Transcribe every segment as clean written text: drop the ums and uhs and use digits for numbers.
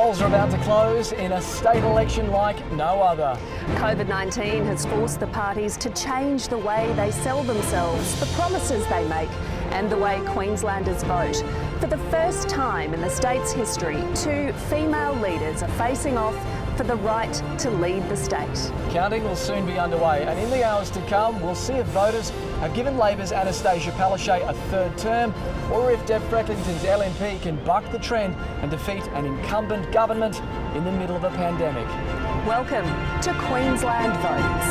polls are about to close in a state election like no other. COVID-19 has forced the parties to change the way they sell themselves, the promises they make, and the way Queenslanders vote. For the first time in the state's history, two female leaders are facing off for the right to lead the state. Counting will soon be underway, and in the hours to come, we'll see if voters have given Labor's Anastasia Palaszczuk a third term, or if Deb Frecklington's LNP can buck the trend and defeat an incumbent government in the middle of a pandemic. Welcome to Queensland Votes.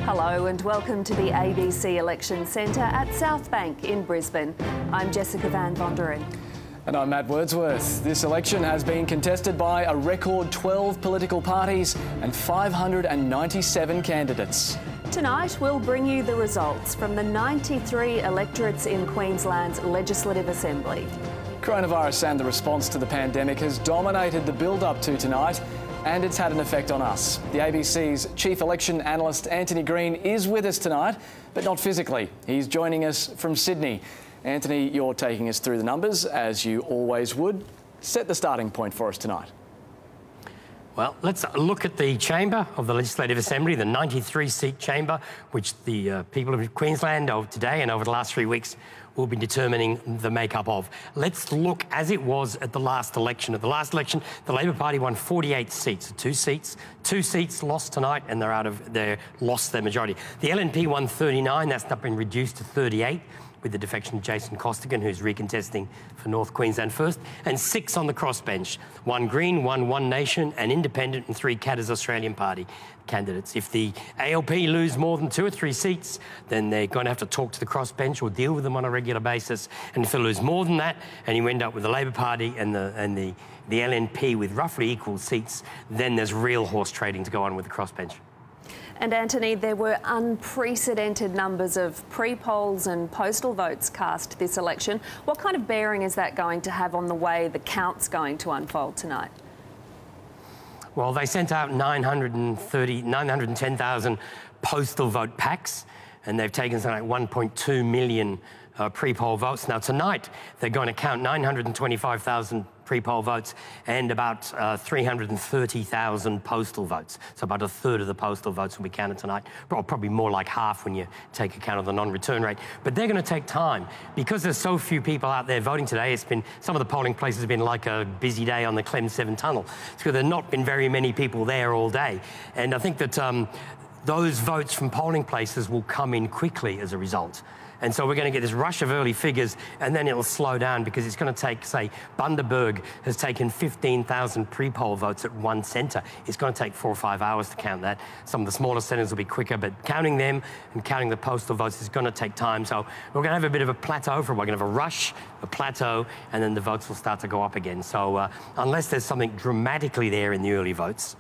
Hello and welcome to the ABC Election Centre at South Bank in Brisbane. I'm Jessica Van Vonderen. And I'm Matt Wordsworth. This election has been contested by a record 12 political parties and 597 candidates. Tonight we'll bring you the results from the 93 electorates in Queensland's Legislative Assembly. Coronavirus and the response to the pandemic has dominated the build-up to tonight, and it's had an effect on us. The ABC's chief election analyst Anthony Green is with us tonight, but not physically. He's joining us from Sydney. Anthony, you're taking us through the numbers, as you always would. Set the starting point for us tonight. Well, let's look at the chamber of the Legislative Assembly, the 93-seat chamber, which the people of Queensland of today and over the last 3 weeks will be determining the makeup of. Let's look as it was at the last election. At the last election, the Labor Party won 48 seats, two seats lost tonight, and they lost their majority. The LNP won 39, that's not been reduced to 38, with the defection of Jason Costigan, who's recontesting for North Queensland First, and 6 on the crossbench. 1 Green, 1 One Nation, an Independent, and 3 Katter's Australian Party candidates. If the ALP lose more than 2 or 3 seats, then they're going to have to talk to the crossbench or deal with them on a regular basis. And if they lose more than that, and you end up with the Labor Party and the LNP with roughly equal seats, then there's real horse trading to go on with the crossbench. And Anthony, there were unprecedented numbers of pre-polls and postal votes cast this election. What kind of bearing is that going to have on the way the count's going to unfold tonight? Well, they sent out 910,000 postal vote packs, and they've taken something like 1.2 million pre-poll votes. Now, tonight, they're going to count 925,000 pre-poll votes and about 330,000 postal votes. So about a third of the postal votes will be counted tonight, or probably more like half when you take account of the non-return rate. But they're going to take time. Because there's so few people out there voting today, some of the polling places have been like a busy day on the Clem 7 tunnel. So there have not been very many people there all day. And I think that those votes from polling places will come in quickly as a result. And so we're going to get this rush of early figures, and then it'll slow down because it's going to take, say, Bundaberg has taken 15,000 pre-poll votes at one centre. It's going to take 4 or 5 hours to count that. Some of the smaller centres will be quicker, but counting them and counting the postal votes is going to take time. So we're going to have a bit of a plateau for a while. We're going to have a rush, a plateau, and then the votes will start to go up again. So unless there's something dramatically there in the early votes,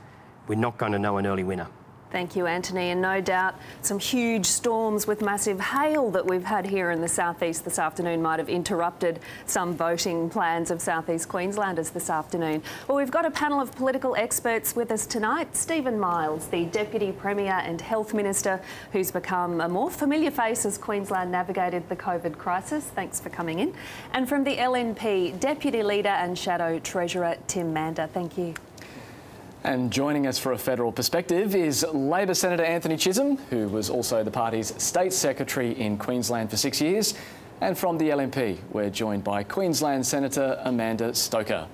we're not going to know an early winner. Thank you, Anthony. And no doubt some huge storms with massive hail that we've had here in the southeast this afternoon might have interrupted some voting plans of southeast Queenslanders this afternoon. Well, we've got a panel of political experts with us tonight. Stephen Miles, the Deputy Premier and Health Minister, who's become a more familiar face as Queensland navigated the COVID crisis. Thanks for coming in. And from the LNP, Deputy Leader and Shadow Treasurer Tim Mander. Thank you. And joining us for a federal perspective is Labor Senator Anthony Chisholm, who was also the party's State Secretary in Queensland for 6 years. And from the LNP, we're joined by Queensland Senator Amanda Stoker.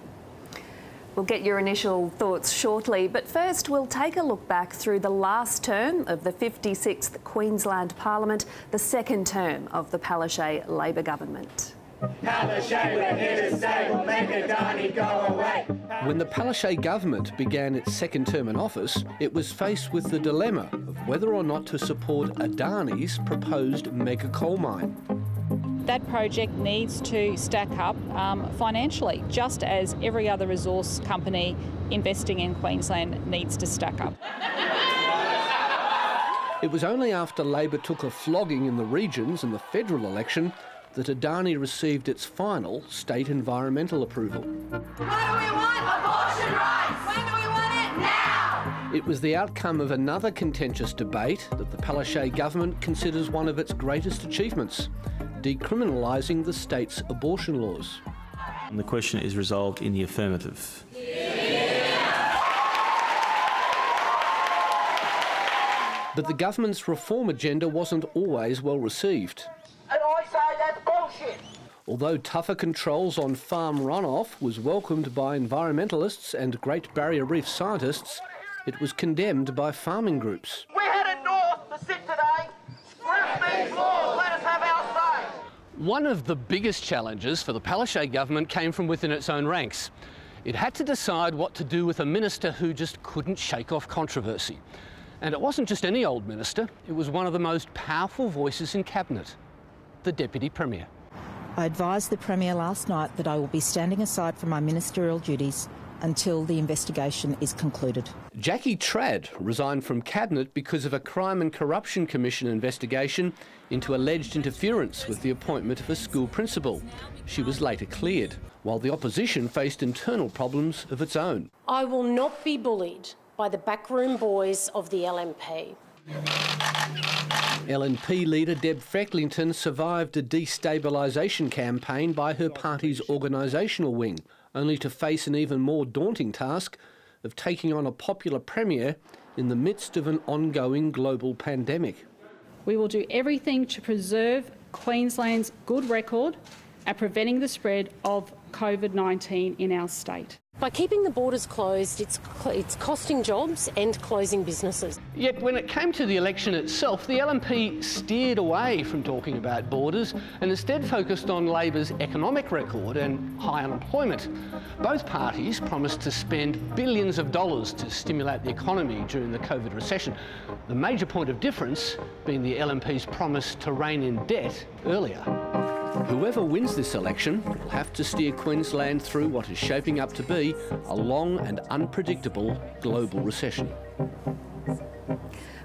We'll get your initial thoughts shortly, but first we'll take a look back through the last term of the 56th Queensland Parliament, the second term of the Palaszczuk Labor government. Palaszczuk, we're here to stay, we'll make Adani go away. When the Palaszczuk government began its second term in office, it was faced with the dilemma of whether or not to support Adani's proposed mega coal mine. That project needs to stack up financially, just as every other resource company investing in Queensland needs to stack up. It was only after Labor took a flogging in the regions in the federal election that Adani received its final state environmental approval. What do we want? Abortion rights! When do we want it? Now! It was the outcome of another contentious debate that the Palaszczuk government considers one of its greatest achievements, decriminalising the state's abortion laws. And the question is resolved in the affirmative. But the government's reform agenda wasn't always well received. And I say that's bullshit! Although tougher controls on farm runoff was welcomed by environmentalists and Great Barrier Reef scientists, it was condemned by farming groups. We're headed north to sit today. Screw these laws, let us have our say. One of the biggest challenges for the Palaszczuk government came from within its own ranks. It had to decide what to do with a minister who just couldn't shake off controversy. And it wasn't just any old minister, it was one of the most powerful voices in Cabinet, the Deputy Premier. I advised the Premier last night that I will be standing aside from my ministerial duties until the investigation is concluded. Jackie Trad resigned from Cabinet because of a Crime and Corruption Commission investigation into alleged interference with the appointment of a school principal. She was later cleared, while the opposition faced internal problems of its own. I will not be bullied by the backroom boys of the LNP. LNP leader Deb Frecklington survived a destabilisation campaign by her party's organisational wing, only to face an even more daunting task of taking on a popular premier in the midst of an ongoing global pandemic. We will do everything to preserve Queensland's good record at preventing the spread of COVID-19 in our state. By keeping the borders closed, it's costing jobs and closing businesses. Yet when it came to the election itself, the LNP steered away from talking about borders and instead focused on Labor's economic record and high unemployment. Both parties promised to spend billions of dollars to stimulate the economy during the COVID recession. The major point of difference being the LNP's promise to rein in debt earlier. Whoever wins this election will have to steer Queensland through what is shaping up to be a long and unpredictable global recession.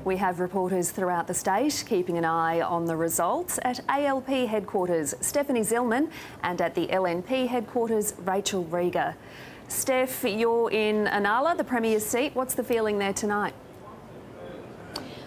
We have reporters throughout the state keeping an eye on the results. At ALP headquarters, Stephanie Zillman, and at the LNP headquarters, Rachel Rieger. Steph, you're in Inala, the Premier's seat. What's the feeling there tonight?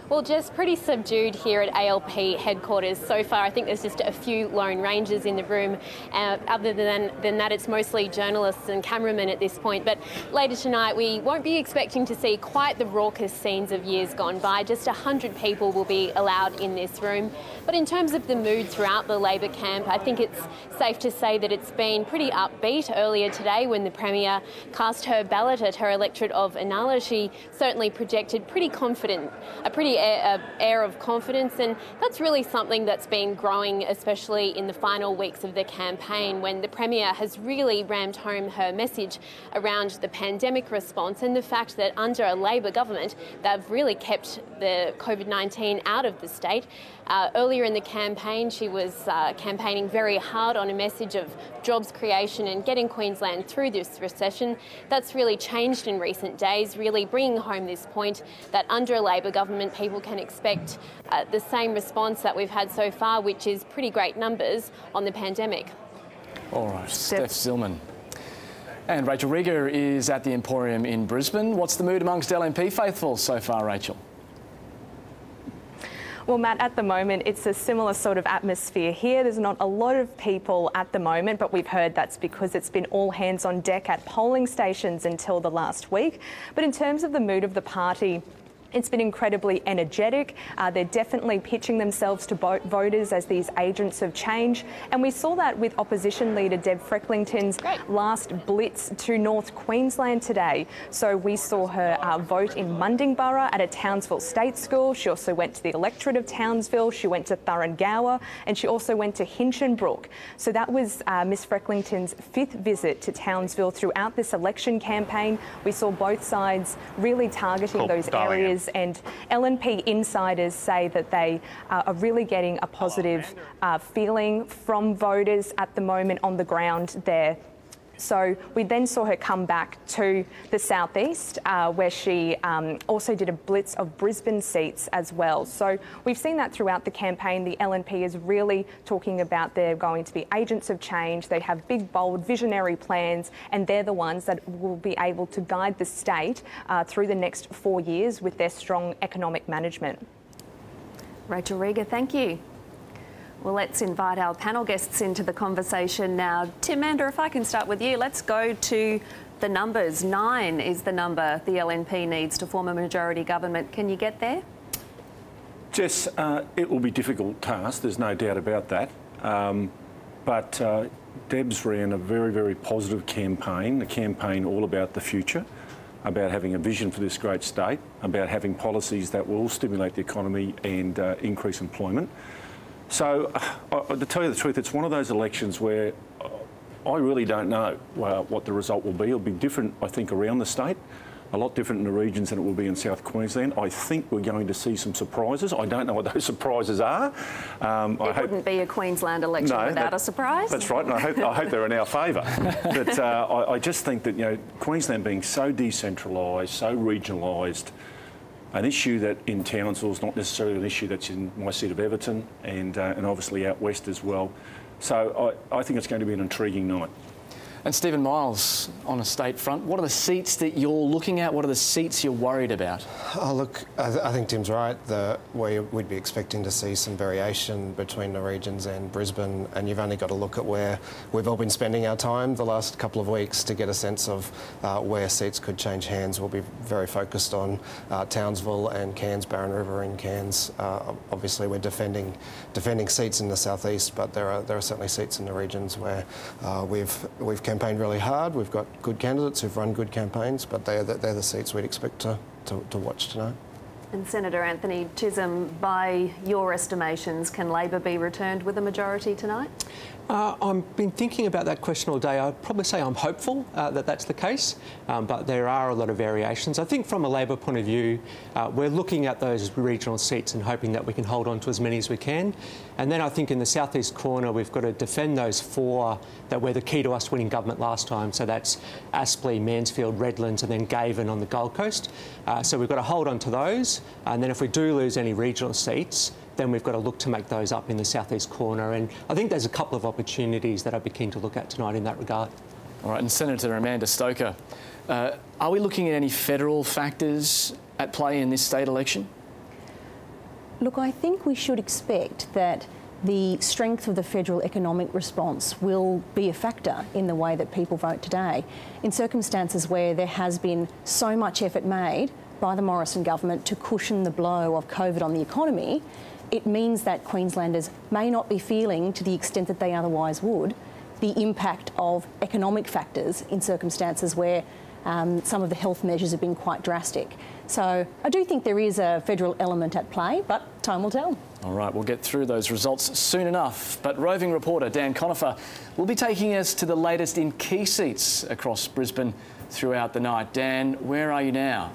Well, just pretty subdued here at ALP headquarters so far. I think there's just a few lone rangers in the room. Other than that, it's mostly journalists and cameramen at this point. But later tonight, we won't be expecting to see quite the raucous scenes of years gone by. Just 100 people will be allowed in this room. But in terms of the mood throughout the Labor camp, I think it's safe to say that it's been pretty upbeat. Earlier today, when the Premier cast her ballot at her electorate of Inala, she certainly projected pretty confident, a pretty air of confidence, and that's really something that's been growing, especially in the final weeks of the campaign, when the Premier has really rammed home her message around the pandemic response and the fact that under a Labor government they've really kept the COVID-19 out of the state. Earlier in the campaign, she was campaigning very hard on a message of jobs creation and getting Queensland through this recession. That's really changed in recent days, really bringing home this point that under a Labor government, people can expect the same response that we've had so far, which is pretty great numbers on the pandemic. All right, Steph Zillman. And Rachel Rieger is at the Emporium in Brisbane. What's the mood amongst LNP faithful so far, Rachel? Well, Matt, at the moment, it's a similar sort of atmosphere here. There's not a lot of people at the moment, but we've heard that's because it's been all hands on deck at polling stations until the last week. But in terms of the mood of the party, It's been incredibly energetic. They're definitely pitching themselves to voters as these agents of change. And we saw that with opposition leader Deb Frecklington's last blitz to North Queensland today. So we saw her vote in Mundingburra at a Townsville State School. She also went to the electorate of Townsville. She went to Thurrangower, and she also went to Hinchinbrook. So that was Miss Frecklington's 5th visit to Townsville throughout this election campaign. We saw both sides really targeting those areas, and LNP insiders say that they are really getting a positive feeling from voters at the moment on the ground there. So we then saw her come back to the southeast, where she also did a blitz of Brisbane seats as well. So we've seen that throughout the campaign. The LNP is really talking about they're going to be agents of change. They have big, bold, visionary plans, and they're the ones that will be able to guide the state through the next 4 years with their strong economic management. Rachel Rieger, thank you. Well, let's invite our panel guests into the conversation now. Tim Mander, if I can start with you, let's go to the numbers. 9 is the number the LNP needs to form a majority government. Can you get there? Jess, it will be a difficult task, there's no doubt about that. But Deb's ran a very, very positive campaign, a campaign all about the future, about having a vision for this great state, about having policies that will stimulate the economy and increase employment. So, to tell you the truth, it's one of those elections where I really don't know what the result will be. It'll be different, I think, around the state, a lot different in the regions than it will be in South Queensland. I think we're going to see some surprises. I don't know what those surprises are. It wouldn't be a Queensland election without a surprise. That's right, and I hope they're in our favour. But I just think that, you know, Queensland being so decentralised, so regionalised, an issue that in Townsville is not necessarily an issue that's in my seat of Everton and obviously out west as well. So I think it's going to be an intriguing night. And Stephen Miles, on a state front, what are the seats that you're looking at? What are the seats you're worried about? Oh, look, I think Tim's right. We'd be expecting to see some variation between the regions and Brisbane, and you've only got to look at where we've all been spending our time the last couple of weeks to get a sense of where seats could change hands. We'll be very focused on Townsville and Cairns, Barron River and Cairns. Obviously, we're defending seats in the southeast, but there are certainly seats in the regions where we've campaigned really hard. We've got good candidates who've run good campaigns, but they're the seats we'd expect to watch tonight. And Senator Anthony Chisholm, by your estimations, can Labor be returned with a majority tonight? I've been thinking about that question all day. I'd probably say I'm hopeful that that's the case, but there are a lot of variations. I think from a Labor point of view, we're looking at those regional seats and hoping that we can hold on to as many as we can. And then I think in the southeast corner, we've got to defend those 4 that were the key to us winning government last time. So that's Aspley, Mansfield, Redlands and then Gavin on the Gold Coast. So we've got to hold on to those. And then if we do lose any regional seats, then we've got to look to make those up in the southeast corner. And I think there's a couple of opportunities that I'd be keen to look at tonight in that regard. All right, and Senator Amanda Stoker, are we looking at any federal factors at play in this state election? Look, I think we should expect that the strength of the federal economic response will be a factor in the way that people vote today. In circumstances where there has been so much effort made by the Morrison government to cushion the blow of COVID on the economy, it means that Queenslanders may not be feeling, to the extent that they otherwise would, the impact of economic factors in circumstances where some of the health measures have been quite drastic. So I do think there is a federal element at play, but time will tell. All right, we'll get through those results soon enough. But roving reporter Dan Conifer will be taking us to the latest in key seats across Brisbane throughout the night. Dan, where are you now?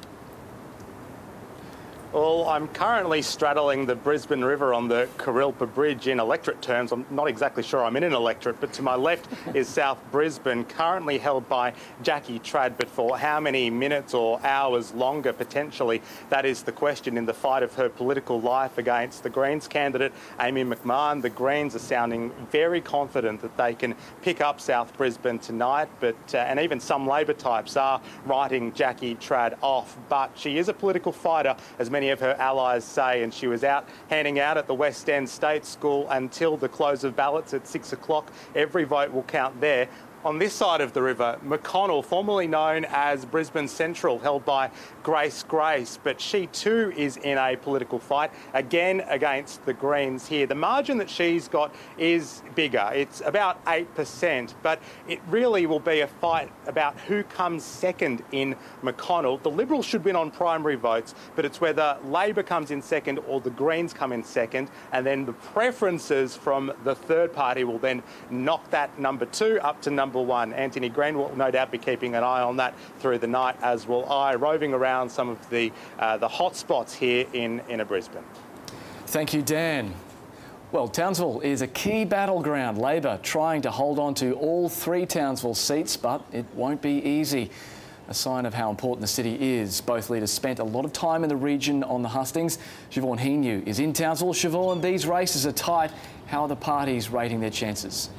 Well, I'm currently straddling the Brisbane River on the Kurilpa Bridge in electorate terms. I'm not exactly sure I'm in an electorate, but to my left is South Brisbane, currently held by Jackie Trad. But for how many minutes or hours longer, potentially, that is the question in the fight of her political life against the Greens candidate, Amy McMahon. The Greens are sounding very confident that they can pick up South Brisbane tonight, but and even some Labor types are writing Jackie Trad off. But she is a political fighter, as many of her allies say, and she was out handing out at the West End State School until the close of ballots at 6 o'clock. Every vote will count there. On this side of the river, McConnell, formerly known as Brisbane Central, held by Grace, but she too is in a political fight, again against the Greens here. The margin that she's got is bigger. It's about 8%, but it really will be a fight about who comes second in McConnell. The Liberals should win on primary votes, but it's whether Labor comes in second or the Greens come in second, and then the preferences from the third party will then knock that number 2 up to number 1. Anthony Green will no doubt be keeping an eye on that through the night, as will I, roving around some of the hot spots here in inner Brisbane. Thank you, Dan. Well, Townsville is a key battleground. Labor trying to hold on to all 3 Townsville seats, but it won't be easy. A sign of how important the city is. Both leaders spent a lot of time in the region on the hustings. Siobhan Hinu is in Townsville. Siobhan, these races are tight. How are the parties rating their chances?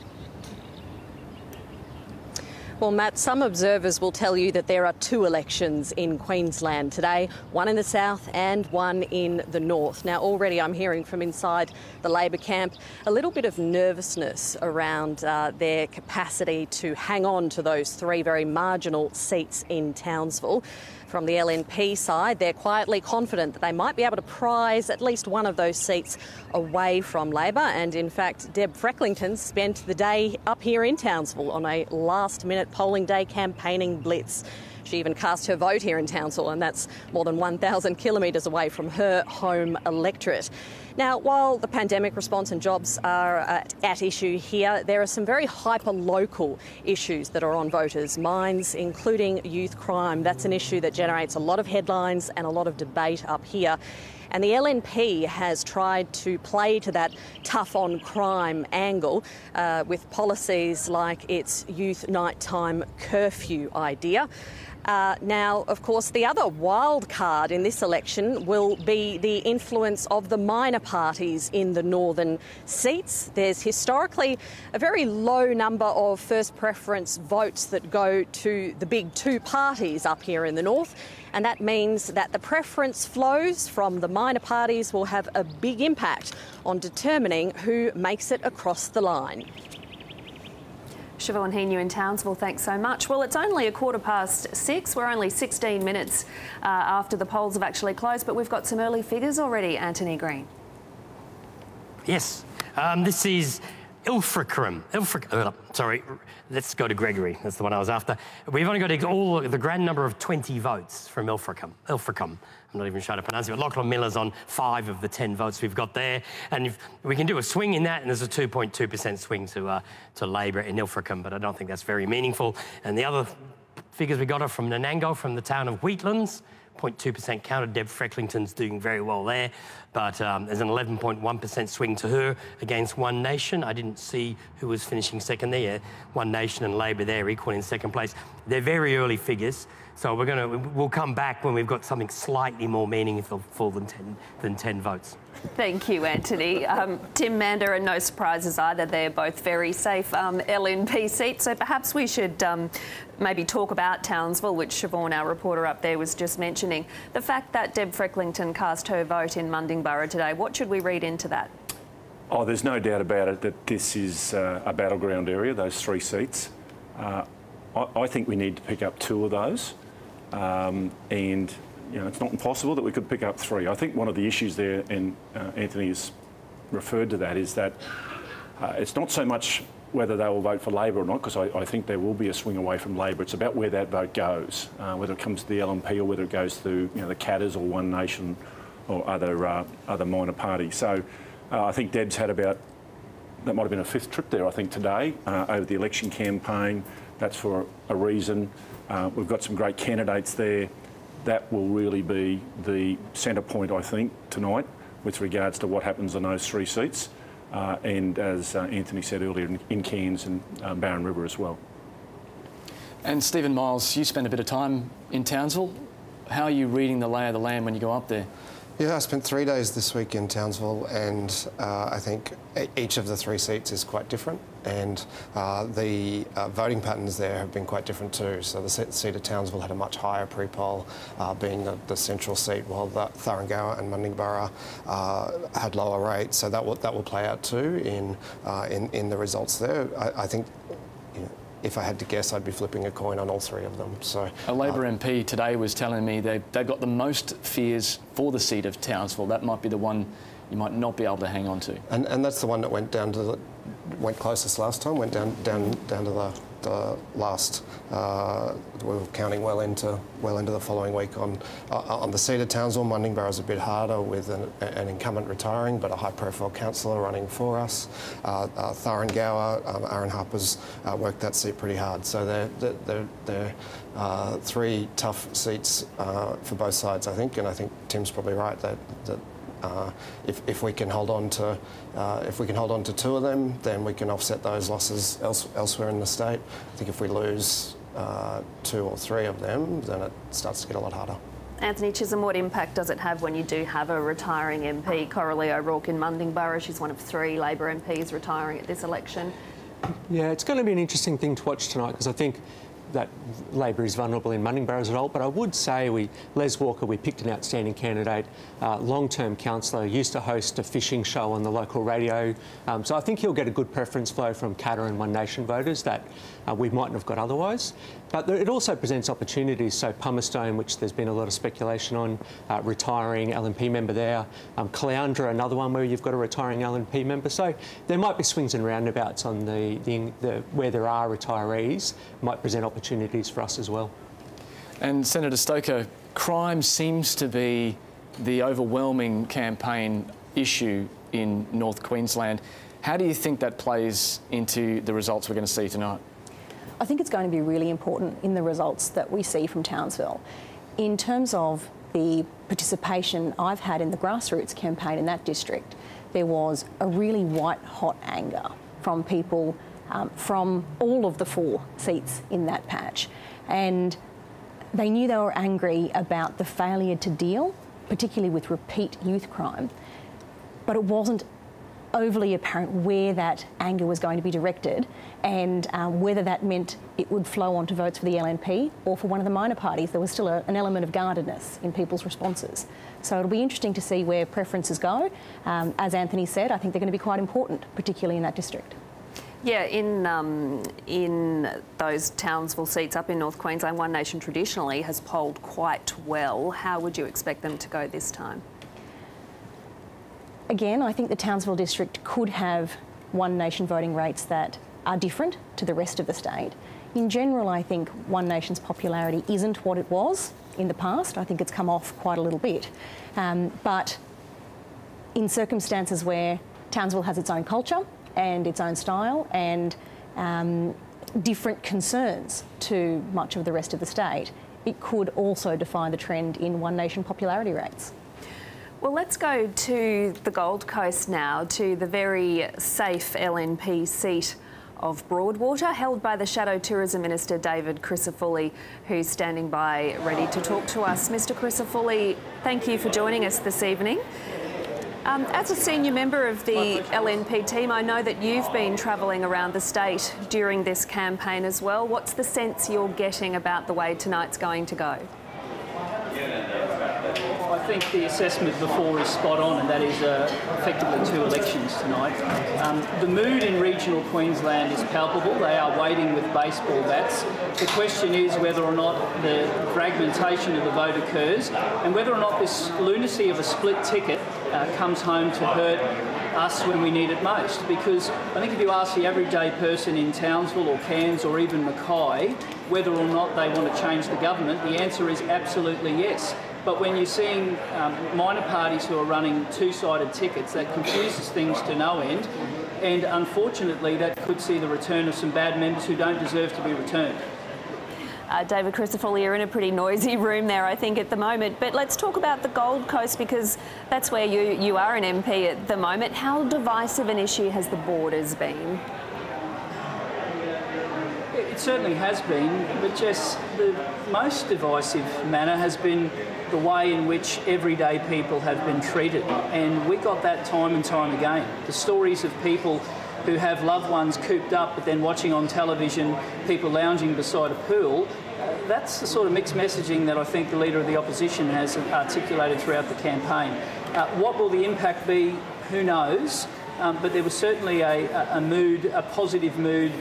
Well, Matt, some observers will tell you that there are 2 elections in Queensland today, one in the south and one in the north. Now, already I'm hearing from inside the Labor camp a little bit of nervousness around their capacity to hang on to those 3 very marginal seats in Townsville. From the LNP side, they're quietly confident that they might be able to prize at least one of those seats away from Labor. And in fact, Deb Frecklington spent the day up here in Townsville on a last-minute polling day campaigning blitz. She even cast her vote here in Townsville, and that's more than 1,000 kilometres away from her home electorate. Now, while the pandemic response and jobs are at issue here, there are some very hyper-local issues that are on voters' minds, including youth crime. That's an issue that generates a lot of headlines and a lot of debate up here. And the LNP has tried to play to that tough on crime angle with policies like its youth nighttime curfew idea. Now, of course, the other wild card in this election will be the influence of the minor parties in the northern seats. There's historically a very low number of first preference votes that go to the big 2 parties up here in the north. And that means that the preference flows from the minor parties will have a big impact on determining who makes it across the line. Siobhan Hinu in Townsville, thanks so much. Well, it's only 6:15. We're only 16 minutes after the polls have actually closed, but we've got some early figures already, Anthony Green. Yes, this is Ilfracombe. Sorry, let's go to Gregory. That's the one I was after. We've only got the grand number of 20 votes from Ilfracombe. I'm not even sure how to pronounce it, but Lachlan Miller's on 5 of the 10 votes we've got there. And if we can do a swing in that, and there's a 2.2% swing to Labor in Ilfracombe, but I don't think that's very meaningful. And the other figures we got are from Nanango, from the town of Wheatlands. 0.2% counted. Deb Frecklington's doing very well there, but there's an 11.1% swing to her against One Nation. I didn't see who was finishing second there. Yeah, One Nation and Labor there equal in second place. They're very early figures, so we'll come back when we've got something slightly more meaningful than 10 votes. Thank you, Anthony. Tim Mander, and no surprises either. They're both very safe LNP seats. So perhaps we should maybe talk about Townsville, which Siobhan, our reporter up there, was just mentioning. The fact that Deb Frecklington cast her vote in Mundingborough today, what should we read into that? Oh, there's no doubt about it that this is a battleground area, those 3 seats. I think we need to pick up 2 of those. And you know, it's not impossible that we could pick up 3. I think one of the issues there, and Anthony has referred to that, is that it's not so much whether they will vote for Labor or not, because I think there will be a swing away from Labor. It's about where that vote goes, whether it comes to the LNP or whether it goes to the Catters or One Nation or other minor parties. So I think Deb's had that might have been a 5th trip there, I think, today over the election campaign. That's for a reason. We've got some great candidates there. That will really be the centre point, I think, tonight with regards to what happens on those 3 seats. And as Anthony said earlier, in Cairns and Barron River as well. And Stephen Miles, you spent a bit of time in Townsville. How are you reading the lay of the land when you go up there? Yeah, I spent 3 days this week in Townsville, and I think each of the 3 seats is quite different, and the voting patterns there have been quite different too. So the seat of Townsville had a much higher pre-poll, being the central seat, while the Thuringowa and Mundingborough had lower rates. So that will play out too in the results there. I think if I had to guess, I'd be flipping a coin on all three of them. So a Labor MP today was telling me they've got the most fears for the seat of Townsville. That might be the one you might not be able to hang on to. And that's the one that went closest last time. Went down to the last. We were counting well into the following week on the seat of Townsville. Mundingburra's a bit harder with an incumbent retiring, but a high-profile councillor running for us. Tharan Gower, Aaron Harper's worked that seat pretty hard. So they're three tough seats for both sides, I think. And I think Tim's probably right that if we can hold on to two of them, then we can offset those losses elsewhere in the state. I think if we lose two or three of them, then it starts to get a lot harder. Anthony Chisholm, what impact does it have when you do have a retiring MP? Coralie O'Rourke in Mundingburra, she's one of 3 Labor MPs retiring at this election. Yeah, it's going to be an interesting thing to watch tonight, because I think that Labor is vulnerable in Mundingburra as well. But I would say Les Walker, we picked an outstanding candidate, long-term councillor, used to host a fishing show on the local radio. So I think he'll get a good preference flow from Katter and One Nation voters that we mightn't have got otherwise. But it also presents opportunities. So Pumicestone, which there's been a lot of speculation on, retiring LNP member there. Caloundra, another one where you've got a retiring LNP member. So there might be swings and roundabouts on where there are retirees, might present opportunities for us as well. And Senator Stoker, crime seems to be the overwhelming campaign issue in North Queensland. How do you think that plays into the results we're going to see tonight? I think it's going to be really important in the results that we see from Townsville. In terms of the participation I've had in the grassroots campaign in that district, there was a really white-hot anger from people from all of the 4 seats in that patch. And they knew they were angry about the failure to deal, particularly with repeat youth crime, but it wasn't overly apparent where that anger was going to be directed and whether that meant it would flow onto votes for the LNP or for one of the minor parties. There was still an element of guardedness in people's responses. So it'll be interesting to see where preferences go. As Anthony said, I think they're going to be quite important, particularly in that district. Yeah, in those Townsville seats up in North Queensland, One Nation traditionally has polled quite well. How would you expect them to go this time? Again, I think the Townsville district could have One Nation voting rates that are different to the rest of the state. In general, I think One Nation's popularity isn't what it was in the past. I think it's come off quite a little bit. But in circumstances where Townsville has its own culture and its own style and different concerns to much of the rest of the state, it could also define the trend in One Nation popularity rates. Well, let's go to the Gold Coast now, to the very safe LNP seat of Broadwater, held by the Shadow Tourism Minister David Crisafulli, who's standing by ready to talk to us. Mr Crisafulli, thank you for joining us this evening. As a senior member of the LNP team, I know that you've been travelling around the state during this campaign as well. What's the sense you're getting about the way tonight's going to go? I think the assessment before is spot on, and that is effectively 2 elections tonight. The mood in regional Queensland is palpable. They are waiting with baseball bats. The question is whether or not the fragmentation of the vote occurs and whether or not this lunacy of a split ticket comes home to hurt us when we need it most. Because I think if you ask the everyday person in Townsville or Cairns or even Mackay whether or not they want to change the government, the answer is absolutely yes. But when you're seeing minor parties who are running 2-sided tickets, that confuses things to no end, and unfortunately that could see the return of some bad members who don't deserve to be returned. David Crisafulli, you're in a pretty noisy room there, I think, at the moment. But let's talk about the Gold Coast, because that's where you are an MP at the moment. How divisive an issue has the borders been? It certainly has been, but Jess, the most divisive manner has been the way in which everyday people have been treated. And we got that time and time again. The stories of people who have loved ones cooped up but then watching on television people lounging beside a pool, that's the sort of mixed messaging that I think the Leader of the Opposition has articulated throughout the campaign. What will the impact be? Who knows? but there was certainly a positive mood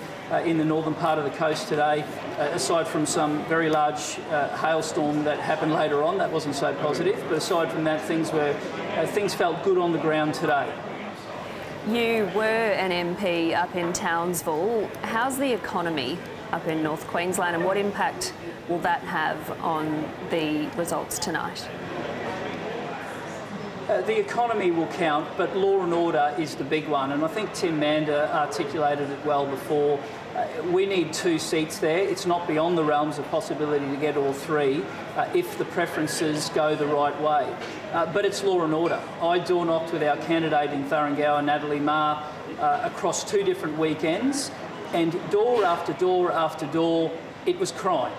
in the northern part of the coast today, aside from some very large hailstorm that happened later on. That wasn't so positive, but aside from that, things felt good on the ground today. You were an MP up in Townsville. How's the economy up in North Queensland, and what impact will that have on the results tonight? The economy will count, but law and order is the big one, and I think Tim Mander articulated it well before. We need 2 seats there. It's not beyond the realms of possibility to get all 3 if the preferences go the right way. But it's law and order. I door knocked with our candidate in Thuringowa, Natalie Ma, across 2 different weekends, and door after door after door, it was crime.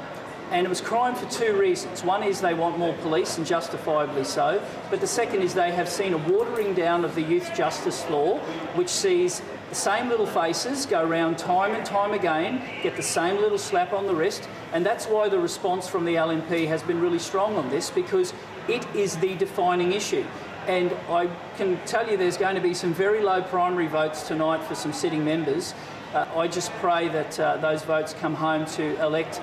And it was crime for 2 reasons. One is they want more police, and justifiably so, but the second is they have seen a watering down of the youth justice law, which sees the same little faces go around time and time again, get the same little slap on the wrist, and that's why the response from the LNP has been really strong on this, because it is the defining issue. And I can tell you there's going to be some very low primary votes tonight for some sitting members. I just pray that those votes come home to elect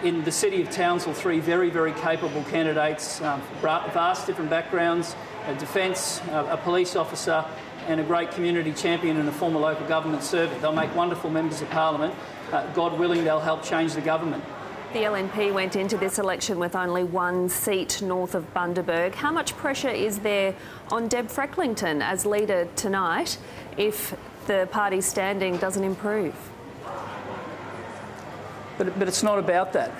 in the city of Townsville 3 very, very capable candidates, vast different backgrounds, a defence, a police officer, and a great community champion and a former local government servant. They'll make wonderful members of parliament. God willing, they'll help change the government. The LNP went into this election with only 1 seat north of Bundaberg. How much pressure is there on Deb Frecklington as leader tonight if the party's standing doesn't improve? But it's not about that.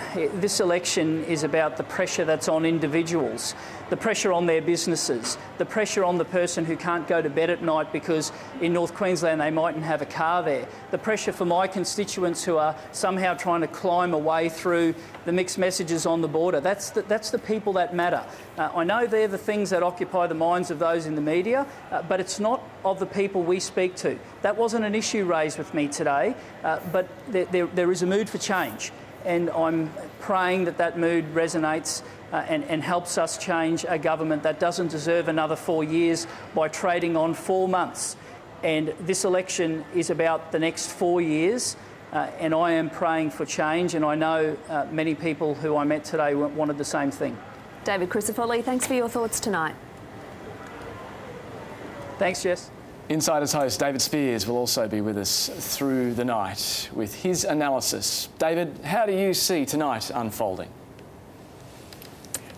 This election is about the pressure that's on individuals, the pressure on their businesses, the pressure on the person who can't go to bed at night because in North Queensland they mightn't have a car there, the pressure for my constituents who are somehow trying to climb a way through the mixed messages on the border. That's the people that matter. I know they're the things that occupy the minds of those in the media, but it's not of the people we speak to. That wasn't an issue raised with me today, but there is a mood for change, and I'm praying that that mood resonates and helps us change a government that doesn't deserve another 4 years by trading on 4 months. And this election is about the next 4 years, and I am praying for change, and I know many people who I met today wanted the same thing. David Crisafulli, thanks for your thoughts tonight. Thanks, Jess. Insiders host David Spears will also be with us through the night with his analysis. David, how do you see tonight unfolding?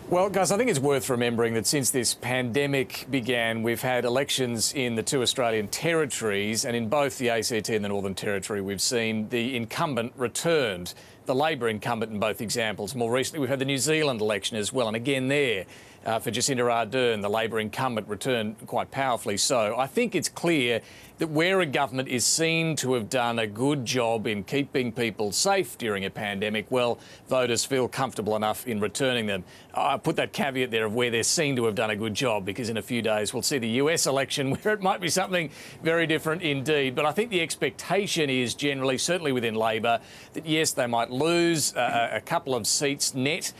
Well, guys, I think it's worth remembering that since this pandemic began, we've had elections in the 2 Australian territories, and in both the ACT and the Northern Territory, we've seen the incumbent returned, the Labor incumbent in both examples. More recently, we've had the New Zealand election as well, and again there, for Jacinda Ardern, the Labor incumbent returned quite powerfully. So I think it's clear that where a government is seen to have done a good job in keeping people safe during a pandemic, well, voters feel comfortable enough in returning them. I put that caveat there of where they're seen to have done a good job, because in a few days we'll see the US election where it might be something very different indeed. But I think the expectation is generally, certainly within Labor, that yes, they might lose a couple of seats net,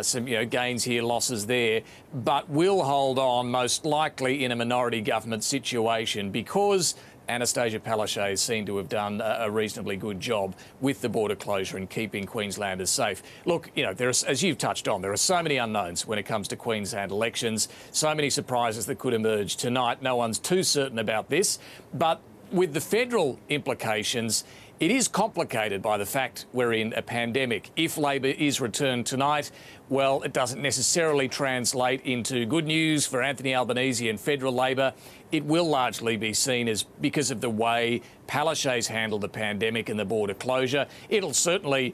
some gains here, losses there, but will hold on most likely in a minority government situation, because Anastasia Palaszczuk is seen to have done a reasonably good job with the border closure and keeping Queenslanders safe. Look, as you've touched on, there are so many unknowns when it comes to Queensland elections, so many surprises that could emerge tonight. No one's too certain about this, but with the federal implications, it is complicated by the fact we're in a pandemic. If Labor is returned tonight, well, it doesn't necessarily translate into good news for Anthony Albanese and federal Labor. It will largely be seen as because of the way Palaszczuk's handled the pandemic and the border closure. It'll certainly,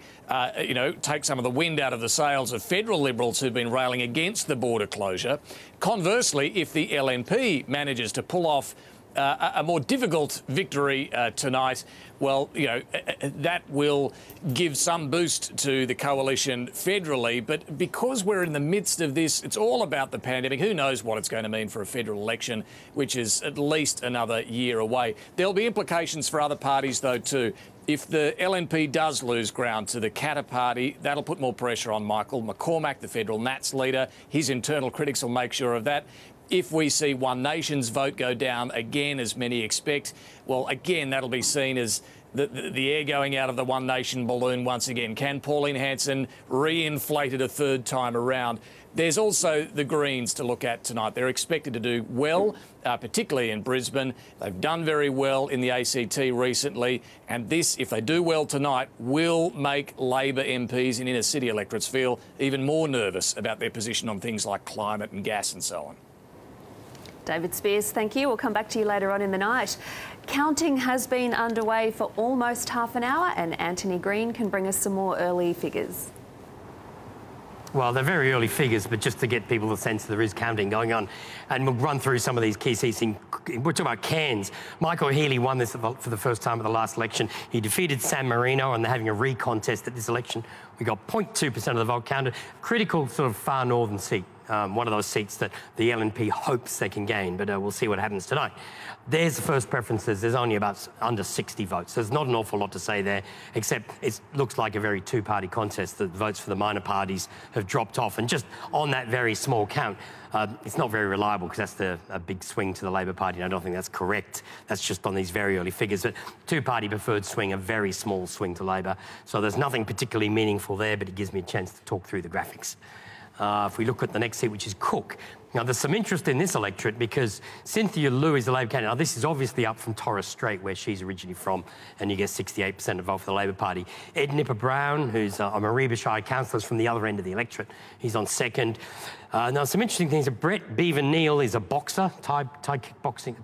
take some of the wind out of the sails of federal Liberals who've been railing against the border closure. Conversely, if the LNP manages to pull off a more difficult victory tonight, well, that will give some boost to the coalition federally. But because we're in the midst of this, it's all about the pandemic. Who knows what it's going to mean for a federal election, which is at least another year away. There'll be implications for other parties, though, too. If the LNP does lose ground to the Katter Party, that'll put more pressure on Michael McCormack, the federal Nats leader. His internal critics will make sure of that. If we see One Nation's vote go down again, as many expect, well, again, that'll be seen as the air going out of the One Nation balloon once again. Can Pauline Hanson re-inflate it a third time around? There's also the Greens to look at tonight. They're expected to do well, particularly in Brisbane. They've done very well in the ACT recently, and this, if they do well tonight, will make Labor MPs in inner city electorates feel even more nervous about their position on things like climate and gas and so on. David Spears, thank you. We'll come back to you later on in the night. Counting has been underway for almost half an hour, and Anthony Green can bring us some more early figures. Well, they're very early figures, but just to get people the sense there is counting going on. And we'll run through some of these key seats. We're talking about Cairns. Michael Healy won this for the first time at the last election. He defeated San Marino, and they're having a recontest at this election. We got 0.2% of the vote counted. Critical sort of far northern seat. One of those seats that the LNP hopes they can gain, but we'll see what happens tonight. There's the first preferences. There's only about under 60 votes. There's not an awful lot to say there, except it looks like a very two-party contest. The votes for the minor parties have dropped off, and just on that very small count, it's not very reliable because that's a big swing to the Labor Party, and I don't think that's correct. That's just on these very early figures. But two-party preferred swing, a very small swing to Labor. So there's nothing particularly meaningful there, but it gives me a chance to talk through the graphics. If we look at the next seat, which is Cook. Now, there's some interest in this electorate because Cynthia Liu is the Labor candidate. Now, this is obviously up from Torres Strait, where she's originally from, and you get 68% of vote for the Labor Party. Ed Nipper-Brown, who's a Mareeba Shire councillor, is from the other end of the electorate. He's on second. Now, some interesting things. Brett Beaver-Neal is a boxer, Thai kickboxing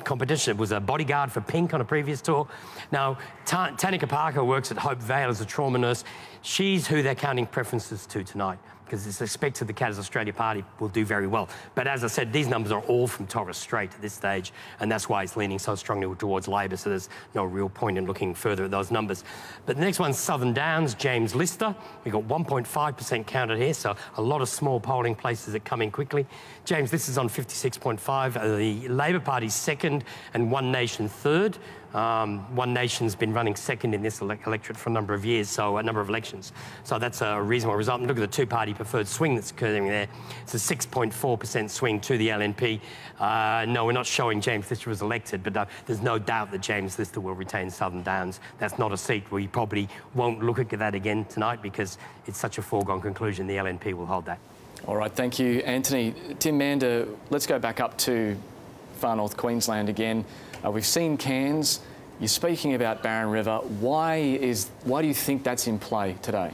competition. It was a bodyguard for Pink on a previous tour. Now, Tanika Parker works at Hope Vale as a trauma nurse. She's who they're counting preferences to tonight, because it's expected the Katters Australia Party will do very well. But as I said, these numbers are all from Torres Strait at this stage, and that's why it's leaning so strongly towards Labor, so there's no real point in looking further at those numbers. But the next one's Southern Downs, James Lister. We've got 1.5% counted here, so a lot of small polling places that come in quickly. James Lister's on 56.5. The Labor Party's second and One Nation third. One Nation's been running second in this electorate for a number of years, so a number of elections. So that's a reasonable result. And look at the two-party preferred swing that's occurring there. It's a 6.4% swing to the LNP. No, we're not showing James Lister was elected, but there's no doubt that James Lister will retain Southern Downs. That's not a seat where you probably won't look at that again tonight because it's such a foregone conclusion the LNP will hold that. All right, thank you, Anthony. Tim Mander, let's go back up to far north Queensland again. We've seen Cairns. You're speaking about Barron River. Why do you think that's in play today?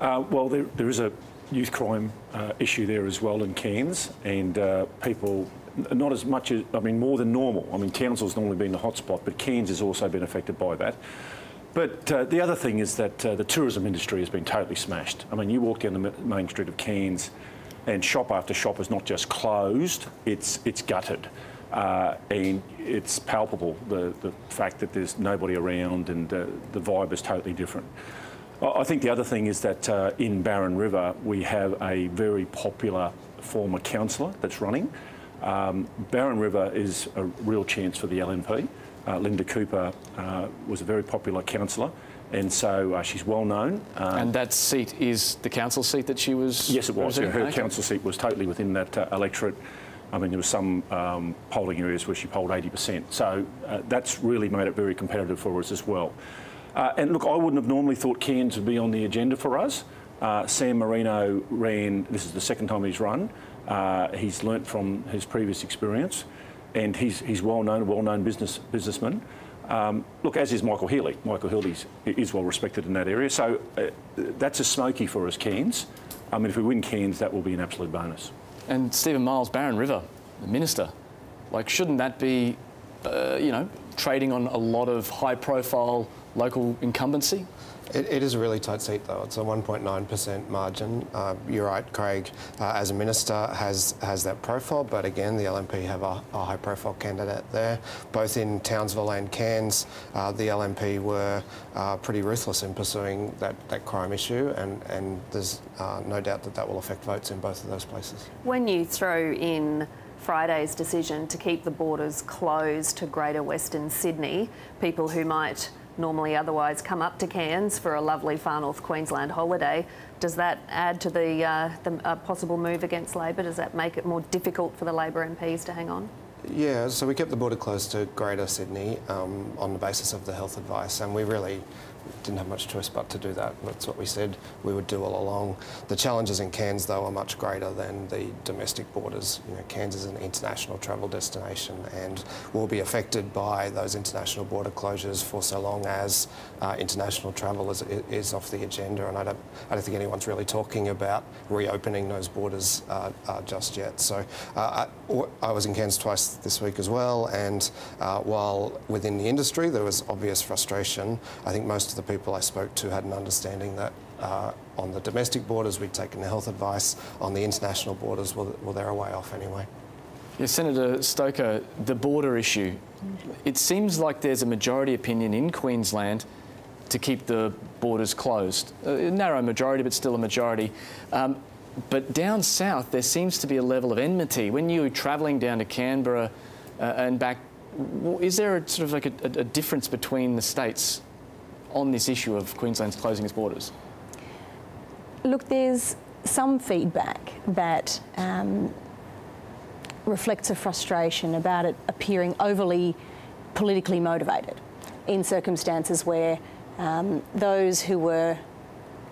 Well, there is a youth crime issue there as well in Cairns, and people, not as much as, more than normal. Townsville's normally been the hotspot, but Cairns has also been affected by that. But the other thing is that the tourism industry has been totally smashed. You walk down the main street of Cairns and shop after shop is not just closed, it's gutted. And it's palpable, the fact that there's nobody around and the vibe is totally different. I think the other thing is that in Barron River we have a very popular former councillor that's running. Barron River is a real chance for the LNP. Linda Cooper was a very popular councillor, and so she's well known. And that seat is the council seat that she was? Yes, it was. Her council seat was totally within that electorate. There were some polling areas where she polled 80%. So that's really made it very competitive for us as well. And look, I wouldn't have normally thought Cairns would be on the agenda for us. San Marino ran, this is the second time he's run. He's learnt from his previous experience, and he's well-known, a well-known businessman. Look, as is Michael Healy. Michael Healy is well respected in that area. So that's a smoky for us, Cairns. If we win Cairns, that will be an absolute bonus. And Stephen Miles, Barron River, the minister, shouldn't that be, trading on a lot of high-profile local incumbency? It is a really tight seat, though. It's a 1.9% margin. You're right, Craig, as a minister, has that profile, but again, the LNP have a high-profile candidate there. Both in Townsville and Cairns, the LNP were pretty ruthless in pursuing that crime issue, and there's no doubt that will affect votes in both of those places. When you throw in Friday's decision to keep the borders closed to Greater Western Sydney, people who might normally otherwise come up to Cairns for a lovely far north Queensland holiday. Does that add to the possible move against Labor? Does that make it more difficult for the Labor MPs to hang on? Yeah, so we kept the border closed to Greater Sydney on the basis of the health advice, and we really didn't have much choice but to do that. That's what we said we would do all along. The challenges in Cairns, though, are much greater than the domestic borders. You know, Cairns is an international travel destination and will be affected by those international border closures for so long as international travel is off the agenda. And I don't think anyone's really talking about reopening those borders just yet. So I was in Cairns twice this week as well, and while within the industry there was obvious frustration, I think most of the people I spoke to had an understanding that on the domestic borders we'd taken the health advice, on the international borders, well they're a way off anyway. Yeah, Senator Stoker, the border issue, it seems like there's a majority opinion in Queensland to keep the borders closed. A narrow majority, but still a majority. But down south, there seems to be a level of enmity. When you're travelling down to Canberra and back, is there a sort of like a difference between the states on this issue of Queensland's closing its borders? Look, there's some feedback that reflects a frustration about it appearing overly politically motivated in circumstances where those who were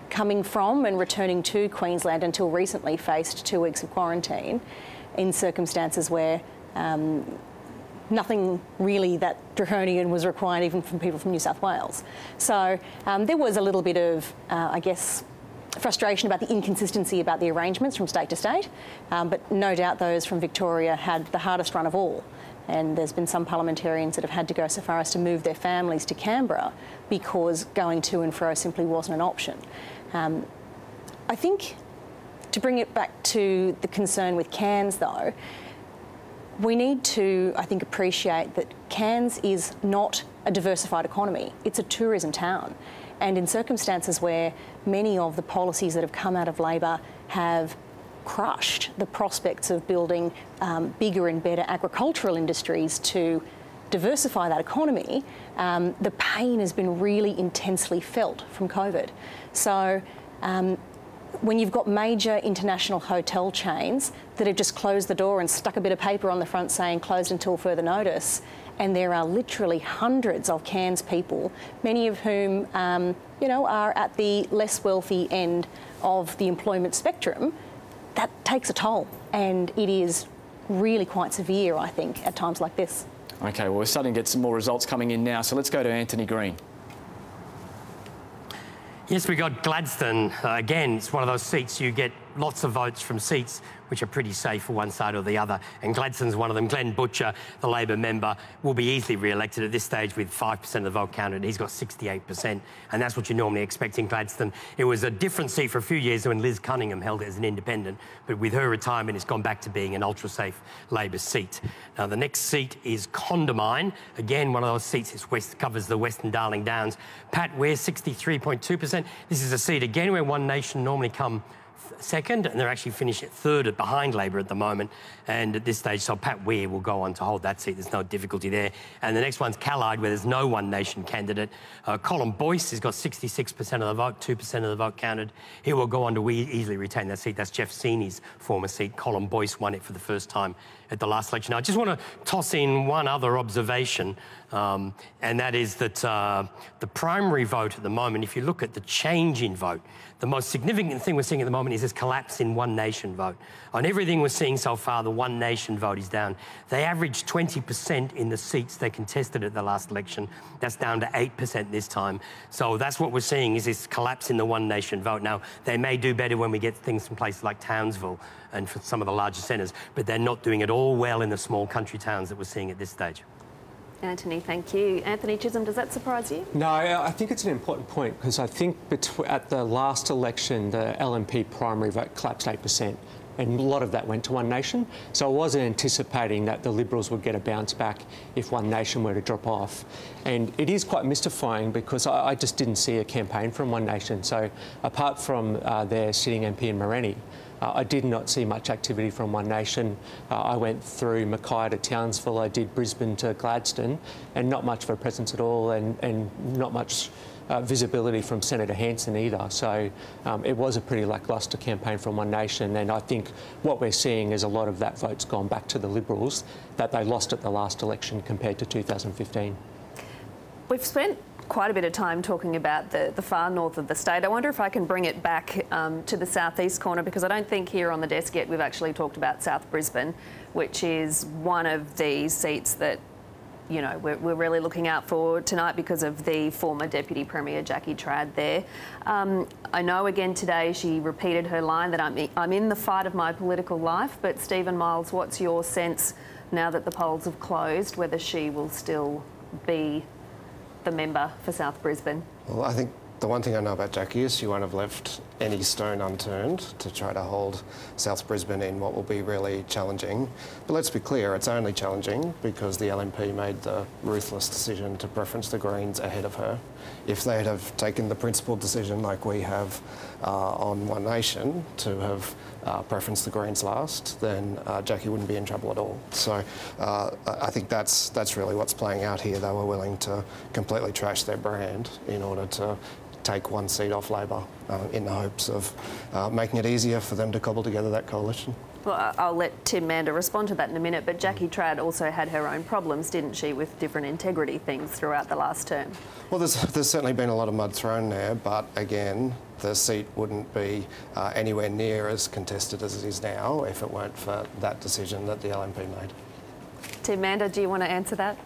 coming from and returning to Queensland until recently faced 2 weeks of quarantine, in circumstances where nothing really that draconian was required even from people from New South Wales. So there was a little bit of, I guess, frustration about the inconsistency about the arrangements from state to state, but no doubt those from Victoria had the hardest run of all. And there's been some parliamentarians that have had to go so far as to move their families to Canberra because going to and fro simply wasn't an option. I think, to bring it back to the concern with Cairns though, we need to, I think, appreciate that Cairns is not a diversified economy. It's a tourism town. And in circumstances where many of the policies that have come out of Labor have crushed the prospects of building bigger and better agricultural industries to diversify that economy, the pain has been really intensely felt from COVID. So when you've got major international hotel chains that have just closed the door and stuck a bit of paper on the front saying closed until further notice, and there are literally hundreds of Cairns people, many of whom you know, are at the less wealthy end of the employment spectrum, that takes a toll, and it is really quite severe, I think, at times like this. OK, well, we're starting to get some more results coming in now, so let's go to Anthony Green. Yes, we got Gladstone. Again, it's one of those seats you get lots of votes from seats which are pretty safe for one side or the other, and Gladstone's one of them. Glenn Butcher, the Labor member, will be easily re-elected at this stage with 5% of the vote counted. He's got 68%, and that's what you normally expect in Gladstone. It was a different seat for a few years when Liz Cunningham held it as an independent, but with her retirement, it's gone back to being an ultra-safe Labor seat. Now, the next seat is Condamine. Again, one of those seats that covers the Western Darling Downs. Pat Ware, 63.2%. This is a seat, again, where One Nation normally come second, and they're actually finishing third behind Labor at the moment. And at this stage, so Pat Ware will go on to hold that seat. There's no difficulty there. And the next one's Callide, where there's no One Nation candidate. Colin Boyce has got 66% of the vote, 2% of the vote counted. He will go on to easily retain that seat. That's Jeff Seeney's former seat. Colin Boyce won it for the first time at the last election. Now, I just want to toss in one other observation, and that is that the primary vote at the moment, if you look at the change in vote, the most significant thing we're seeing at the moment is this collapse in One Nation vote. On everything we're seeing so far, the One Nation vote is down. They averaged 20% in the seats they contested at the last election. That's down to 8% this time. So that's what we're seeing, is this collapse in the One Nation vote. Now, they may do better when we get things from places like Townsville and for some of the larger centres, but they're not doing it all well in the small country towns that we're seeing at this stage. Anthony, thank you. Anthony Chisholm, does that surprise you? No, I think it's an important point, because I think at the last election, the LNP primary vote collapsed 8%, and a lot of that went to One Nation. So I wasn't anticipating that the Liberals would get a bounce back if One Nation were to drop off. And it is quite mystifying, because I just didn't see a campaign from One Nation. So apart from their sitting MP in Moreni, I did not see much activity from One Nation. I went through Mackay to Townsville, I did Brisbane to Gladstone, and not much of a presence at all, and not much visibility from Senator Hanson either. So it was a pretty lacklustre campaign from One Nation, and I think what we're seeing is a lot of that vote's gone back to the Liberals that they lost at the last election compared to 2015. We've spent quite a bit of time talking about the far north of the state. I wonder if I can bring it back to the southeast corner, because I don't think here on the desk yet we've actually talked about South Brisbane, which is one of the seats that, you know, we're really looking out for tonight because of the former Deputy Premier Jackie Trad there. I know again today she repeated her line that I'm in the fight of my political life, but Stephen Miles, what's your sense now that the polls have closed, whether she will still be the member for South Brisbane? Well, I think the one thing I know about Jackie is she won't have left any stone unturned to try to hold South Brisbane in what will be really challenging. But let's be clear, it's only challenging because the LNP made the ruthless decision to preference the Greens ahead of her. If they'd have taken the principled decision like we have on One Nation to have preferenced the Greens last, then Jackie wouldn't be in trouble at all. So I think that's really what's playing out here. They were willing to completely trash their brand in order to take one seat off Labor in the hopes of making it easier for them to cobble together that coalition. Well, I'll let Tim Mander respond to that in a minute, but Jackie Trad also had her own problems, didn't she, with different integrity things throughout the last term? Well, there's certainly been a lot of mud thrown there, but again, the seat wouldn't be anywhere near as contested as it is now if it weren't for that decision that the LNP made. Tim Mander, do you want to answer that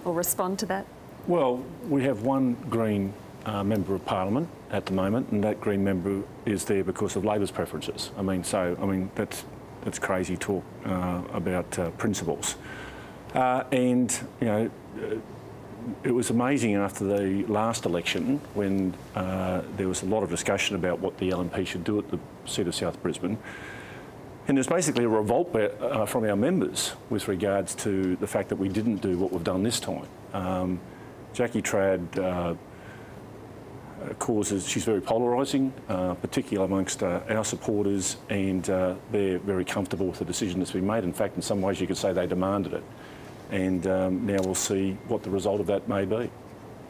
or respond to that? Well, we have one Green Member of Parliament at the moment, and that Green member is there because of Labor's preferences. I mean, that's crazy talk about principles. And you know, it was amazing after the last election when there was a lot of discussion about what the LNP should do at the seat of South Brisbane. And there's basically a revolt from our members with regards to the fact that we didn't do what we've done this time. Jackie Trad she's very polarising, particularly amongst our supporters, and they're very comfortable with the decision that's been made. In fact, in some ways you could say they demanded it. And now we'll see what the result of that may be.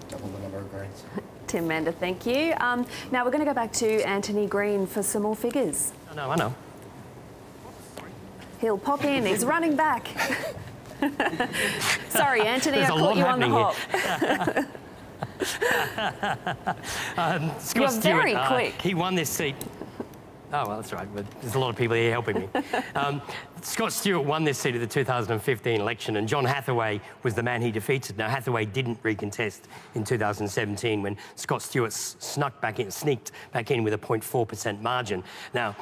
Double the number of Greens. Tim Mander, thank you. Now we're going to go back to Anthony Green for some more figures. I know. He'll pop in, he's running back. Sorry, Anthony, I caught you on the hop. Scott You're very quick. He won this seat. Oh, well, that's right, but there's a lot of people here helping me. Scott Stewart won this seat at the 2015 election, and John Hathaway was the man he defeated. Now, Hathaway didn't recontest in 2017 when Scott Stewart sneaked back in with a 0.4% margin. Now,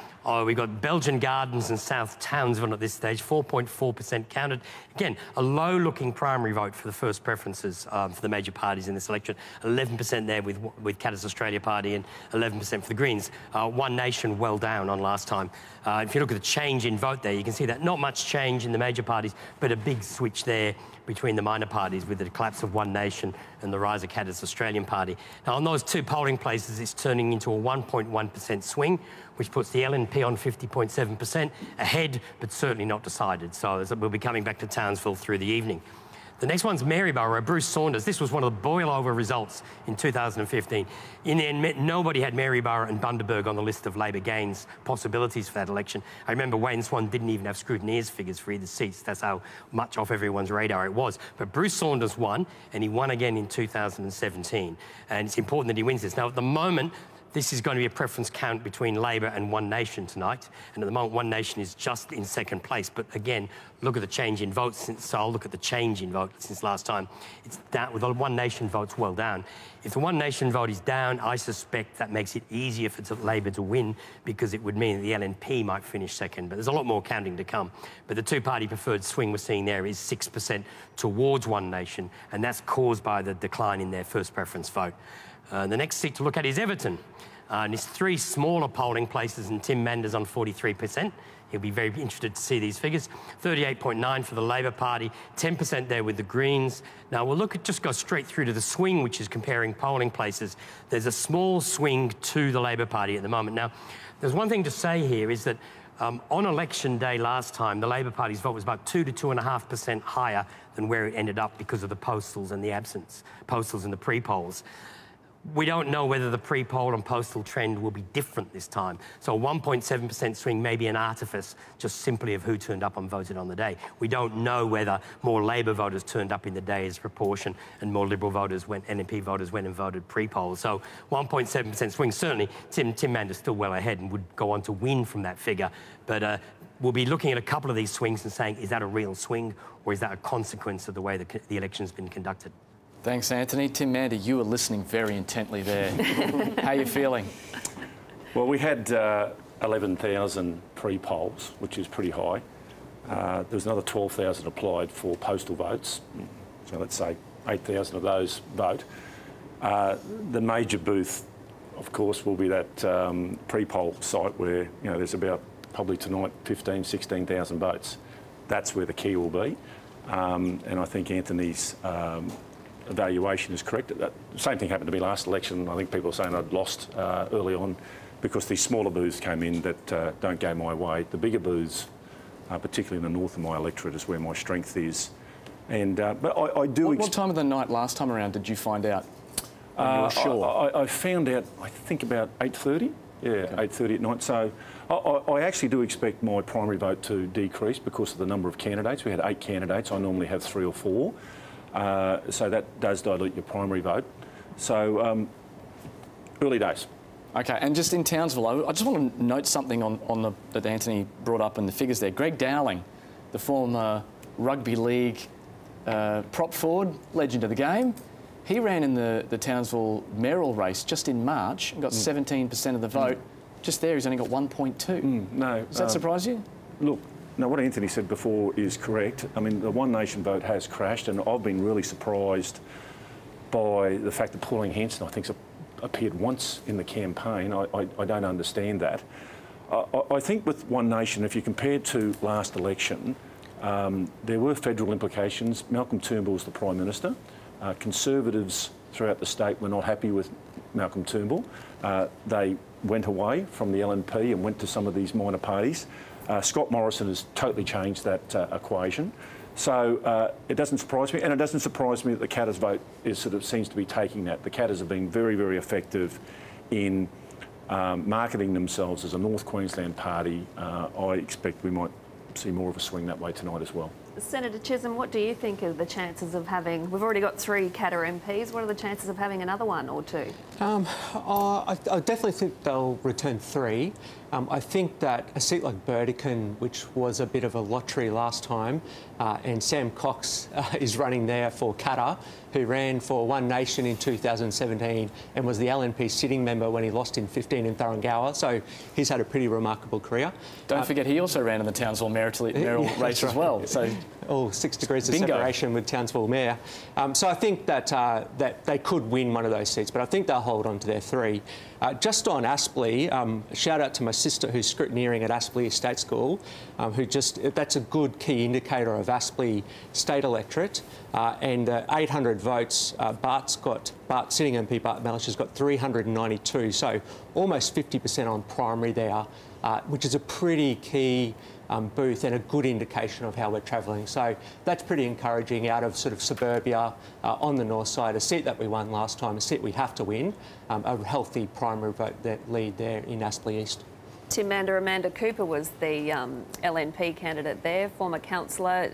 we've got Belgian Gardens and South Townsville at this stage, 4.4% counted. Again, a low-looking primary vote for the first preferences for the major parties in this election. 11% there with Caddis Australia Party and 11% for the Greens. One Nation well down on last time. If you look at the change in vote there, you can see that not much change in the major parties, but a big switch there between the minor parties with the collapse of One Nation and the rise of Caddis Australian Party. Now, on those two polling places, it's turning into a 1.1% swing, which puts the LNP on 50.7%, ahead, but certainly not decided. So we'll be coming back to Townsville through the evening. The next one's Maryborough, Bruce Saunders. This was one of the boil-over results in 2015. In the end, nobody had Maryborough and Bundaberg on the list of Labor gains possibilities for that election. I remember Wayne Swan didn't even have scrutineers figures for either seats. That's how much off everyone's radar it was. But Bruce Saunders won, and he won again in 2017. And it's important that he wins this. Now, at the moment, this is going to be a preference count between Labor and One Nation tonight. And at the moment, One Nation is just in second place. But again, look at the change in votes. So I'll look at the change in vote since last time. It's down, with the One Nation votes well down. If the One Nation vote is down, I suspect that makes it easier for Labor to win, because it would mean that the LNP might finish second. But there's a lot more counting to come. But the two-party preferred swing we're seeing there is 6% towards One Nation, and that's caused by the decline in their first preference vote. The next seat to look at is Everton. And it's three smaller polling places, and Tim Mander's on 43%. He'll be very interested to see these figures. 38.9 for the Labor Party, 10% there with the Greens. Now we'll just go straight through to the swing, which is comparing polling places. There's a small swing to the Labor Party at the moment. Now, there's one thing to say here is that on election day last time, the Labor Party's vote was about 2 to 2.5% higher than where it ended up because of the postals and the postals and the pre-polls. We don't know whether the pre-poll and postal trend will be different this time. So a 1.7% swing may be an artifice just simply of who turned up and voted on the day. We don't know whether more Labor voters turned up in the day as proportion and more Liberal voters LNP voters went and voted pre-poll. So 1.7% swing, certainly Tim Mander's still well ahead and would go on to win from that figure. But we'll be looking at a couple of these swings and saying, is that a real swing or is that a consequence of the way the election's been conducted? Thanks, Anthony. Tim Mander, you were listening very intently there. How are you feeling? Well, we had 11,000 pre-polls, which is pretty high. There was another 12,000 applied for postal votes. So let's say 8,000 of those vote. The major booth, of course, will be that pre-poll site where, there's about probably tonight 15,000, 16,000 votes. That's where the key will be. And I think Anthony's evaluation is correct. The same thing happened to me last election. I think people are saying I'd lost early on because these smaller booths came in that don't go my way. The bigger booths, particularly in the north of my electorate, is where my strength is. And but I do. What time of the night last time around did you find out? You were sure? I found out, I think, about 8:30. Yeah, okay. 8:30 at night. So I actually do expect my primary vote to decrease because of the number of candidates. We had 8 candidates. I normally have 3 or 4. So that does dilute your primary vote. So early days. Okay, and just in Townsville, I just want to note something that Anthony brought up in the figures there. Greg Dowling, the former rugby league prop forward, legend of the game, he ran in the Townsville mayoral race just in March and got 17% of the vote. Just there, he's only got 1.2. No. Does that surprise you? Look. Now, what Anthony said before is correct. I mean, the One Nation vote has crashed, and I've been really surprised by the fact that Pauline Hanson, I think, appeared once in the campaign. I don't understand that. I think with One Nation, if you compare to last election, there were federal implications. Malcolm Turnbull was the Prime Minister. Conservatives throughout the state were not happy with Malcolm Turnbull. They went away from the LNP and went to some of these minor parties. Scott Morrison has totally changed that equation. So it doesn't surprise me, and it doesn't surprise me that the Katters vote seems to be taking that. The Katters have been very, very effective in marketing themselves as a North Queensland party. I expect we might see more of a swing that way tonight as well. Senator Chisholm, what do you think of the chances of having... We've already got 3 Katter MPs. What are the chances of having another 1 or 2? I definitely think they'll return 3. I think that a seat like Burdekin, which was a bit of a lottery last time, and Sam Cox is running there for Katter, who ran for One Nation in 2017 and was the LNP sitting member when he lost in 15 in Thuringowa. So he's had a pretty remarkable career. Don't forget, he also ran in the Townsville mayoral race as well. So 6 degrees of separation with Townsville Mayor. So I think that that they could win one of those seats, but I think they'll hold on to their 3. Just on Aspley, shout out to my sister who's scrutineering at Aspley Estate School, that's a good key indicator of Aspley state electorate. And 800 votes, Bart sitting MP Bart Mellish has got 392, so almost 50% on primary there, which is a pretty key booth and a good indication of how we're travelling. So that's pretty encouraging out of suburbia on the north side, a seat that we won last time, a seat we have to win, a healthy primary vote lead there in Aspley East. Tim Mander, Amanda Cooper was the LNP candidate there, former councillor.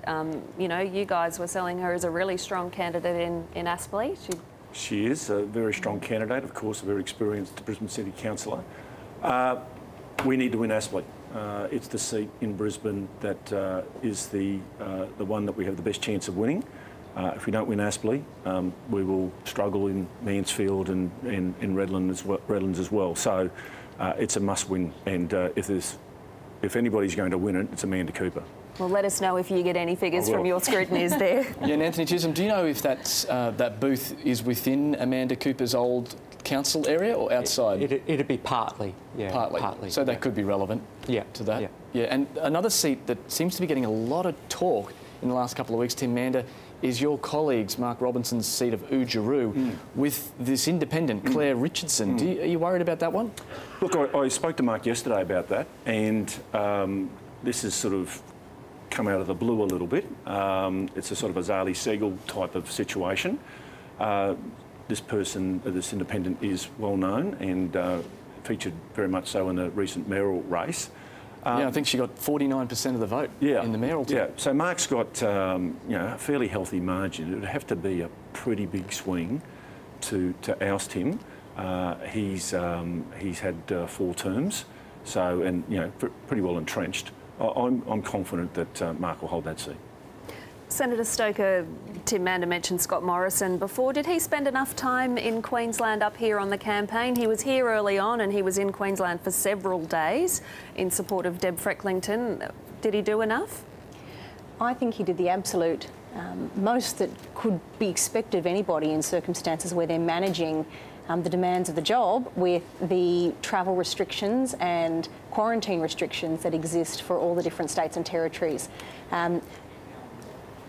You guys were selling her as a really strong candidate in Aspley. She is a very strong candidate, of course, a very experienced Brisbane City councillor. We need to win Aspley. It's the seat in Brisbane that is the one that we have the best chance of winning. If we don't win Aspley, we will struggle in Mansfield and in Redlands as well. So it's a must-win, and if anybody's going to win it, it's Amanda Cooper. Well, let us know if you get any figures from your scrutineers there. Yeah, and Anthony Chisholm, do you know if that booth is within Amanda Cooper's old council area or outside? It'd be partly, yeah. Partly. So that could be relevant to that? Yeah. Yeah, and another seat that seems to be getting a lot of talk in the last couple of weeks, Tim Mander, is your colleague's, Mark Robinson's seat of Oodgeroo, with this independent, Claire Richardson. Are you worried about that one? Look, I spoke to Mark yesterday about that, and this has sort of come out of the blue a little bit. It's a sort of a Zali Siegel type of situation. This person, this independent, is well known and featured very much so in the recent mayoral race. Yeah, I think she got 49% of the vote in the mayoral team. Yeah, so Mark's got you know, a fairly healthy margin. It would have to be a pretty big swing to oust him. He's had 4 terms, so, and you know, pretty well entrenched. I'm confident that Mark will hold that seat. Senator Stoker, Tim Mander mentioned Scott Morrison before. Did he spend enough time in Queensland up here on the campaign? He was here early on and he was in Queensland for several days in support of Deb Frecklington. Did he do enough? I think he did the absolute most that could be expected of anybody in circumstances where they're managing the demands of the job with the travel restrictions and quarantine restrictions that exist for all the different states and territories.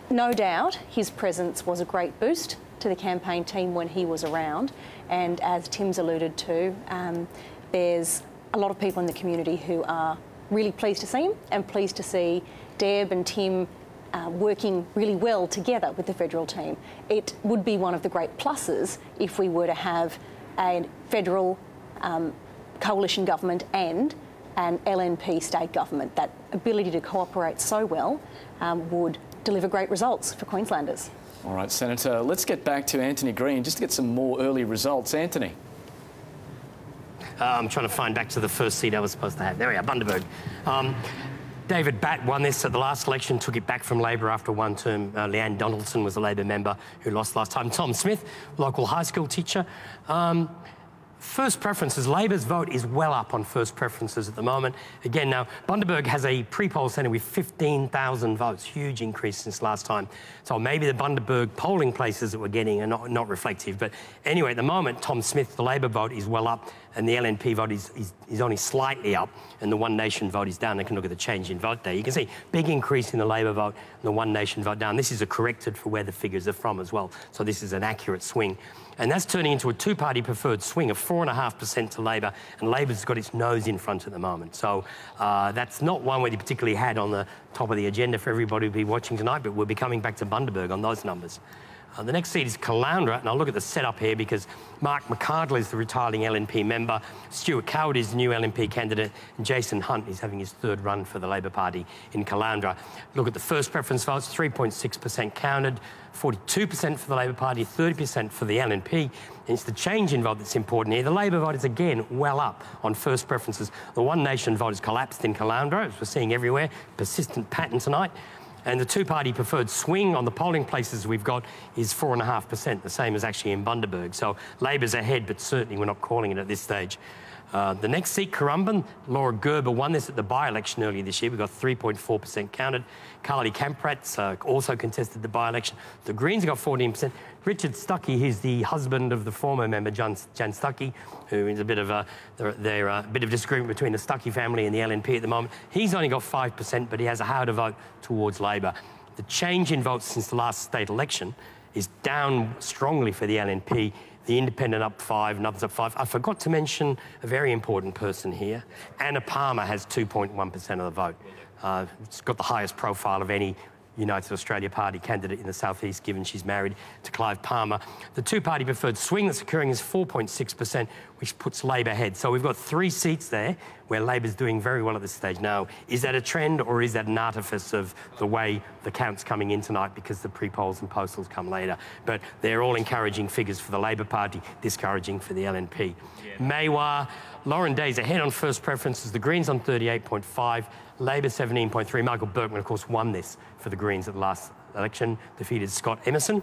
No doubt his presence was a great boost to the campaign team when he was around, and as Tim's alluded to, there's a lot of people in the community who are really pleased to see him and pleased to see Deb and Tim working really well together with the federal team. It would be one of the great pluses if we were to have a federal coalition government and an LNP state government. That ability to cooperate so well would deliver great results for Queenslanders. All right, Senator, let's get back to Anthony Green just to get some more early results. Anthony. I'm trying to find back to the first seat I was supposed to have. There we are, Bundaberg. David Batt won this at the last election, took it back from Labor after one term. Leanne Donaldson was a Labor member who lost last time. Tom Smith, local high school teacher. First preferences, Labor's vote is well up on first preferences at the moment. Again, now, Bundaberg has a pre-poll centre with 15,000 votes, huge increase since last time. So maybe the Bundaberg polling places that we're getting are not reflective. But anyway, at the moment, Tom Smith, the Labor vote is well up, and the LNP vote is only slightly up, and the One Nation vote is down. They can look at the change in vote there. You can see big increase in the Labor vote and the One Nation vote down. This is a corrected for where the figures are from as well. So this is an accurate swing. And that's turning into a two-party preferred swing of 4.5% to Labor, and Labor's got its nose in front at the moment. So that's not one we particularly had on the top of the agenda for everybody to be watching tonight, but we'll be coming back to Bundaberg on those numbers. The next seat is Caloundra, and I'll look at the setup here because Mark McCardle is the retiring LNP member, Stuart Coward is the new LNP candidate, and Jason Hunt is having his third run for the Labor Party in Caloundra. Look at the first preference votes, 3.6% counted, 42% for the Labor Party, 30% for the LNP. And it's the change in vote that's important here. The Labor vote is again well up on first preferences. The One Nation vote has collapsed in Caloundra, as we're seeing everywhere, persistent pattern tonight. And the two-party preferred swing on the polling places we've got is 4.5%, the same as actually in Bundaberg. So Labor's ahead, but certainly we're not calling it at this stage. The next seat, Currumbin, Laura Gerber won this at the by-election earlier this year. We got 3.4% counted. Carly Camprat's also contested the by-election. The Greens got 14%. Richard Stuckey, who's the husband of the former member, Jan Stuckey, who is a bit of a bit of disagreement between the Stuckey family and the LNP at the moment. He's only got 5%, but he has a harder vote towards Labor. The change in votes since the last state election is down strongly for the LNP. The Independent up 5, and others up 5. I forgot to mention a very important person here. Anna Palmer has 2.1% of the vote. It's got the highest profile of any United Australia Party candidate in the southeast, given she's married to Clive Palmer. The two-party preferred swing that's occurring is 4.6%, which puts Labor ahead. So we've got 3 seats there where Labor's doing very well at this stage. Now, is that a trend or is that an artifice of the way the count's coming in tonight because the pre-polls and postals come later? But they're all encouraging figures for the Labor Party, discouraging for the LNP. Yeah. Maiwar, Lauren Day's ahead on first preferences. The Greens on 38.5, Labor 17.3. Michael Berkman, of course, won this for the Greens at the last election, defeated Scott Emerson.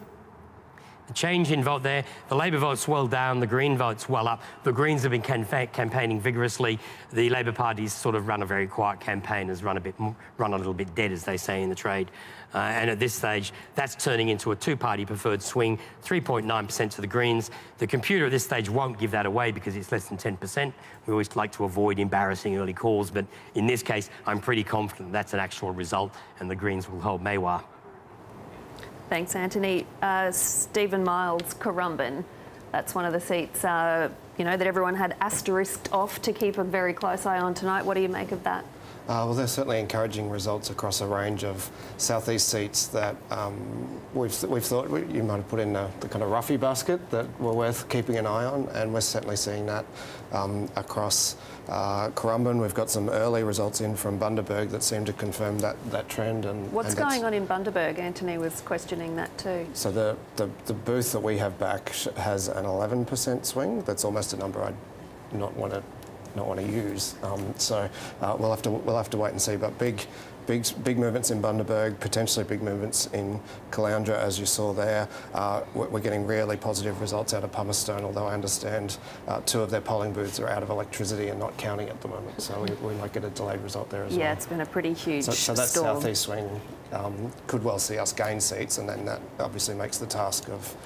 the change in vote there. The Labor votes well down, the Green votes well up. The Greens have been campaigning vigorously. The Labor Party's sort of run a very quiet campaign, has run a little bit dead, as they say in the trade. And at this stage, that's turning into a two-party preferred swing, 3.9% to the Greens. The computer at this stage won't give that away because it's less than 10%. We always like to avoid embarrassing early calls, but in this case, I'm pretty confident that's an actual result and the Greens will hold Maywa. Thanks, Anthony. Stephen Miles, Currumbin. That's one of the seats, you know, that everyone had asterisked off to keep a very close eye on tonight. What do you make of that? Well, there's certainly encouraging results across a range of southeast seats that we've thought you might have put in the kind of roughy basket that were worth keeping an eye on, and we're certainly seeing that across Currumbin. We've got some early results in from Bundaberg that seem to confirm that trend. And what's going on in Bundaberg? Anthony was questioning that too. So the booth that we have back has an 11% swing. That's almost a number I'd not want to use. So we'll have to wait and see. But big movements in Bundaberg, potentially big movements in Caloundra, as you saw there. We're getting really positive results out of Palmerston, although I understand 2 of their polling booths are out of electricity and not counting at the moment. So we might get a delayed result there as well. Yeah, it's been a pretty huge So that storm. southeast swing could well see us gain seats, and then that obviously makes the task of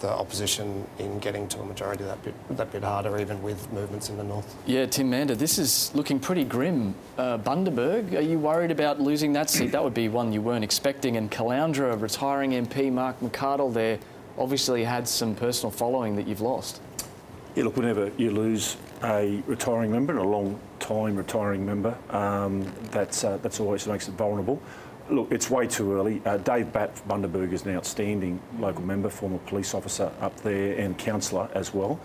the opposition in getting to a majority that bit harder, even with movements in the north. Yeah, Tim Mander, this is looking pretty grim. Bundaberg, are you worried about losing that seat? That would be one you weren't expecting. And Caloundra, retiring MP Mark McArdle there, obviously had some personal following that you've lost. Yeah, look, whenever you lose a retiring member, a long-time retiring member, that's always makes it vulnerable. Look, it's way too early. Dave Batt for Bundaberg is an outstanding local member, former police officer up there and councillor as well.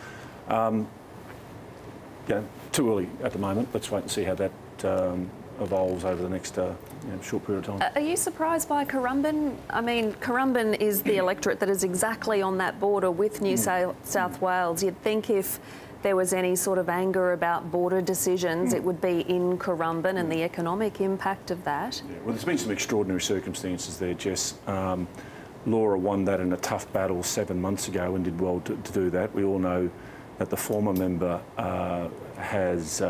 Yeah, too early at the moment. Let's wait and see how that evolves over the next short period of time. Are you surprised by Currumbin? I mean, Currumbin is the electorate that is exactly on that border with New South Wales. You'd think if there was any sort of anger about border decisions, it would be in Currumbin and the economic impact of that. Yeah, well, there's been some extraordinary circumstances there, Jess. Laura won that in a tough battle 7 months ago and did well to do that. We all know that the former member has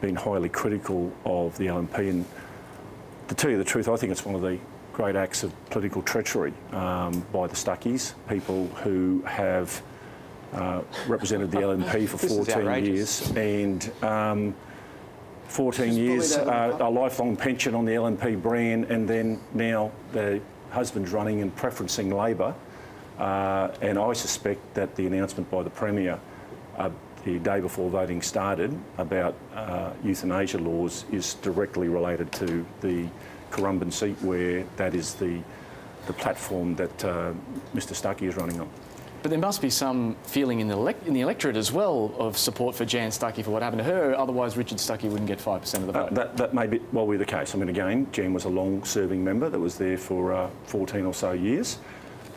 been highly critical of the LNP, and to tell you the truth, I think it's one of the great acts of political treachery by the Stuckies, people who have represented the LNP for 14 years and 14 years, a lifelong pension on the LNP brand, and then now the husband's running and preferencing Labor. And I suspect that the announcement by the Premier the day before voting started about euthanasia laws is directly related to the Currumbin seat, where that is the platform that Mr Stuckey is running on. But there must be some feeling in the electorate as well of support for Jan Stuckey for what happened to her, otherwise Richard Stuckey wouldn't get 5% of the vote. That may well be the case. I mean, again, Jan was a long-serving member that was there for 14 or so years.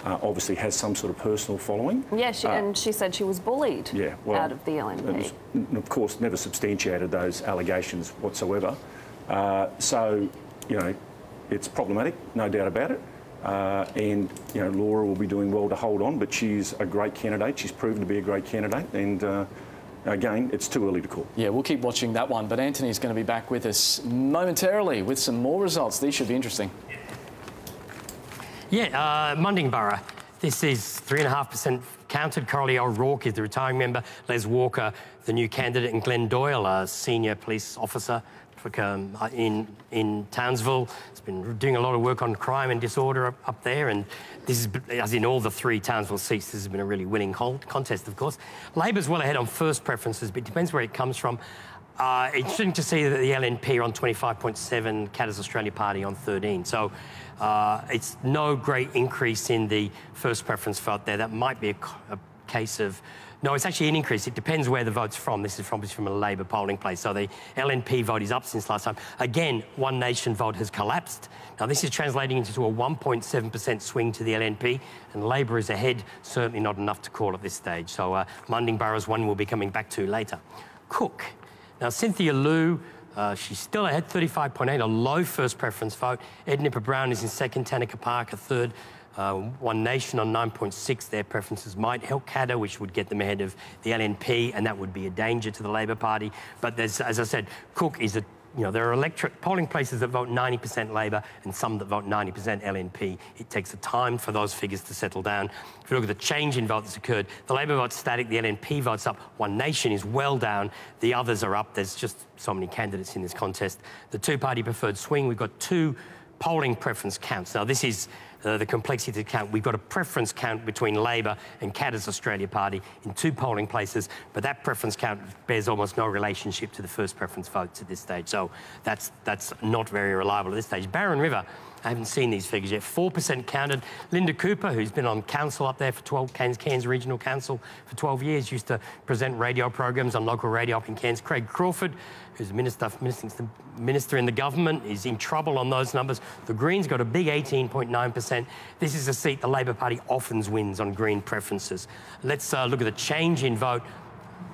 Obviously has some sort of personal following. Yeah, and she said she was bullied out of the LNP. Of course, never substantiated those allegations whatsoever. So, you know, it's problematic, no doubt about it. And, you know, Laura will be doing well to hold on, but she's a great candidate. She's proven to be a great candidate. And, again, it's too early to call. Yeah, we'll keep watching that one. But Anthony's going to be back with us momentarily with some more results. These should be interesting. Yeah, Mundingborough. This is 3.5% counted. Coralie O'Rourke is the retiring member. Les Walker, the new candidate, and Glenn Doyle, a senior police officer in Townsville. Has been doing a lot of work on crime and disorder up there, and this is, as in all the 3 Townsville seats, this has been a really winning contest, of course. Labor's well ahead on first preferences, but it depends where it comes from. It's interesting to see that the LNP are on 25.7, Katters Australia Party on 13. So it's no great increase in the first preference vote there. That might be a case of... No, it's actually an increase. It depends where the vote's from. This is from a Labor polling place. So the LNP vote is up since last time. Again, One Nation vote has collapsed. Now, this is translating into a 1.7% swing to the LNP, and Labor is ahead. Certainly not enough to call at this stage. So Mundingborough's one we'll be coming back to later. Cook. Now, Cynthia Liu, She's still ahead, 35.8, a low first preference vote. Ed Nipper-Brown is in second, Tanika Parker third. One Nation on 9.6, their preferences might help Caddo, which would get them ahead of the LNP, and that would be a danger to the Labor Party. But there's, as I said, Cook is a, there are polling places that vote 90% Labor and some that vote 90% LNP. It takes a time for those figures to settle down. If you look at the change in vote that's occurred, the Labor vote's static, the LNP vote's up, One Nation is well down, the others are up. There's just so many candidates in this contest. The two-party preferred swing, we've got two polling preference counts. Now, this is the complexity of the count. We've got a preference count between Labor and Caddo's Australia Party in two polling places, but that preference count bears almost no relationship to the first preference votes at this stage. So that's not very reliable at this stage. Barron River, I haven't seen these figures yet. 4% counted. Linda Cooper, who's been on council up there for 12, Cairns Regional Council for 12 years, used to present radio programs on local radio up in Cairns. Craig Crawford, who's a minister in the government, is in trouble on those numbers. The Greens got a big 18.9%. This is a seat the Labor Party often wins on Green preferences. Let's look at the change in vote.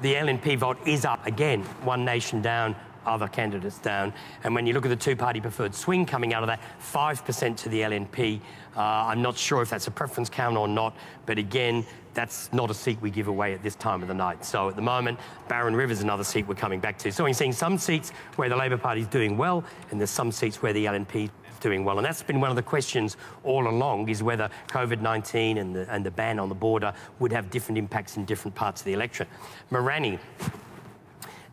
The LNP vote is up again. One Nation down, other candidates down. And when you look at the two-party preferred swing coming out of that, 5% to the LNP. I'm not sure if that's a preference count or not, but again, that's not a seat we give away at this time of the night. So at the moment, Barron River's another seat we're coming back to. So we're seeing some seats where the Labor Party's doing well, and there's some seats where the LNP is doing well. And that's been one of the questions all along, is whether COVID-19 and the ban on the border would have different impacts in different parts of the electorate. Morani,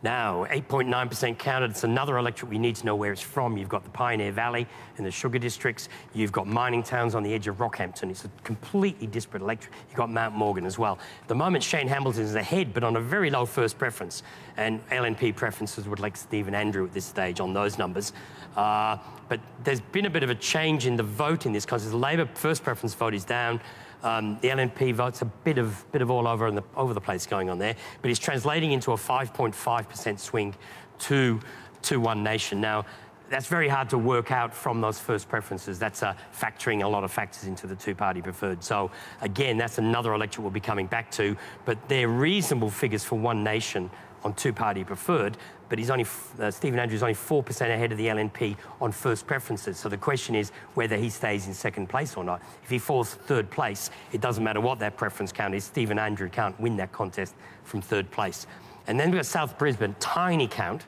now, 8.9% counted. It's another electorate we need to know where it's from. You've got the Pioneer Valley and the sugar districts. You've got mining towns on the edge of Rockhampton. It's a completely disparate electorate. You've got Mount Morgan as well. At the moment, Shane Hamilton is ahead, but on a very low first preference. And LNP preferences would like Stephen Andrew at this stage on those numbers. But there's been a bit of a change in the vote in this contest. The Labor first preference vote is down. The LNP vote's a bit of all over the place going on there, but it's translating into a 5.5% swing to One Nation. Now, that's very hard to work out from those first preferences. That's factoring a lot of factors into the two-party preferred. So again, that's another electorate we'll be coming back to, but they're reasonable figures for One Nation on two-party preferred, but he's only Stephen Andrews only 4% ahead of the LNP on first preferences. So the question is whether he stays in second place or not. If he falls third place, it doesn't matter what that preference count is. Stephen Andrew can't win that contest from third place. And then we've got South Brisbane, tiny count,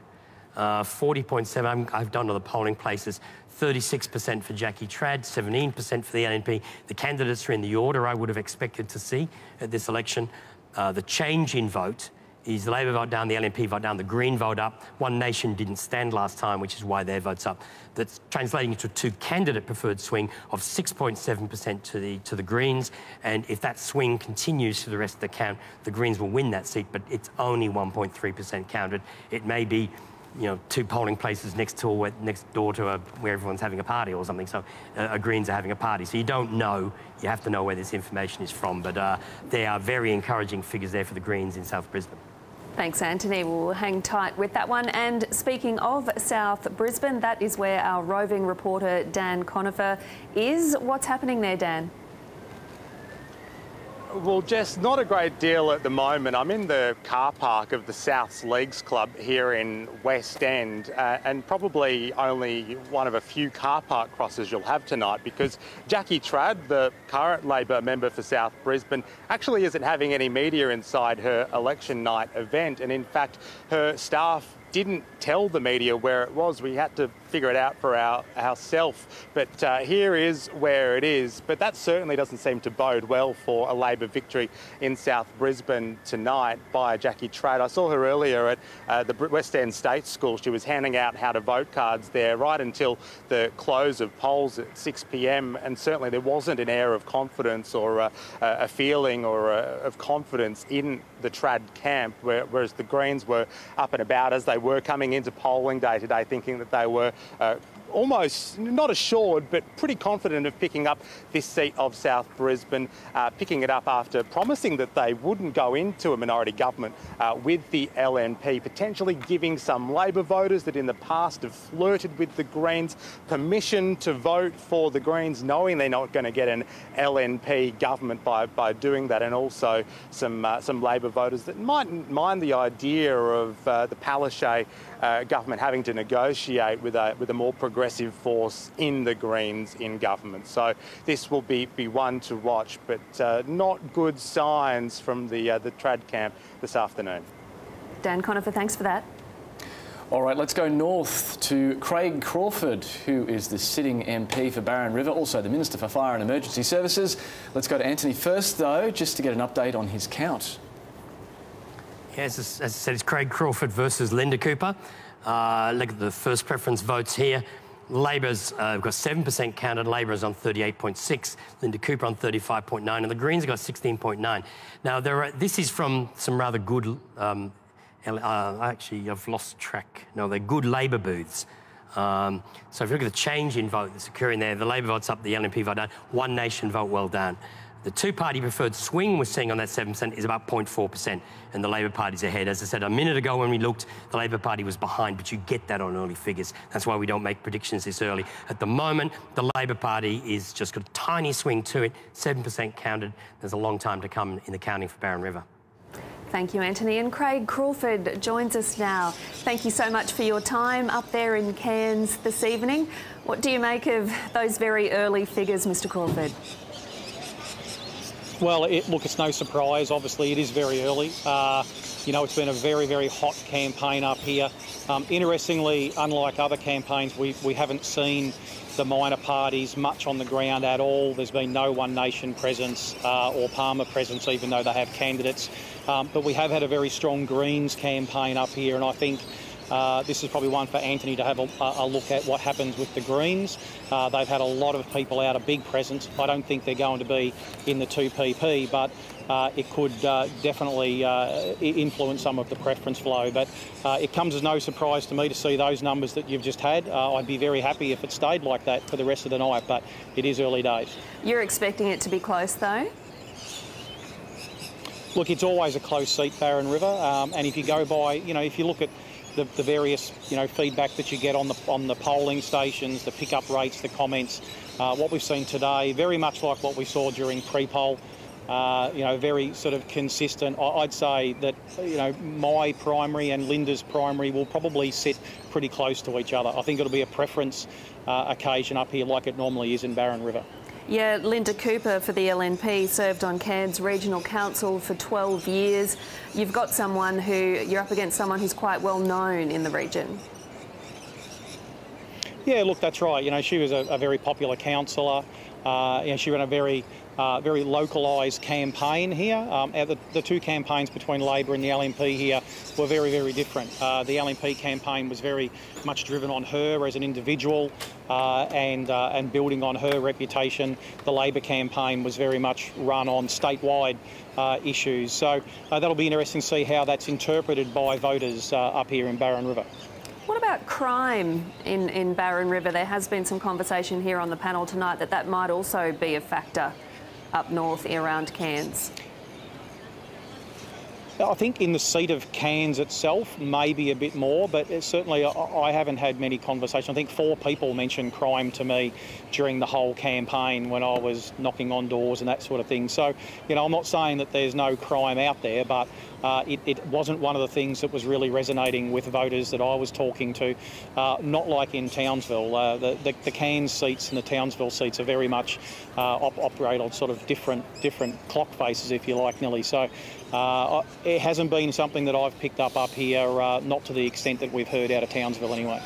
40.7. I've done all the polling places. 36% for Jackie Trad, 17% for the LNP. The candidates are in the order I would have expected to see at this election. The change in vote is the Labor vote down, the LNP vote down, the Green vote up. One Nation didn't stand last time, which is why their vote's up. That's translating into a two-candidate preferred swing of 6.7% to the Greens. And if that swing continues for the rest of the count, the Greens will win that seat, but it's only 1.3% counted. It may be, two polling places next door to where everyone's having a party or something. So Greens are having a party. So you don't know. You have to know where this information is from. But there are very encouraging figures there for the Greens in South Brisbane. Thanks, Anthony. We'll hang tight with that one. And speaking of South Brisbane, that is where our roving reporter Dan Conifer is. What's happening there, Dan? Well, Jess, not a great deal at the moment. I'm in the car park of the Souths Leagues Club here in West End, and probably only one of a few car park crosses you'll have tonight, because Jackie Trad, the current Labor member for South Brisbane, actually isn't having any media inside her election night event, and in fact her staff didn't tell the media where it was. We had to figure it out for ourselves. But here is where it is. But that certainly doesn't seem to bode well for a Labor victory in South Brisbane tonight by Jackie Trad. I saw her earlier at the West End State School. She was handing out how to vote cards there right until the close of polls at 6 p.m. And certainly there wasn't an air of confidence or a feeling of confidence in the Trad camp, whereas the Greens were up and about as they were coming into polling day today, thinking that they were almost not assured, but pretty confident of picking up this seat of South Brisbane, picking it up after promising that they wouldn't go into a minority government with the LNP, potentially giving some Labor voters that in the past have flirted with the Greens permission to vote for the Greens, knowing they're not going to get an LNP government by doing that, and also some Labor voters that mightn't mind the idea of the Palaszczuk government having to negotiate with a more progressive force in the Greens in government. So this will be one to watch, but not good signs from the Trad camp this afternoon. Dan Conifer, thanks for that. All right, let's go north to Craig Crawford, who is the sitting MP for Barron River, also the Minister for Fire and Emergency Services. Let's go to Anthony first, though, just to get an update on his count. Yeah, as I said, it's Craig Crawford versus Linda Cooper. Look at the first preference votes here. Labor's got 7% counted. Labor's on 38.6. Linda Cooper on 35.9, and the Greens have got 16.9. Now, this is from some rather good. Actually, I've lost track. No, they're good Labor booths. So if you look at the change in vote that's occurring there, the Labor vote's up, the LNP vote down. One Nation vote well down. The two-party preferred swing we're seeing on that 7% is about 0.4%, and the Labor Party's ahead. As I said a minute ago when we looked, the Labor Party was behind, but you get that on early figures. That's why we don't make predictions this early. At the moment, the Labor Party is just got a tiny swing to it, 7% counted. There's a long time to come in the counting for Barron River. Thank you, Anthony. And Craig Crawford joins us now. Thank you so much for your time up there in Cairns this evening. What do you make of those very early figures, Mr Crawford? Well, look, it's no surprise. Obviously, it is very early. You know, it's been a very, very hot campaign up here. Interestingly, unlike other campaigns, we haven't seen the minor parties much on the ground at all. There's been no One Nation presence or Palmer presence, even though they have candidates. But we have had a very strong Greens campaign up here, and I think this is probably one for Anthony to have a look at what happens with the Greens. They've had a lot of people out, a big presence. I don't think they're going to be in the 2PP, but it could definitely influence some of the preference flow. But it comes as no surprise to me to see those numbers that you've just had. I'd be very happy if it stayed like that for the rest of the night, but it is early days. You're expecting it to be close, though? Look, it's always a close seat, Barron River, and if you go by, you know, if you look at the various, you know, feedback that you get on the polling stations, the pickup rates, the comments, what we've seen today, very much like what we saw during pre-poll, you know, very sort of consistent. I'd say that, you know, my primary and Linda's primary will probably sit pretty close to each other. I think it'll be a preference occasion up here like it normally is in Barron River. Yeah, Linda Cooper for the LNP served on Cairns Regional Council for 12 years. You've got someone you're up against someone who's quite well known in the region. Yeah, look, that's right. You know, she was a very popular councillor. You know, she ran a very localised campaign here. The two campaigns between Labor and the LNP here were very, very different. The LNP campaign was very much driven on her as an individual and building on her reputation. The Labor campaign was very much run on statewide issues. So that'll be interesting to see how that's interpreted by voters up here in Barron River. What about crime in Barron River? There has been some conversation here on the panel tonight that might also be a factor up north around Cairns. I think in the seat of Cairns itself, maybe a bit more, but certainly I haven't had many conversations. I think 4 people mentioned crime to me during the whole campaign when I was knocking on doors and that sort of thing. So, you know, I'm not saying that there's no crime out there, but it wasn't one of the things that was really resonating with voters that I was talking to. Not like in Townsville. The Cairns seats and the Townsville seats are very much operate on sort of different clock faces, if you like, Nelly. So it hasn't been something that I've picked up here, not to the extent that we've heard out of Townsville anyway.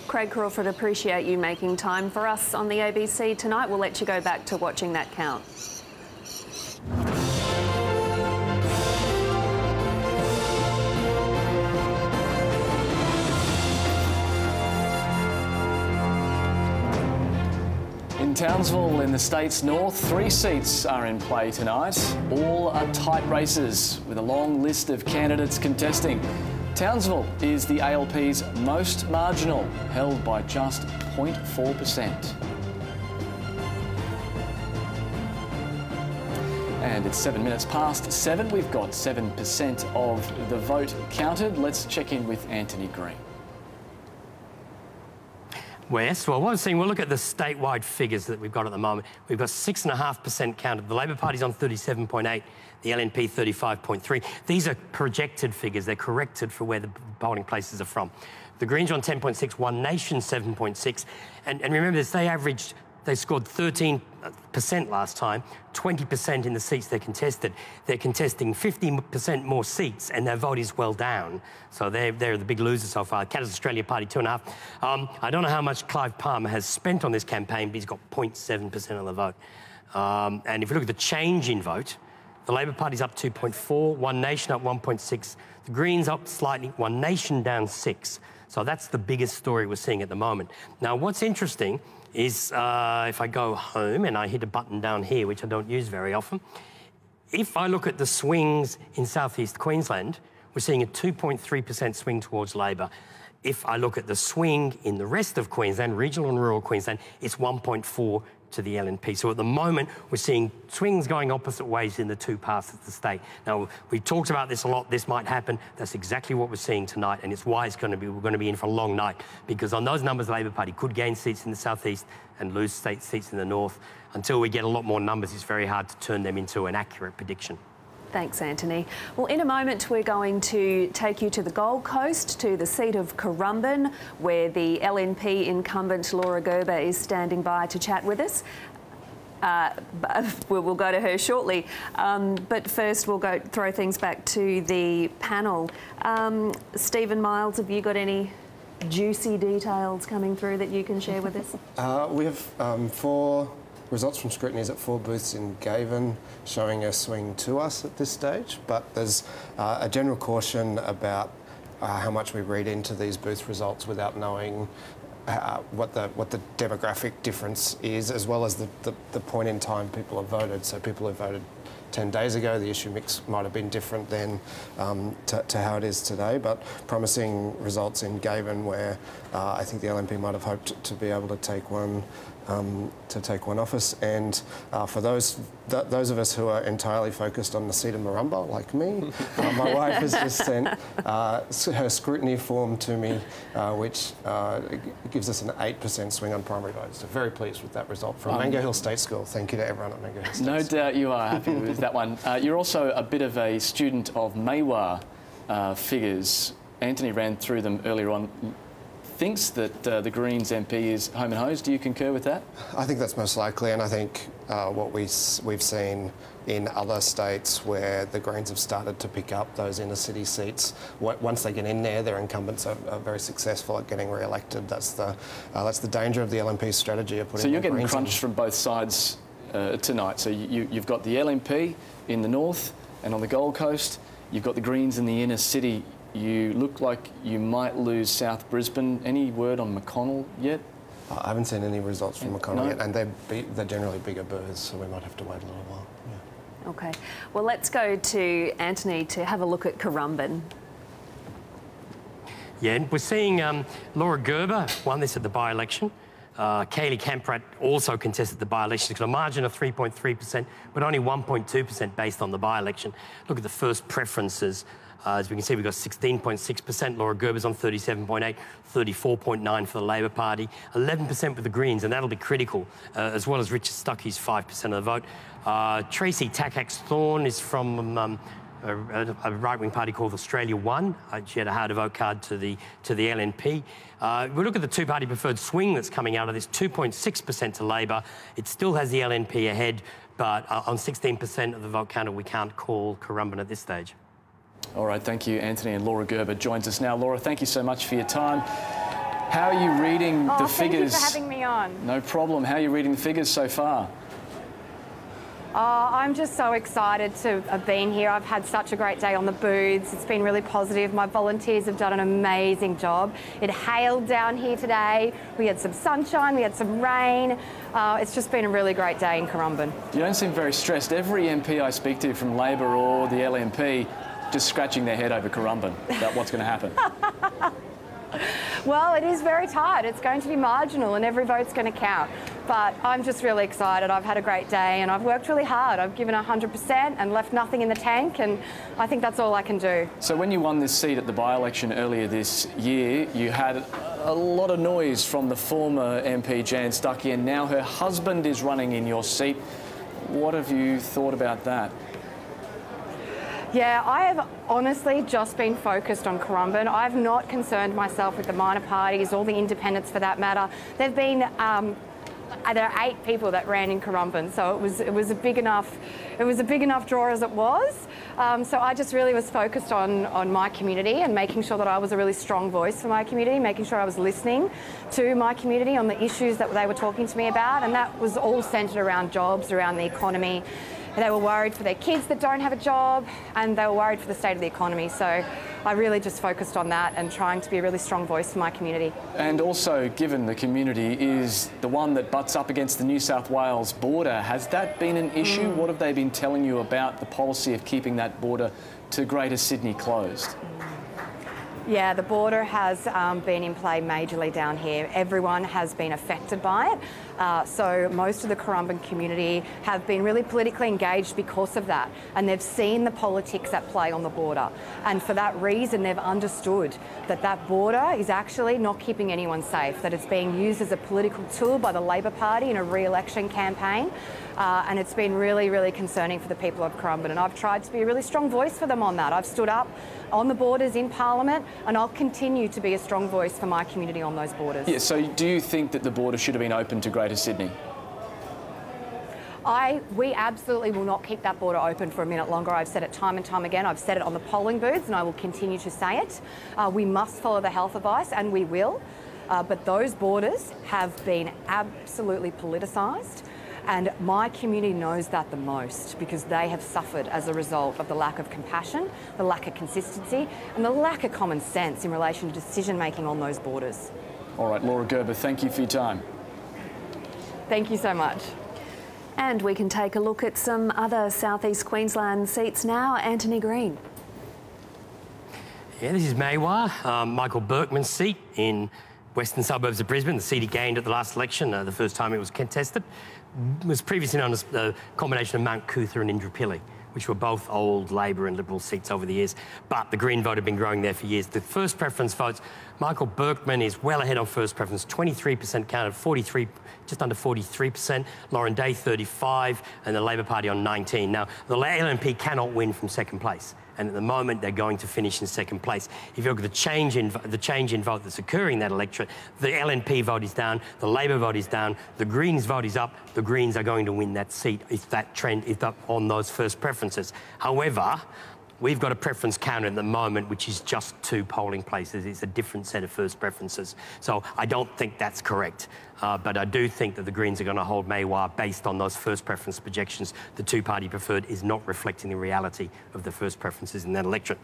Craig Crawford, appreciate you making time for us on the ABC tonight. We'll let you go back to watching that count. In Townsville in the state's north, 3 seats are in play tonight. All are tight races with a long list of candidates contesting. Townsville is the ALP's most marginal, held by just 0.4%. And it's 7 minutes past 7. We've got 7% of the vote counted. Let's check in with Anthony Green. West. Well, what I'm seeing, we'll look at the statewide figures that we've got at the moment. We've got 6.5% counted. The Labor Party's on 37.8, the LNP 35.3. These are projected figures. They're corrected for where the polling places are from. The Greens are on 10.6, One Nation 7.6. And remember this, they scored 13% last time, 20% in the seats they contested. They're contesting 50% more seats, and their vote is well down. So they're the big losers so far. Canada's Australia Party, 2.5. I don't know how much Clive Palmer has spent on this campaign, but he's got 0.7% of the vote. And if you look at the change in vote, the Labor Party's up 2.4, One Nation up 1.6, the Greens up slightly, One Nation down 6. So that's the biggest story we're seeing at the moment. Now, what's interesting is if I go home and I hit a button down here, which I don't use very often, if I look at the swings in southeast Queensland, we're seeing a 2.3% swing towards Labor. If I look at the swing in the rest of Queensland, regional and rural Queensland, it's 1.4 to the LNP. So at the moment, we're seeing swings going opposite ways in the two parts of the state. Now, we talked about this a lot. This might happen. That's exactly what we're seeing tonight, and it's why we're going to be in for a long night, because on those numbers, the Labor Party could gain seats in the southeast and lose seats in the north. Until we get a lot more numbers, it's very hard to turn them into an accurate prediction. Thanks, Anthony. Well, in a moment, we're going to take you to the Gold Coast, to the seat of Currumbin, where the LNP incumbent Laura Gerber is standing by to chat with us. We'll go to her shortly. But first, we'll throw things back to the panel. Stephen Miles, have you got any juicy details coming through that you can share with us? We have 4 results from scrutinies at 4 booths in Gavin showing a swing to us at this stage, but there's a general caution about how much we read into these booth results without knowing what the demographic difference is, as well as the point in time people have voted. So people who voted 10 days ago, the issue mix might have been different then to how it is today, but promising results in Gavin where I think the LNP might have hoped to be able to take one office. And for those of us who are entirely focused on the seat of Marumba, like me, my wife has just sent her scrutiny form to me, which gives us an 8% swing on primary votes. So very pleased with that result from Mango Hill State School. Thank you to everyone at Mango Hill State No School. doubt you are happy with that one. You're also a bit of a student of Maywa figures. Anthony ran through them earlier on. Thinks that the Greens MP is home and hosed. Do you concur with that? I think that's most likely, and I think what we've seen in other states where the Greens have started to pick up those inner city seats, once they get in there, their incumbents are very successful at getting re-elected. That's the danger of the LNP's strategy of putting. So you're getting crunched from both sides tonight. So you've got the LNP in the north and on the Gold Coast. You've got the Greens in the inner city. You look like you might lose South Brisbane. Any word on McConnell yet? I haven't seen any results from McConnell yet, and they're generally bigger birds, so we might have to wait a little while. Yeah. OK. Well, let's go to Anthony to have a look at Currumbin. Yeah, and we're seeing Laura Gerber won this at the by-election. Kaylee Campratt also contested the by-election. She's got a margin of 3.3%, but only 1.2% based on the by-election. Look at the first preferences. As we can see, we've got 16.6%. Laura Gerber's on 37.8, 34.9 for the Labor Party, 11% with the Greens, and that'll be critical, as well as Richard Stuckey's 5% of the vote. Tracy Takacs-Thorne is from a right-wing party called Australia One. She had a how-to-vote card to the LNP. We look at the two-party preferred swing that's coming out of this, 2.6% to Labor. It still has the LNP ahead, but on 16% of the vote counter, we can't call Currumbin at this stage. All right, thank you, Anthony. And Laura Gerber joins us now. Laura, thank you so much for your time. How are you reading the figures? Thank you for having me on. No problem. How are you reading the figures so far? I'm just so excited to have been here. I've had such a great day on the booths. It's been really positive. My volunteers have done an amazing job. It hailed down here today. We had some sunshine, we had some rain. It's just been a really great day in Currumbin. You don't seem very stressed. Every MP I speak to from Labor or the LNP just scratching their head over Currumbin about what's going to happen. Well, it is very tight. It's going to be marginal and every vote's going to count. But I'm just really excited. I've had a great day and I've worked really hard. I've given 100% and left nothing in the tank, and I think that's all I can do. So when you won this seat at the by-election earlier this year, you had a lot of noise from the former MP Jan Stuckey, and now her husband is running in your seat. What have you thought about that? Yeah, I have honestly just been focused on Currumbin. I've not concerned myself with the minor parties or the independents for that matter. There've been there are 8 people that ran in Currumbin, so it was a big enough draw as it was. So I just really was focused on my community and making sure that I was a really strong voice for my community, making sure I was listening to my community on the issues that they were talking to me about, and that was all centred around jobs, around the economy. They were worried for their kids that don't have a job, and they were worried for the state of the economy. So I really just focused on that and trying to be a really strong voice for my community. And also, given the community is the one that butts up against the New South Wales border, has that been an issue? What have they been telling you about the policy of keeping that border to Greater Sydney closed? Yeah, the border has been in play majorly down here. Everyone has been affected by it. So most of the Currumbin community have been really politically engaged because of that. And they've seen the politics at play on the border. And for that reason, they've understood that that border is actually not keeping anyone safe, that it's being used as a political tool by the Labor Party in a re-election campaign. And it's been really, really concerning for the people of Currumbin. And I've tried to be a really strong voice for them on that. I've stood up on the borders in Parliament, and I'll continue to be a strong voice for my community on those borders. Yeah, so do you think that the border should have been open to Greater Sydney? We absolutely will not keep that border open for a minute longer. I've said it time and time again. I've said it on the polling booths, and I will continue to say it. We must follow the health advice, and we will. But those borders have been absolutely politicised. And my community knows that the most because they have suffered as a result of the lack of compassion, the lack of consistency and the lack of common sense in relation to decision making on those borders. All right, Laura Gerber, thank you for your time. Thank you so much. And we can take a look at some other South East Queensland seats now. Anthony Green. Yeah, this is Maywa, Michael Berkman's seat in western suburbs of Brisbane. The seat he gained at the last election, the first time it was contested, was previously known as the combination of Mount Cootha and Indooroopilly, which were both old Labor and Liberal seats over the years. But the Green vote had been growing there for years. The first preference votes, Michael Berkman is well ahead on first preference, 23% counted, 43, just under 43%. Lauren Day, 35, and the Labor Party on 19. Now, the LNP cannot win from second place. And at the moment, they're going to finish in second place. If you look at the change in vote that's occurring in that electorate, the LNP vote is down, the Labor vote is down, the Greens vote is up. The Greens are going to win that seat if that trend is up on those first preferences. However, we've got a preference counter at the moment, which is just 2 polling places. It's a different set of first preferences. So I don't think that's correct. But I do think that the Greens are going to hold Maywa based on those first preference projections. The 2-party preferred is not reflecting the reality of the first preferences in that electorate.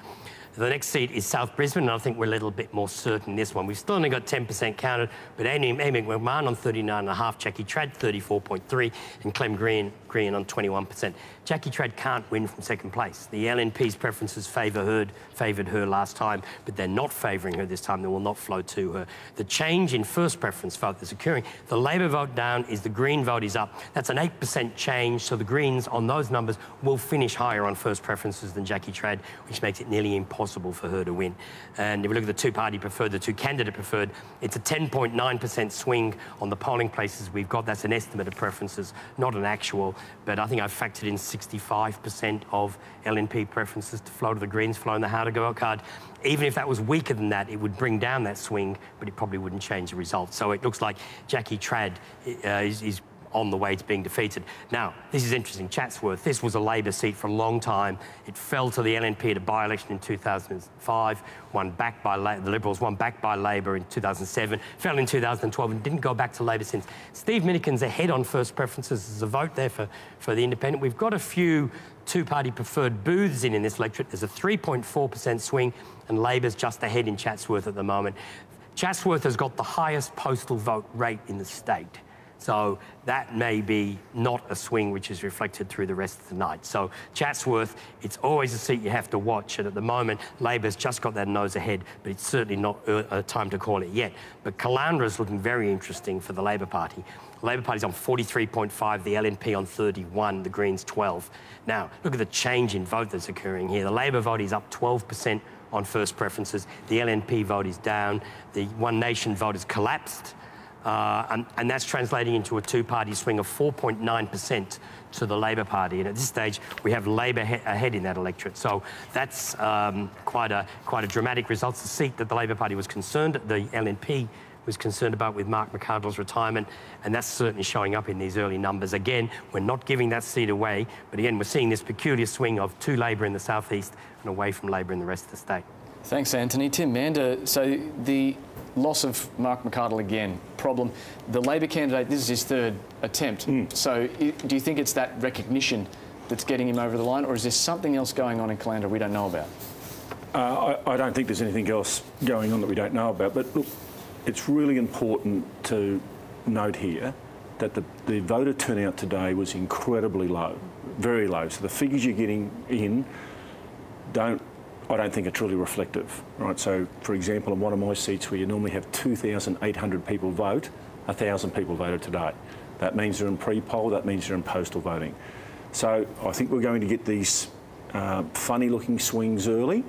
The next seat is South Brisbane, and I think we're a little bit more certain in this one. We've still only got 10% counted, but Amy McMahon on 39.5%, Jackie Trad 34.3%, and Clem Green on 21%. Jackie Trad can't win from second place. The LNP's preferences favoured her last time, but they're not favouring her this time. They will not flow to her. The change in first preference vote that's occurring, the Labor vote down is the Green vote is up. That's an 8% change, so the Greens on those numbers will finish higher on first preferences than Jackie Trad, which makes it nearly impossible for her to win. And if we look at the 2-party preferred, the 2-candidate preferred, it's a 10.9% swing on the polling places we've got. That's an estimate of preferences, not an actual, but I think I've factored in 65% of LNP preferences to flow to the Greens, flow in the how-to-go-out card. Even if that was weaker than that, it would bring down that swing, but it probably wouldn't change the result. So it looks like Jackie Trad is on the way to being defeated. Now, this is interesting. Chatsworth, this was a Labor seat for a long time. It fell to the LNP at a by-election in 2005, won back by the Liberals, won back by Labor in 2007, fell in 2012 and didn't go back to Labor since. Steve Minikin's ahead on first preferences. There's a vote there for the independent. We've got a few 2-party preferred booths in this electorate. There's a 3.4% swing, and Labor's just ahead in Chatsworth at the moment. Chatsworth has got the highest postal vote rate in the state. So that may be not a swing which is reflected through the rest of the night. So Chatsworth, it's always a seat you have to watch. And at the moment, Labor's just got that nose ahead, but it's certainly not time to call it yet. But Caloundra's looking very interesting for the Labor Party. The Labor Party's on 43.5, the LNP on 31, the Greens 12. Now, look at the change in vote that's occurring here. The Labor vote is up 12% on first preferences. The LNP vote is down. The One Nation vote has collapsed. and that's translating into a two-party swing of 4.9% to the Labor Party. And at this stage, we have Labor ahead in that electorate. So that's quite a dramatic result. It's the seat that the Labor Party was concerned, the LNP was concerned about with Mark McArdle's retirement, and that's certainly showing up in these early numbers. Again, we're not giving that seat away, but again, we're seeing this peculiar swing of to Labor in the southeast and away from Labor in the rest of the state. Thanks, Anthony. Tim Mander, so the loss of Mark McArdle again, problem. The Labor candidate, this is his third attempt. So do you think it's that recognition that's getting him over the line, or is there something else going on in Caloundra we don't know about? I don't think there's anything else going on that we don't know about, but look, it's really important to note here that the voter turnout today was incredibly low, very low. So the figures you're getting in I don't think it's really reflective, right? So, for example, in one of my seats where you normally have 2,800 people vote, 1,000 people voted today. That means they're in pre-poll, that means they're in postal voting. So I think we're going to get these funny-looking swings early.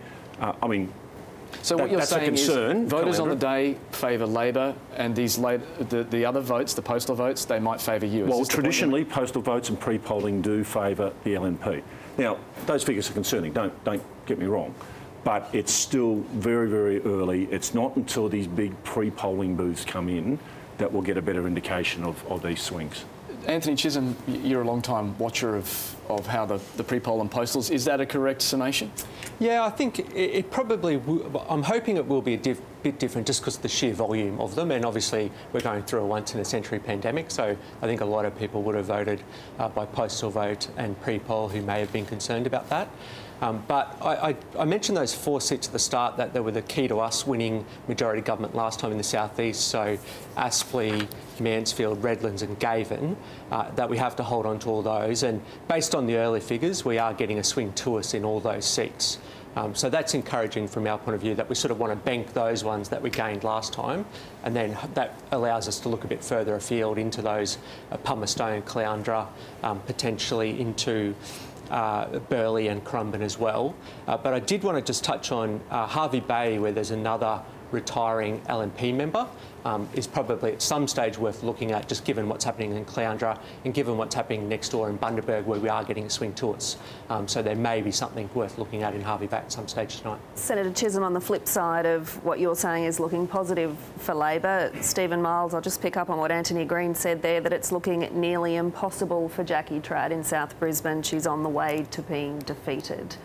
So what you're saying is voters on the day favour Labor, and the other votes, the postal votes, they might favour you. Well, traditionally, postal votes and pre-polling do favour the LNP. Now, those figures are concerning, don't get me wrong, but it's still very, very early. It's not until these big pre-polling booths come in that we'll get a better indication of these swings. Anthony Chisholm, you're a long-time watcher of how the pre-poll and postals. Is that a correct summation? Yeah, I think it probably I'm hoping it will be a bit different just because of the sheer volume of them, and obviously we're going through a once-in-a-century pandemic, so I think a lot of people would have voted by postal vote and pre-poll who may have been concerned about that. But I mentioned those 4 seats at the start that they were the key to us winning majority government last time in the southeast, so Aspley, Mansfield, Redlands and Gavin, that we have to hold on to all those, and based on the early figures we are getting a swing to us in all those seats. So that's encouraging from our point of view, that we sort of want to bank those ones that we gained last time, and then that allows us to look a bit further afield into those Palmerston, Caloundra, potentially into Burleigh and Currumbin as well. But I did want to just touch on Hervey Bay, where there's another retiring LNP member, is probably at some stage worth looking at, just given what's happening in Caloundra and given what's happening next door in Bundaberg, where we are getting a swing to us. So there may be something worth looking at in Hervey Bay at some stage tonight. Senator Chisholm, on the flip side of what you're saying is looking positive for Labor, Stephen Miles, I'll just pick up on what Anthony Green said there, that it's looking nearly impossible for Jackie Trad in South Brisbane. She's on the way to being defeated.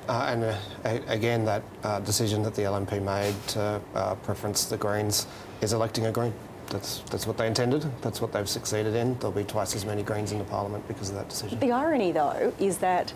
Again, that decision that the LNP made to preference the Greens is electing a Green. That's what they intended. That's what they've succeeded in. There'll be twice as many Greens in the parliament because of that decision. The irony, though, is that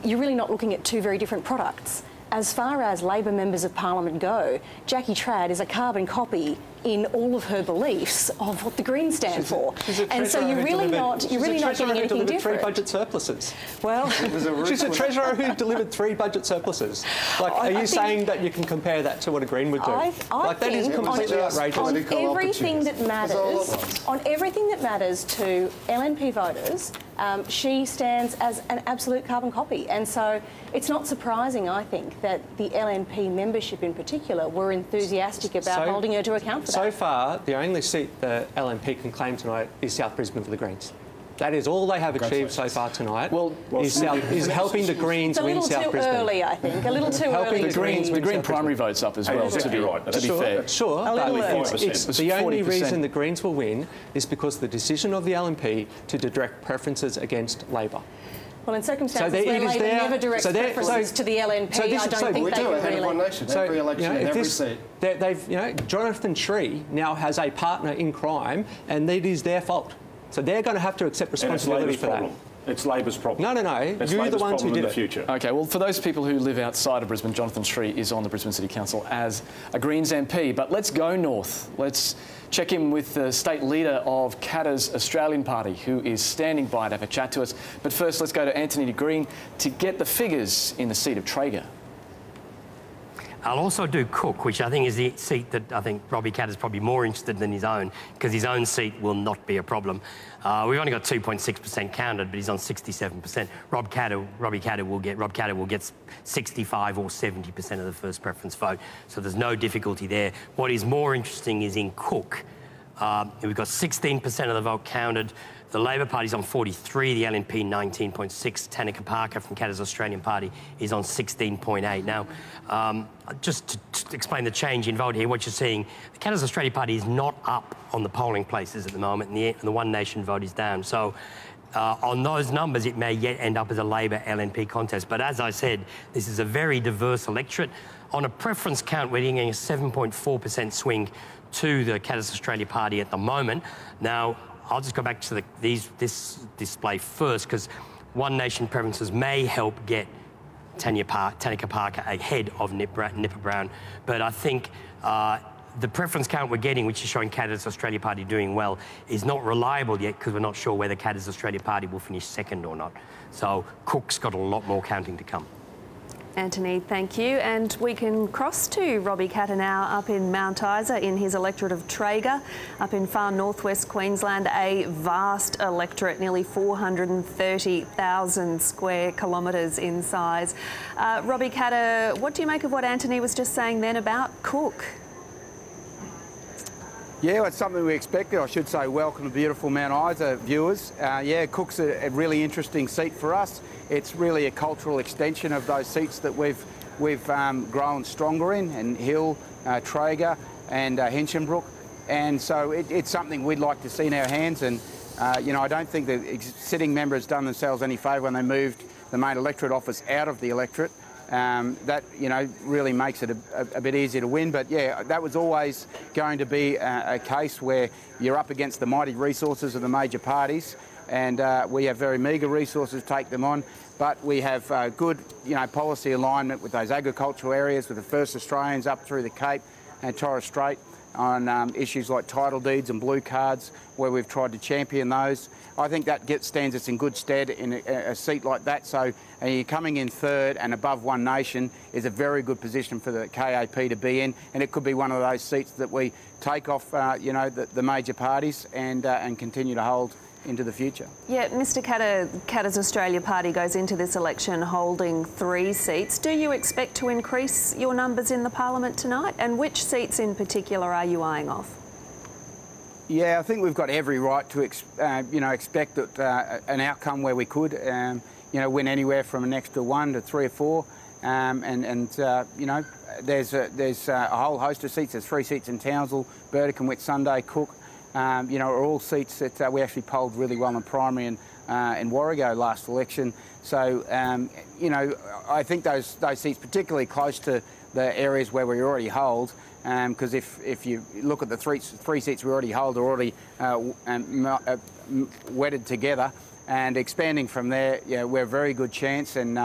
you're really not looking at two very different products. As far as Labor members of Parliament go, Jackie Trad is a carbon copy in all of her beliefs of what the Greens stand for, and so you're really not getting anything different. 3 budget surpluses. Well, she's a treasurer who delivered 3 budget surpluses. Like, are you saying that you can compare that to what a Green would do? That is completely outrageous. On everything that matters to LNP voters, she stands as an absolute carbon copy, and so it's not surprising, I think, that the LNP membership in particular were enthusiastic about holding her to account for that. So far, the only seat the LNP can claim tonight is South Brisbane for the Greens. That is all they have achieved so far tonight. Is helping the Greens win South Brisbane. A little too early, I think. A little too early. The Green primary vote's up as well, to be fair. Sure, but the only reason the Greens will win is because the decision of the LNP to direct preferences against Labor. Well, in circumstances where Labor never directs preferences to the LNP, I don't think they can really. One nation, every election, every seat. Jonathan Tree now has a partner in crime, and it is their fault. So they're going to have to accept responsibility for that. It's Labor's problem. No. You're the ones who did it. Future. OK, well, for those people who live outside of Brisbane, Jonathan Tree is on the Brisbane City Council as a Greens MP. But let's go north. Let's check in with the state leader of Katter's Australian Party, who is standing by to have a chat to us. But first, let's go to Anthony Green to get the figures in the seat of Traeger. I'll also do Cook, which I think is the seat that I think Robbie Katter's probably more interested than his own, because his own seat will not be a problem. We've only got 2.6% counted, but he's on 67%. Rob Katter will get 65 or 70% of the first preference vote, so there's no difficulty there. What is more interesting is in Cook. We've got 16% of the vote counted. The Labor Party's on 43, the LNP 19.6. Tanika Parker from Canada's Australian Party is on 16.8. Now, just to explain the change in vote here, what you're seeing, the Canada's Australian Party is not up on the polling places at the moment, and the One Nation vote is down. So on those numbers, it may yet end up as a Labor LNP contest. But as I said, this is a very diverse electorate. On a preference count, we're getting a 7.4% swing to the Canada's Australia Party at the moment. Now, I'll just go back to this display first, because One Nation preferences may help get Tanika Parker ahead of Nipper Brown. But I think the preference count we're getting, which is showing Canada's Australia Party doing well, is not reliable yet, because we're not sure whether Canada's Australia Party will finish second or not. So Cook's got a lot more counting to come. Anthony, thank you. And we can cross to Robbie Katter now up in Mount Isa in his electorate of Traeger, up in far northwest Queensland, a vast electorate, nearly 430,000 square kilometres in size. Robbie Katter, what do you make of what Anthony was just saying then about Cook? Yeah, it's something we expected. I should say welcome to beautiful Mount Isa viewers. Yeah, Cook's a really interesting seat for us. It's really a cultural extension of those seats that we've grown stronger in Hill, Traeger and Hinchinbrook. And so it's something we'd like to see in our hands. And, you know, I don't think the sitting member has done themselves any favour when they moved the main electorate office out of the electorate. That, you know, really makes it a bit easier to win. But, yeah, that was always going to be a case where you're up against the mighty resources of the major parties. And we have very meagre resources to take them on. But we have good, you know, policy alignment with those agricultural areas, with the First Australians up through the Cape and Torres Strait on issues like title deeds and blue cards, where we've tried to champion those. I think that stands us in good stead in a seat like that. So coming in third and above One Nation is a very good position for the KAP to be in, and it could be one of those seats that we take off, you know, the major parties and continue to hold into the future. Yeah, Mr Katter, Canada's Australia Party goes into this election holding 3 seats. Do you expect to increase your numbers in the parliament tonight? And which seats in particular are you eyeing off? Yeah, I think we've got every right to you know, expect that, an outcome where we could you know, win anywhere from an extra 1 to 3 or 4. You know, there's a whole host of seats. There's 3 seats in Townsville, Burdekin, Whitsunday, Cook. You know, are all seats that we actually polled really well in primary in Warrego last election. So, you know, I think those seats, particularly close to the areas where we already hold, because if you look at the three seats we already hold, are already wedded together, and expanding from there, yeah, we're a very good chance. And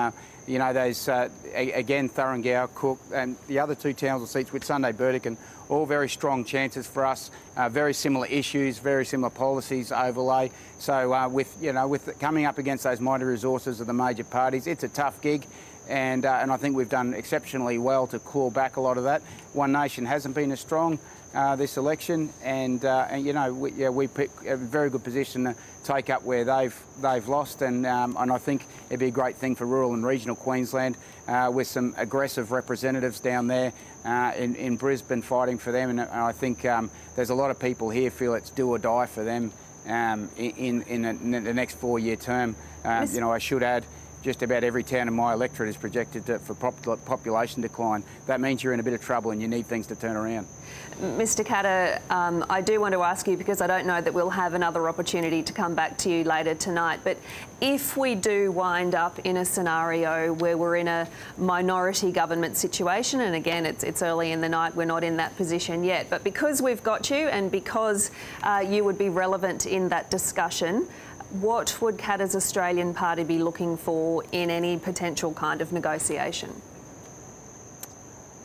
you know, those again, Thurrangow, Cook, and the other 2 Townsville seats with Sunday Burdekin, all very strong chances for us. Very similar issues, very similar policies overlay. So with coming up against those mighty resources of the major parties, it's a tough gig. And I think we've done exceptionally well to claw back a lot of that. One Nation hasn't been as strong this election, and you know, we pick a very good position to take up where they've lost, and I think it'd be a great thing for rural and regional Queensland with some aggressive representatives down there in Brisbane fighting for them, and I think there's a lot of people here feel it's do or die for them in the next 4-year term. You know, I should add, just about every town in my electorate is projected for population decline. That means you're in a bit of trouble and you need things to turn around. Mr Katter, I do want to ask you, because I don't know that we'll have another opportunity to come back to you later tonight, but if we do wind up in a scenario where we're in a minority government situation, and again, it's early in the night, we're not in that position yet, but because we've got you and because you would be relevant in that discussion, what would Canada's Australian Party be looking for in any potential kind of negotiation?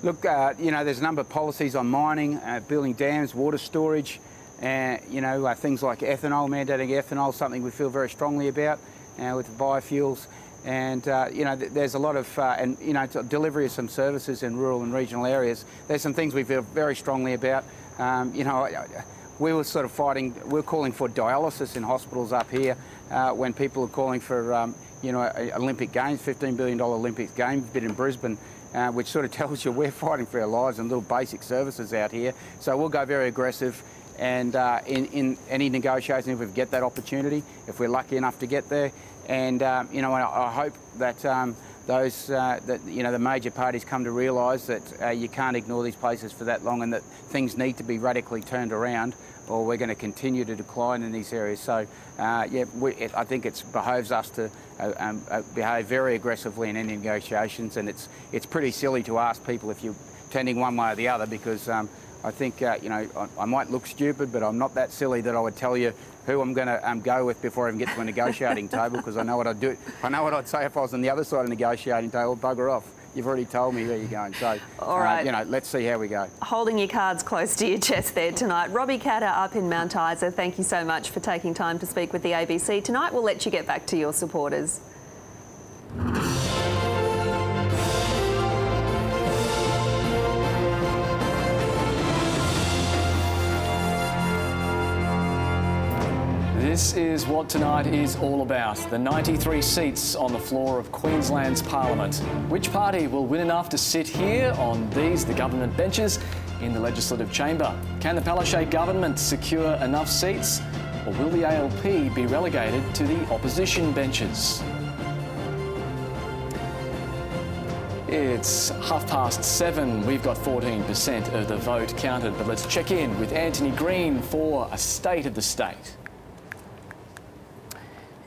Look, you know, there's a number of policies on mining, building dams, water storage, you know, things like ethanol, mandating ethanol, something we feel very strongly about with the biofuels. And, you know, there's a lot of, and, you know, delivery of some services in rural and regional areas. There's some things we feel very strongly about. You know, we were sort of fighting, we're calling for dialysis in hospitals up here when people are calling for, you know, Olympic Games, $15 billion Olympic Games bid in Brisbane, which sort of tells you we're fighting for our lives and little basic services out here. So we'll go very aggressive and in any negotiation, if we get that opportunity, if we're lucky enough to get there. And you know, I hope that the major parties come to realise that you can't ignore these places for that long, and that things need to be radically turned around, or we're going to continue to decline in these areas. So, yeah, I think it behoves us to behave very aggressively in any negotiations, and it's pretty silly to ask people if you're tending one way or the other, because I think, you know, I might look stupid, but I'm not that silly that I would tell you who I'm going to go with before I even get to a negotiating table, because I know what I'd do. I know what I'd say if I was on the other side of the negotiating table. Bugger off. You've already told me where you're going. So, all right. You know, let's see how we go. Holding your cards close to your chest there tonight. Robbie Catter up in Mount Isa, thank you so much for taking time to speak with the ABC tonight. We'll let you get back to your supporters. This is what tonight is all about. The 93 seats on the floor of Queensland's Parliament. Which party will win enough to sit here on the government benches in the Legislative Chamber? Can the Palaszczuk government secure enough seats, or will the ALP be relegated to the opposition benches? It's 7:30. We've got 14% of the vote counted, but let's check in with Anthony Green for a state of the state.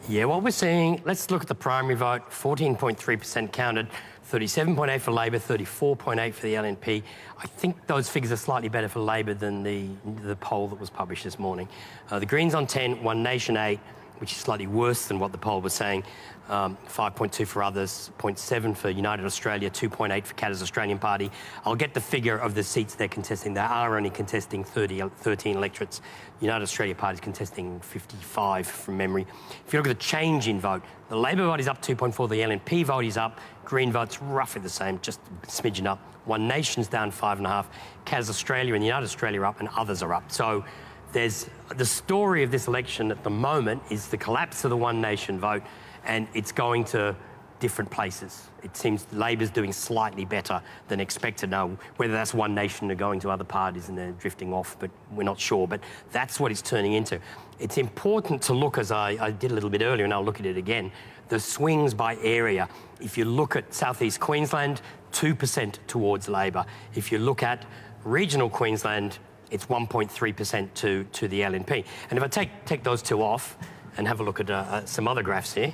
Yeah, what we're seeing, let's look at the primary vote. 14.3% counted, 37.8 for Labor, 34.8 for the LNP. I think those figures are slightly better for Labor than the poll that was published this morning. The Greens on 10, One Nation 8, which is slightly worse than what the poll was saying. 5.2 for others, 0.7 for United Australia, 2.8 for Katter's Australian Party. I'll get the figure of the seats they're contesting. They are only contesting 13 electorates. United Australia Party is contesting 55 from memory. If you look at the change in vote, the Labor vote is up 2.4, the LNP vote is up, Green vote's roughly the same, just a smidgen up. One Nation's down 5.5, Katter's Australia and United Australia are up, and others are up. So there's the story of this election at the moment is the collapse of the One Nation vote, and it's going to different places. It seems Labor's doing slightly better than expected. Now, whether that's One Nation or going to other parties and they're drifting off, but we're not sure. But that's what it's turning into. It's important to look, as I did a little bit earlier, and I'll look at it again, the swings by area. If you look at southeast Queensland, 2% towards Labor. If you look at regional Queensland, it's 1.3% to the LNP. And if I take those two off and have a look at some other graphs here,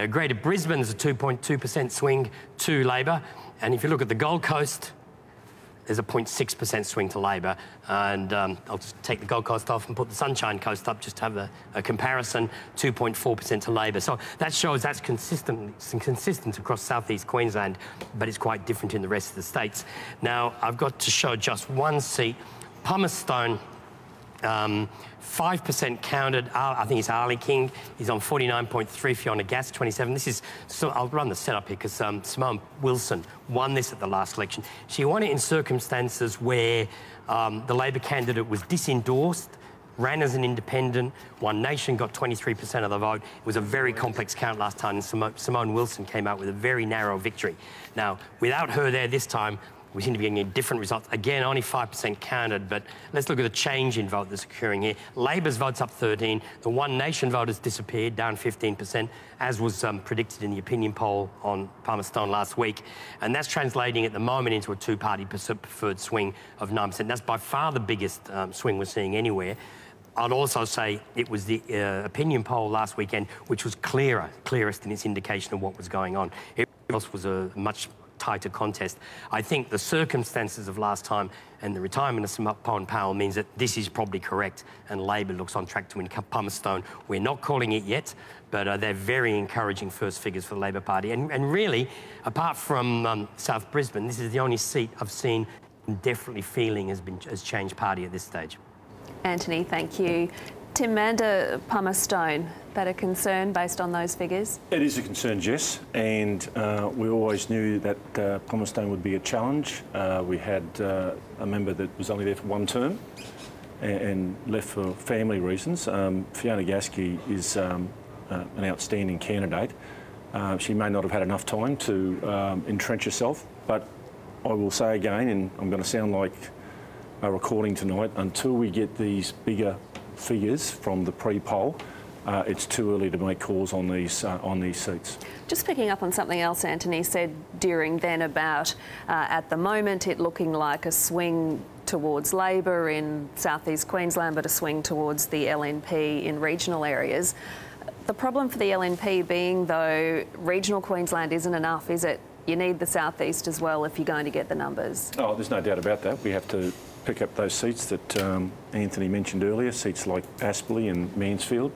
Greater Brisbane's a 2.2% swing to Labor. And if you look at the Gold Coast, there's a 0.6% swing to Labor. And I'll just take the Gold Coast off and put the Sunshine Coast up just to have a comparison, 2.4% to Labor. So that shows that's consistent across southeast Queensland, but it's quite different in the rest of the states. Now, I've got to show just one seat. Palmerston, 5% counted. I think it's Arlie King. He's on 49.3. Fiona Gass, 27. This is, so I'll run the setup here because Simone Wilson won this at the last election. She won it in circumstances where the Labor candidate was disendorsed, ran as an independent. One Nation got 23% of the vote. It was a very complex count last time, and Simone Wilson came out with a very narrow victory. Now, without her there this time, we seem to be getting different results. Again, only 5% counted, but let's look at the change in vote that's occurring here. Labor's vote's up 13. The One Nation vote has disappeared, down 15%, as was predicted in the opinion poll on Palmerston last week. And that's translating at the moment into a two-party preferred swing of 9%. That's by far the biggest swing we're seeing anywhere. I'd also say it was the opinion poll last weekend, which was clearest in its indication of what was going on. It was a much tighter contest. I think the circumstances of last time and the retirement of Simone Powell means that this is probably correct, and Labor looks on track to win Palmerston. We're not calling it yet, but they're very encouraging first figures for the Labor Party. And really, apart from South Brisbane, this is the only seat I've seen definitely feeling has changed party at this stage. Anthony, thank you. Tim Mander, Palmerston, that a concern based on those figures? It is a concern, Jess, and we always knew that Palmerston would be a challenge. We had a member that was only there for one term and left for family reasons. Fiona Gaskey is an outstanding candidate. She may not have had enough time to entrench herself, but I will say again, and I'm going to sound like recording tonight, until we get these bigger figures from the pre-poll, it's too early to make calls on these seats. Just picking up on something else Anthony said during then about at the moment it looking like a swing towards Labor in southeast Queensland, but a swing towards the LNP in regional areas. The problem for the LNP being, though, regional Queensland isn't enough, is it? You need the southeast as well if you're going to get the numbers. Oh, there's no doubt about that. We have to pick up those seats that Anthony mentioned earlier, seats like Aspley and Mansfield,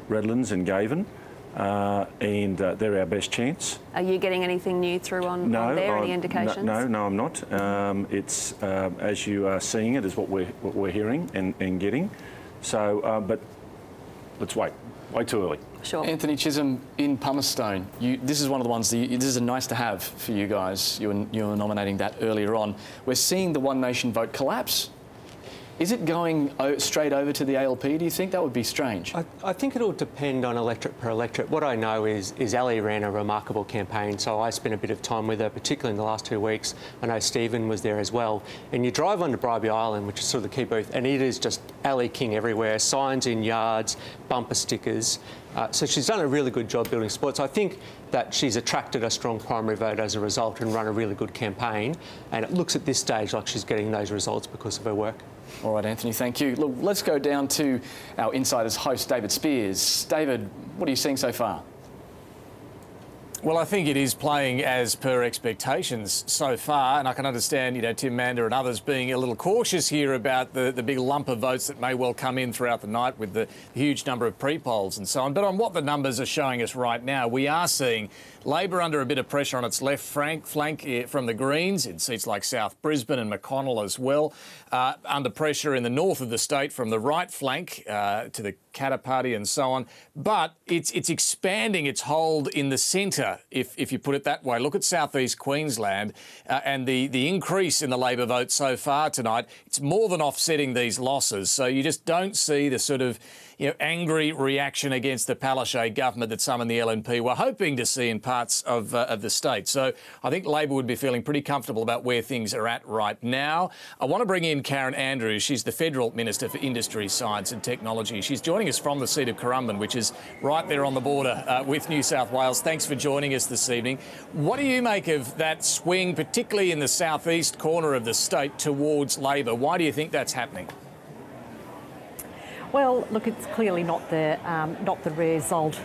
Redlands and Gavin, and they're our best chance. Are you getting anything new through on there? Any indications? No, I'm not. It's as you are seeing it is what we're hearing and getting. So, but let's wait. Way too early. Sure. Anthony Chisholm in Pumicestone. This is one of the ones. This is a nice to have for you guys. You were nominating that earlier on. We're seeing the One Nation vote collapse. Is it going straight over to the ALP, do you think? That would be strange. I think it'll depend on electorate per electorate. What I know is Ali ran a remarkable campaign, so I spent a bit of time with her, particularly in the last 2 weeks. I know Stephen was there as well. And you drive onto Bribie Island, which is sort of the key booth, and it is just Ali King everywhere, signs in yards, bumper stickers. So she's done a really good job building support. So I think that she's attracted a strong primary vote as a result and run a really good campaign. And it looks at this stage like she's getting those results because of her work. All right, Anthony, thank you. Look, let's go down to our Insiders host, David Spears. David, what are you seeing so far? Well, I think it is playing as per expectations so far, and I can understand, Tim Mander and others being a little cautious here about the big lump of votes that may well come in throughout the night with the huge number of pre-polls and so on. But on what the numbers are showing us right now, we are seeing Labor under a bit of pressure on its left flank from the Greens in seats like South Brisbane and McConnell as well. Under pressure in the north of the state from the right flank to the Katter Party and so on. But it's expanding its hold in the centre, if you put it that way. Look at southeast Queensland and the increase in the Labor vote so far tonight. It's more than offsetting these losses. So you just don't see the sort of angry reaction against the Palaszczuk government that some in the LNP were hoping to see in parts of the state. So I think Labor would be feeling pretty comfortable about where things are at right now. I want to bring in Karen Andrews. She's the Federal Minister for Industry, Science and Technology. She's joining us from the seat of Currumbin, which is right there on the border with New South Wales. Thanks for joining us this evening. What do you make of that swing, particularly in the southeast corner of the state, towards Labor? Why do you think that's happening? Well, look, it's clearly not the result,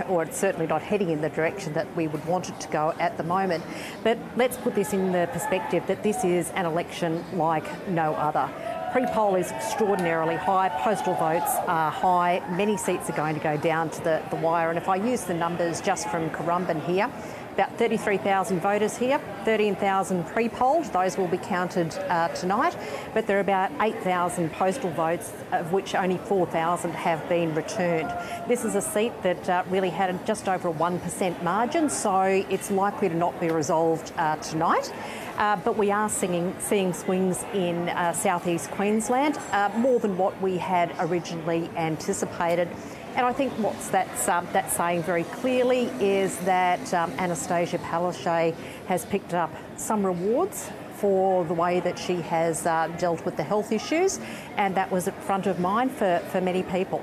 or it's certainly not heading in the direction that we would want it to go at the moment. But let's put this in the perspective that this is an election like no other. Pre-poll is extraordinarily high, postal votes are high, many seats are going to go down to the wire. And if I use the numbers just from Currumbin here, about 33,000 voters here, 13,000 pre-polled. Those will be counted tonight. But there are about 8,000 postal votes, of which only 4,000 have been returned. This is a seat that really had just over a 1% margin, so it's likely to not be resolved tonight. But we are seeing swings in southeast Queensland, more than what we had originally anticipated. And I think that's saying very clearly is that Anastasia Palaszczuk has picked up some rewards for the way that she has dealt with the health issues, and that was at front of mind for many people.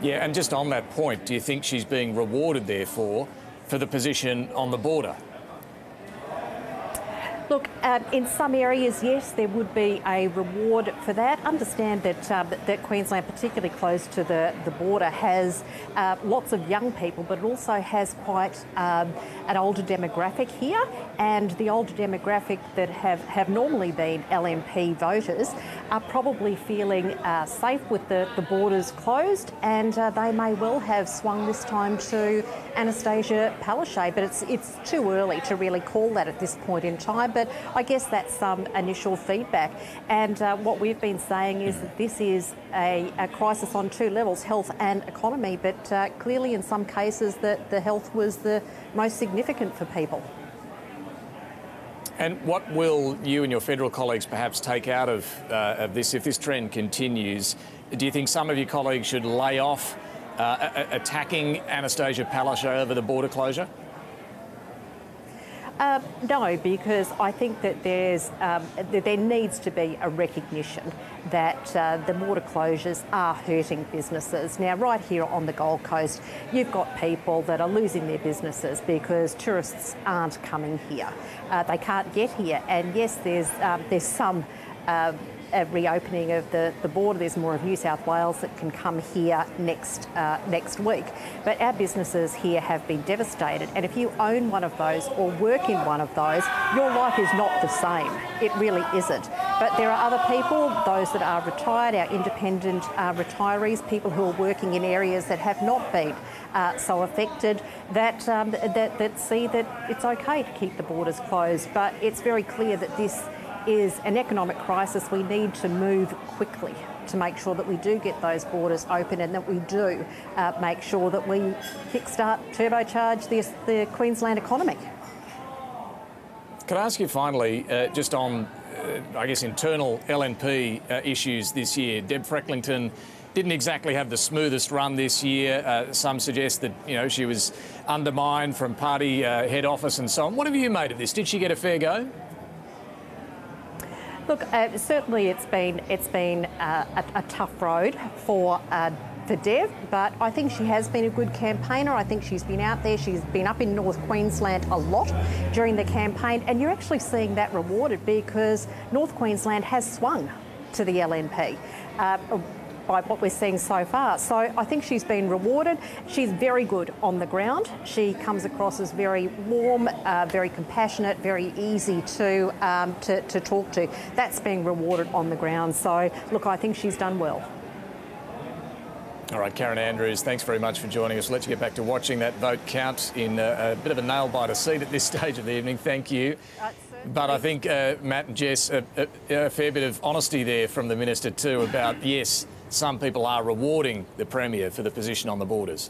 Yeah, and just on that point, do you think she's being rewarded, therefore, for the position on the border? Look, in some areas, yes, there would be a reward for that. Understand that Queensland, particularly close to the border, has lots of young people, but it also has quite an older demographic here. And the older demographic that have normally been LNP voters are probably feeling safe with the borders closed, and they may well have swung this time to Anastasia Palaszczuk, but it's too early to really call that at this point in time. But I guess that's some initial feedback. And what we've been saying is that this is a crisis on two levels, health and economy, but clearly in some cases that the health was the most significant for people. And what will you and your federal colleagues perhaps take out of this if this trend continues? Do you think some of your colleagues should lay off attacking Anastasia Palaszczuk over the border closure? No, because I think that there needs to be a recognition that the border closures are hurting businesses. Now, right here on the Gold Coast, you've got people that are losing their businesses because tourists aren't coming here. They can't get here, and yes, there's some a reopening of the border. There's more of New South Wales that can come here next week. But our businesses here have been devastated, and if you own one of those or work in one of those, your life is not the same. It really isn't. But there are other people, those that are retired, our independent retirees, people who are working in areas that have not been so affected, that see that it's okay to keep the borders closed. But it's very clear that this is an economic crisis. We need to move quickly to make sure that we do get those borders open and that we do make sure that we kickstart, turbocharge the Queensland economy. Can I ask you finally, just on, I guess, internal LNP issues this year? Deb Frecklington didn't exactly have the smoothest run this year. Some suggest that, you know, she was undermined from party head office and so on. What have you made of this? Did she get a fair go? Look, certainly it's been a tough road for Deb, but I think she has been a good campaigner. I think she's been out there. She's been up in North Queensland a lot during the campaign, and you're actually seeing that rewarded because North Queensland has swung to the LNP. By what we're seeing so far. So I think she's been rewarded. She's very good on the ground. She comes across as very warm, very compassionate, very easy to talk to. That's being rewarded on the ground. So look, I think she's done well. All right, Karen Andrews, thanks very much for joining us. Let's get back to watching that vote count in a bit of a nail-biter seat at this stage of the evening. Thank you. But I think, Matt and Jess, a fair bit of honesty there from the Minister too about, yes, some people are rewarding the Premier for the position on the borders.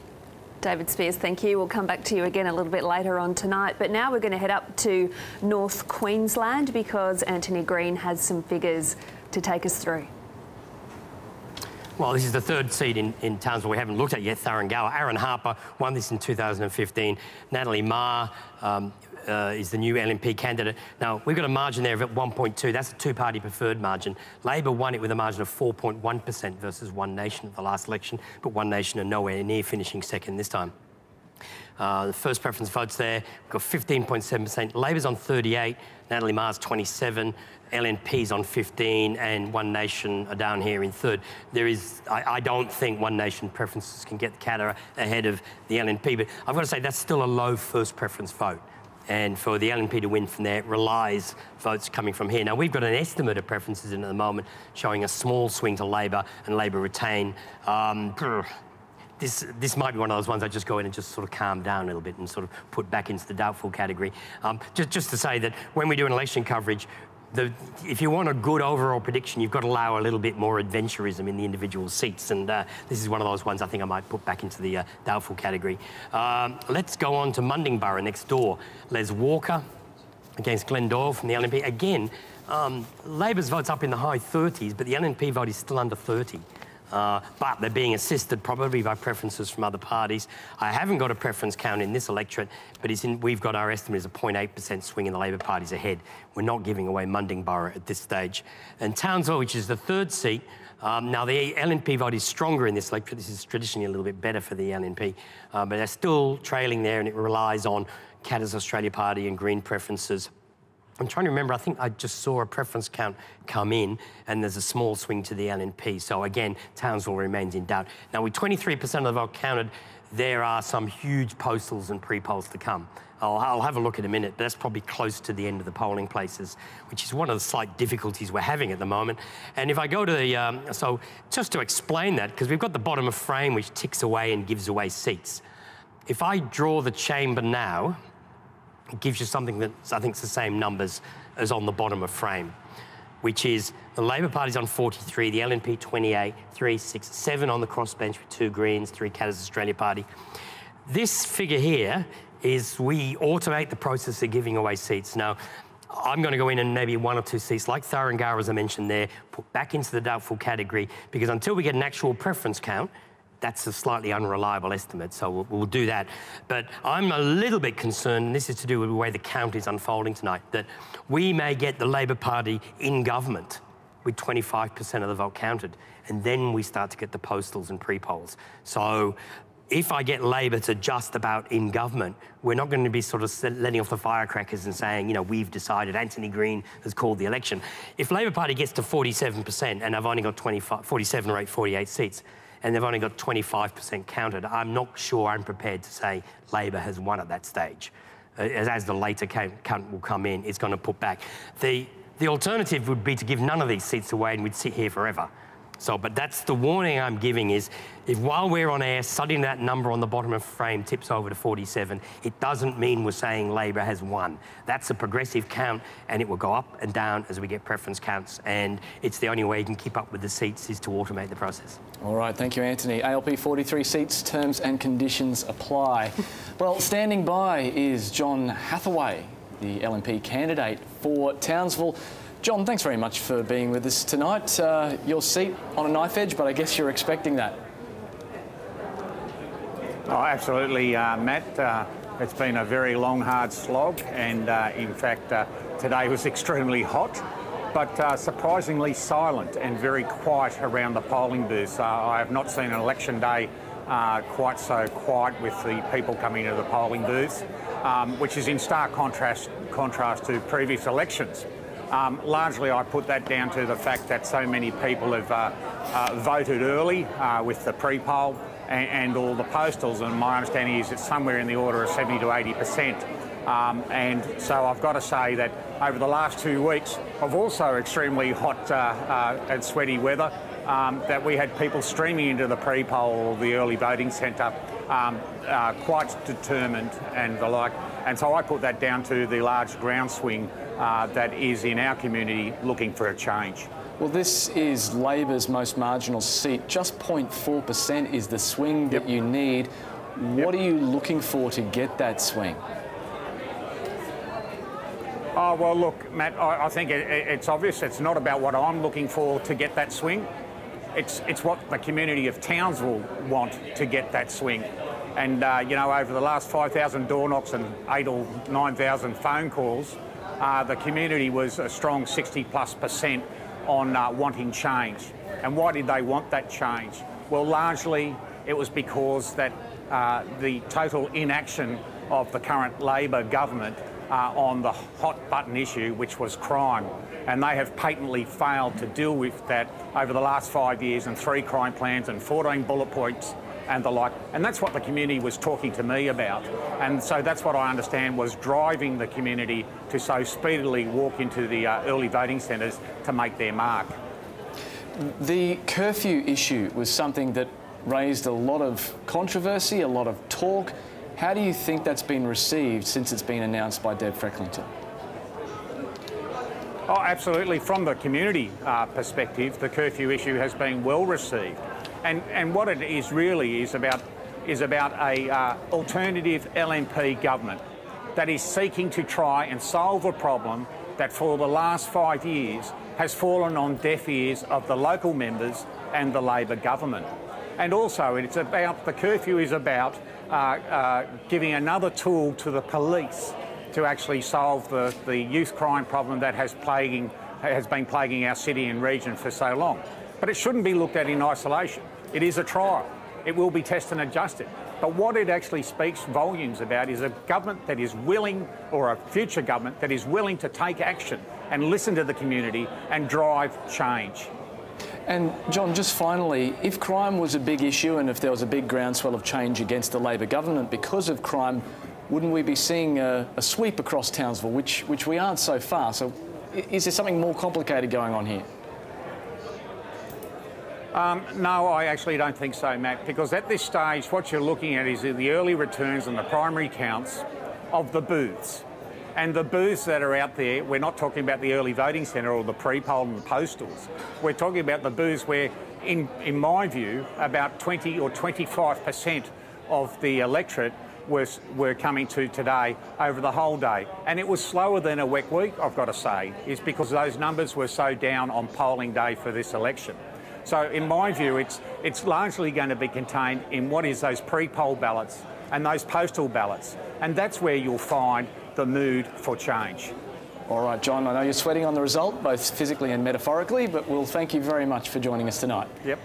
David Spears, thank you. We'll come back to you again a little bit later on tonight. But now we're going to head up to North Queensland because Anthony Green has some figures to take us through. Well, this is the third seat in Townsville we haven't looked at yet, Thuringowa. Aaron Harper won this in 2015. Natalie Ma is the new LNP candidate. Now, we've got a margin there of 1.2. That's a two-party preferred margin. Labor won it with a margin of 4.1% versus One Nation at the last election, but One Nation are nowhere near finishing second this time. The first preference votes there, we've got 15.7%. Labor's on 38, Natalie Ma's 27, LNP's on 15, and One Nation are down here in third. There is, I don't think One Nation preferences can get the Katter ahead of the LNP, but I've got to say that's still a low first preference vote. And for the LNP to win from there, it relies votes coming from here. Now, we've got an estimate of preferences in at the moment showing a small swing to Labor and Labor retain. This might be one of those ones I just go in and just sort of calm down a little bit and sort of put back into the doubtful category. Just to say that when we do an election coverage, if you want a good overall prediction, you've got to allow a little bit more adventurism in the individual seats, and this is one of those ones I think I might put back into the doubtful category. Let's go on to Mundingburra next door. Les Walker against Glenn Doyle from the LNP. Again, Labor's vote's up in the high 30s, but the LNP vote is still under 30. But they're being assisted probably by preferences from other parties. I haven't got a preference count in this electorate, but we've got our estimate as a 0.8% swing in the Labor Party's ahead. We're not giving away Mundingburra at this stage. And Townsville, which is the third seat, now the LNP vote is stronger in this electorate. This is traditionally a little bit better for the LNP, but they're still trailing there, and it relies on Katter's Australia Party and Green preferences. I'm trying to remember, I think I just saw a preference count come in and there's a small swing to the LNP. So again, Townsville remains in doubt. Now with 23% of the vote counted, there are some huge postals and pre-polls to come. I'll have a look in a minute, but that's probably close to the end of the polling places, which is one of the slight difficulties we're having at the moment. And if I go to the, so just to explain that, because we've got the bottom of frame which ticks away and gives away seats. If I draw the chamber now, it gives you something that I think is the same numbers as on the bottom of frame, which is the Labor Party's on 43, the LNP 28, 3, 6, 7 on the crossbench with 2 Greens, 3 Katter's Australia Party. This figure here is we automate the process of giving away seats. Now, I'm going to go in and maybe 1 or 2 seats, like Thuringowa, as I mentioned there, put back into the doubtful category, because until we get an actual preference count, that's a slightly unreliable estimate, so we'll do that. But I'm a little bit concerned, and this is to do with the way the count is unfolding tonight, that we may get the Labor Party in government with 25% of the vote counted, and then we start to get the postals and pre-polls. So if I get Labor to just about in government, we're not going to be sort of letting off the firecrackers and saying, you know, we've decided, Anthony Green has called the election. If Labor Party gets to 47% and they've only got 47 or 48 seats, and they've only got 25% counted, I'm not sure I'm prepared to say Labor has won at that stage. As the later count will come in, it's going to put back. The alternative would be to give none of these seats away and we'd sit here forever. So, but that's the warning I'm giving is, if while we're on air, suddenly that number on the bottom of the frame tips over to 47, it doesn't mean we're saying Labor has won. That's a progressive count, and it will go up and down as we get preference counts, and it's the only way you can keep up with the seats is to automate the process. All right, thank you, Anthony. ALP 43 seats, terms and conditions apply. Well, standing by is John Hathaway, the LNP candidate for Townsville. John, thanks very much for being with us tonight. Your seat on a knife edge, but I guess you're expecting that. Oh, absolutely, Matt. It's been a very long, hard slog, and in fact, today was extremely hot, but surprisingly silent and very quiet around the polling booths. I have not seen an election day quite so quiet with the people coming into the polling booths, which is in stark contrast to previous elections. Largely, I put that down to the fact that so many people have voted early with the pre-poll and all the postals, and my understanding is it's somewhere in the order of 70 to 80%. And so I've got to say that over the last 2 weeks of also extremely hot and sweaty weather, that we had people streaming into the pre-poll or the early voting centre quite determined and the like. And so I put that down to the large groundswing that is in our community looking for a change. Well, this is Labor's most marginal seat. Just 0.4% is the swing that you need. What are you looking for to get that swing? Oh, well, look, Matt, I think it's obvious. It's not about what I'm looking for to get that swing. It's what the community of Townsville want to get that swing. And, you know, over the last 5,000 door knocks and 8,000 or 9,000 phone calls, the community was a strong 60+% on wanting change. And why did they want that change? Well, largely it was because that the total inaction of the current Labor government on the hot button issue, which was crime. And they have patently failed to deal with that over the last 5 years, and 3 crime plans and 14 bullet points and the like. And that's what the community was talking to me about. And so that's what I understand was driving the community to so speedily walk into the early voting centres to make their mark. The curfew issue was something that raised a lot of controversy, a lot of talk. How do you think that's been received since it's been announced by Deb Frecklington? Oh, absolutely. From the community perspective, the curfew issue has been well received. And what it is really is about a alternative LNP government that is seeking to try and solve a problem that for the last 5 years has fallen on deaf ears of the local members and the Labor government. And also it's about, the curfew is about giving another tool to the police to actually solve the youth crime problem that has been plaguing our city and region for so long. But it shouldn't be looked at in isolation. It is a trial. It will be tested and adjusted. But what it actually speaks volumes about is a government that is willing, or a future government that is willing to take action and listen to the community and drive change. And John, just finally, if crime was a big issue and if there was a big groundswell of change against the Labor government because of crime, wouldn't we be seeing a sweep across Townsville, which we aren't so far? So is there something more complicated going on here? No, I actually don't think so, Matt, because at this stage what you're looking at is the early returns and the primary counts of the booths. And the booths that are out there, we're not talking about the early voting centre or the pre-poll and the postals. We're talking about the booths where, in my view, about 20 or 25% of the electorate were coming to today over the whole day. And it was slower than a WEC week, I've got to say, is because those numbers were so down on polling day for this election. So in my view, it's largely going to be contained in what is those pre-poll ballots and those postal ballots. And that's where you'll find the mood for change. All right, John, I know you're sweating on the result, both physically and metaphorically, but we'll thank you very much for joining us tonight. Yep.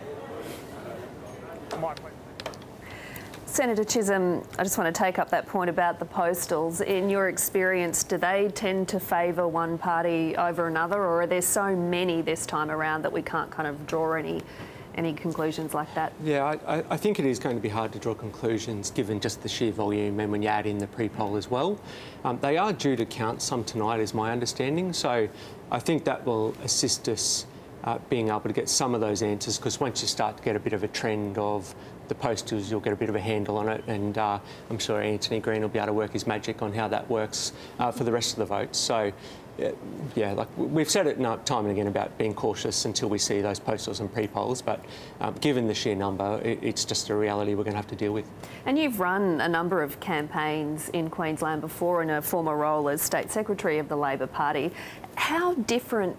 Senator Chisholm, I just want to take up that point about the postals. In your experience, do they tend to favour one party over another, or are there so many this time around that we can't kind of draw any conclusions like that? Yeah, I think it is going to be hard to draw conclusions given just the sheer volume and when you add in the pre-poll as well. They are due to count some tonight, is my understanding, so I think that will assist us being able to get some of those answers, because once you start to get a bit of a trend of the postals, you'll get a bit of a handle on it, and I'm sure Anthony Green will be able to work his magic on how that works for the rest of the votes. So, yeah, like we've said it time and again about being cautious until we see those postals and pre-polls, but given the sheer number, it's just a reality we're going to have to deal with. And you've run a number of campaigns in Queensland before in a former role as State Secretary of the Labor Party. How different